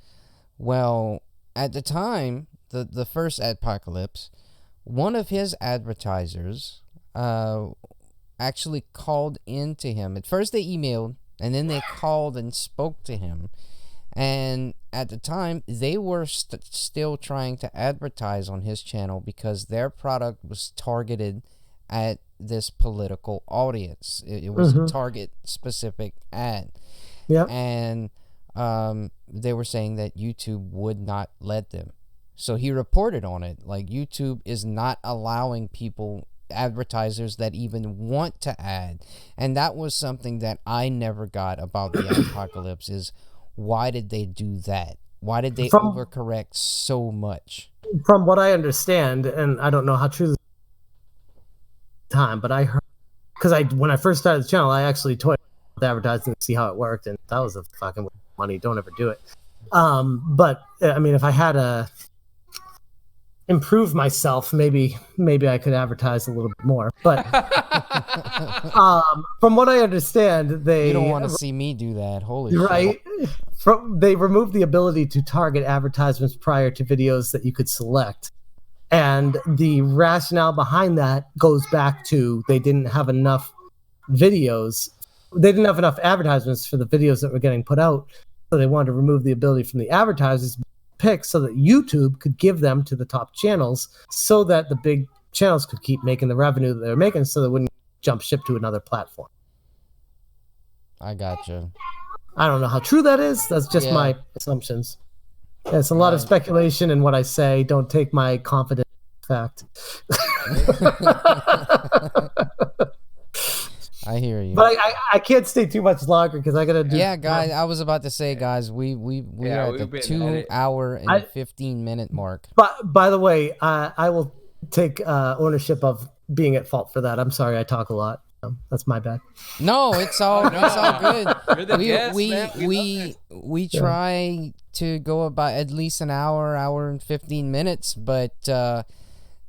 Well, at the time, the first adpocalypse, one of his advertisers actually called into him. At first they emailed, and then they called and spoke to him. And at the time, they were still trying to advertise on his channel because their product was targeted at this political audience. It was a target-specific ad. Yeah. And they were saying that YouTube would not let them. So he reported on it. Like, YouTube is not allowing advertisers that even want to ad. And that was something that I never got about the apocalypse is, why did they do that? Why did they overcorrect so much? From what I understand, and I don't know how true this time, but I heard, because when I first started the channel, I actually toyed with advertising to see how it worked, and that was a fucking waste of money. Don't ever do it. But I mean, if I had to improve myself, maybe I could advertise a little bit more. But from what I understand, you don't want to see me do that. Holy right. shit. They removed the ability to target advertisements prior to videos that you could select. And the rationale behind that goes back to they didn't have enough videos. They didn't have enough advertisements for the videos that were getting put out. So they wanted to remove the ability from the advertisers pick so that YouTube could give them to the top channels so that the big channels could keep making the revenue that they're making so they wouldn't jump ship to another platform. I gotcha. I don't know how true that is. That's just my assumptions. It's a lot of speculation in what I say. Don't take my confidence fact. I hear you. But I can't stay too much longer because I got to do... Yeah, guys, I was about to say, guys, we are at the 2 hour and 15-minute mark. But by the way, I will take ownership of being at fault for that. I'm sorry I talk a lot. That's my bad. No, it's all good. You're the guest, man. We try to go about at least an hour and 15 minutes, but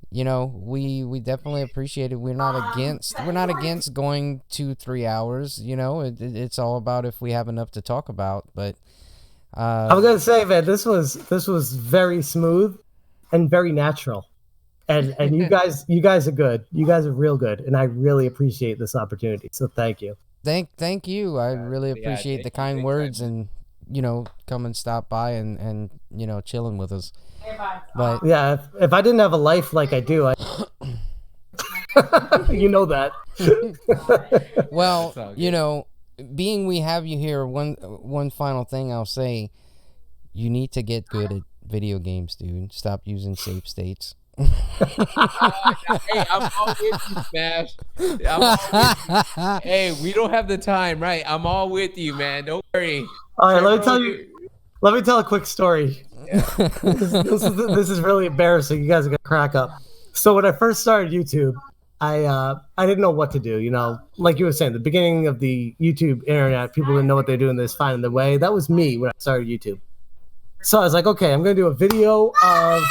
you know, we definitely appreciate it. We're not against going 2-3 hours. You know, it's all about if we have enough to talk about. But I was gonna say, man, this was very smooth and very natural. And you guys are good. You guys are real good, and I really appreciate this opportunity. So thank you. Thank you. I really appreciate the kind words and, you know, come and stop by and you know, chilling with us. But yeah, if I didn't have a life like I do, you know that. Well, you know, being we have you here, one final thing I'll say, you need to get good at video games, dude. Stop using save states. Hey, I'm all with you, Smash. Hey, we don't have the time, right? I'm all with you, man. Don't worry. All right, let me tell a quick story. Yeah. This is really embarrassing. You guys are gonna crack up. So when I first started YouTube, I didn't know what to do. You know, like you were saying, the beginning of the YouTube internet, people didn't know what they're doing. They're finding their way. That was me when I started YouTube. So I was like, okay, I'm gonna do a video of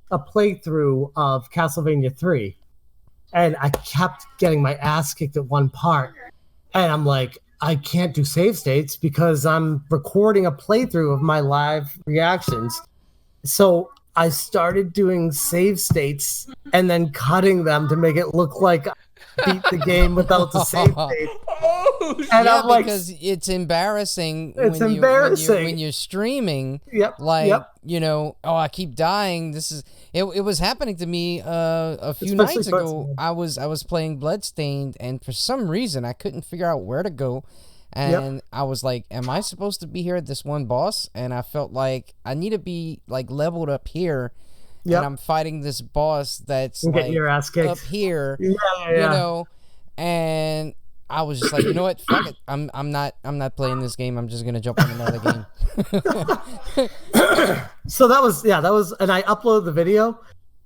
a playthrough of Castlevania 3, and I kept getting my ass kicked at one part, and I'm like, I can't do save states because I'm recording a playthrough of my live reactions. So I started doing save states and then cutting them to make it look like I beat the game without the save state. And yeah, I'm like, because it's embarrassing. When you're streaming. Yep. You know, oh, I keep dying. It was happening to me a few nights ago. I was playing Bloodstained, and for some reason I couldn't figure out where to go. And I was like, am I supposed to be here at this one boss? And I felt like I need to be like leveled up here Yep. and I'm fighting this boss that's And getting like your ass kicked. up here, Yeah. you know, and I was just like, you know what, fuck it, I'm not playing this game. I'm just gonna jump on another game. So that was, and I uploaded the video,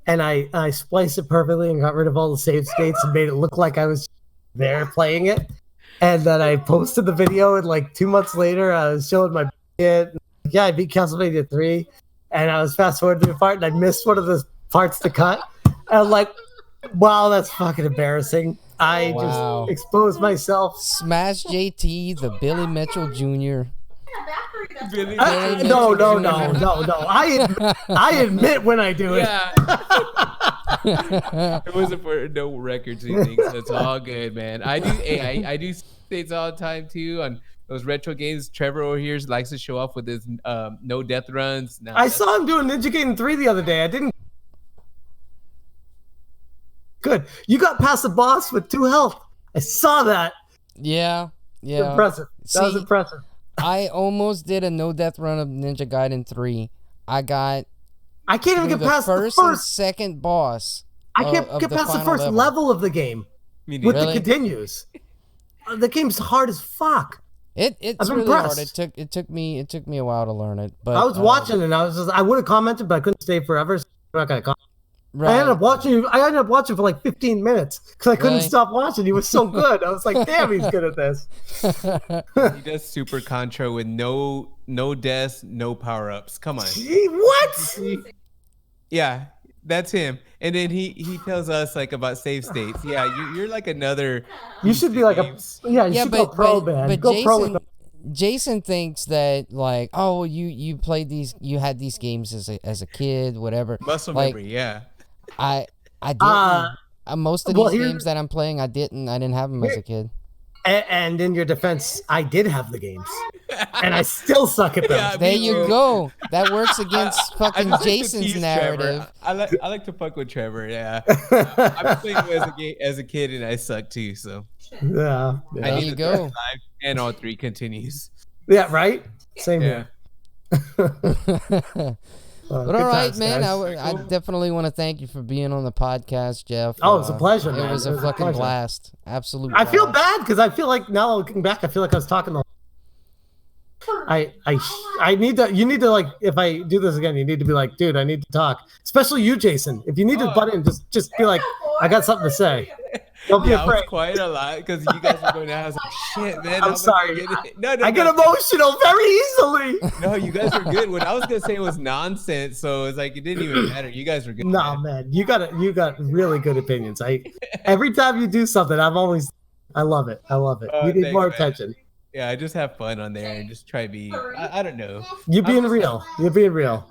and I spliced it perfectly and got rid of all the save states and made it look like I was there playing it. And then I posted the video, and like 2 months later, I was showing my kid. Yeah, I beat Castlevania 3, and I was fast forwarding the part, and I missed one of the parts to cut. And I'm like, wow, that's fucking embarrassing. I Wow. just exposed myself. Smash JT, the Billy Mitchell Jr. Billy No. I admit when I do it. Yeah. It wasn't for no records or anything, so it's all good, man. I do states all the time too on those retro games. Trevor over here likes to show off with his no death runs. No, I saw him doing Ninja Gaiden 3 the other day. I didn't. Good. You got past the boss with 2 health. I saw that. Yeah. Impressive. That was See, impressive. I almost did a no death run of Ninja Gaiden 3. I got I can't even through get the past the first and first. second boss. I can't of get the past the final first level of the game Me with neither. the Really? continues. The game's hard as fuck. It's I'm really hard. impressed. It took me a while to learn it. But I was watching and I would have commented, but I couldn't stay forever. So I'm not gonna comment. I ended up watching for like 15 minutes because I couldn't Really? stop watching. He was so good. I was like, damn, he's good at this. He does Super Contra with no deaths, no power ups. Come on. Gee, what? Yeah, that's him. And then he tells us like about save states. Yeah, you're like another. You should be like you yeah, should go pro, man. but Go pro with Jason thinks that like, oh, you played these, you had these games as a kid, whatever. Muscle like, memory, yeah. I didn't. Most of these here- games that I'm playing, I didn't have them as a kid. And in your defense, I did have the games, and I still suck at them. Yeah, There me you too. go. That works against I fucking just like to Jason's tease narrative. Trevor. I like to fuck with Trevor. Yeah, I played him as a kid and I suck too. So Yeah, I There need you to go. live and all 3 continues. yeah, right. Same Yeah. here. But all right, man. I definitely want to thank you for being on the podcast, Jeff. Oh, it's a pleasure, It man. was It a was a fucking pleasure. blast. Absolute. I feel blast. bad because I feel like now looking back, I feel like I was talking. I need to. You need to like. If I do this again, you need to be like, dude, I need to talk. Especially you, Jason. If you need to butt in, just be like, I got something to say. Don't be Yeah, I was afraid. quiet a lot because you guys were going out. I was like, shit, man. how am I sorry. gonna get it? No, I get emotional very easily. No, you guys were good. What I was gonna say was nonsense, so it's like it didn't even matter. You guys were good. No, man, you got really good opinions. Every time you do something, I love it. You need thanks, more man. attention. Yeah, I just have fun on there and just try to be. I don't know. You're being real. You're being real.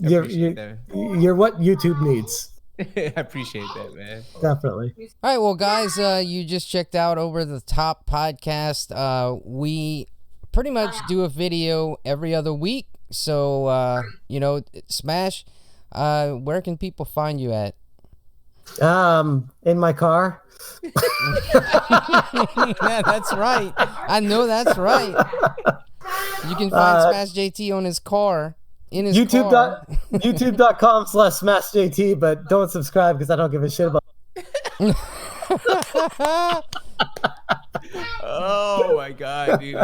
I appreciate that. You're what YouTube needs. I appreciate that, man. Definitely. All right, well, guys, you just checked out Over the Top podcast. We pretty much do a video every other week. So, Smash, where can people find you at? In my car. Yeah, that's right. I know that's right. You can find Smash JT on his car. In his car. YouTube.com/SmashJT, but don't subscribe because I don't give a shit about. Oh my god, dude.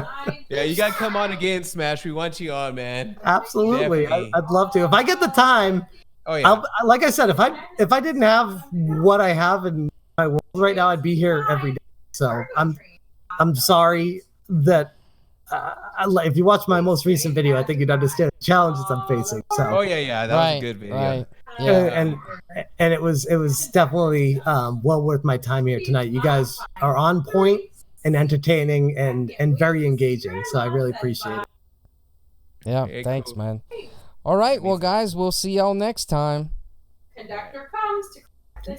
Yeah, you gotta come on again, Smash. We want you on, man. Absolutely, Definitely. I'd love to if I get the time. Oh yeah. Like I said, if I didn't have what I have in my world right now, I'd be here every day. So I'm sorry that if you watch my most recent video, I think you'd understand the challenges I'm facing. So Oh yeah. That was a good video. Right. Yeah. and it was definitely well worth my time here tonight. You guys are on point and entertaining and very engaging. So I really appreciate it. Yeah. Very Thanks, cool. man. All right. Well, guys, we'll see y'all next time. Conductor comes to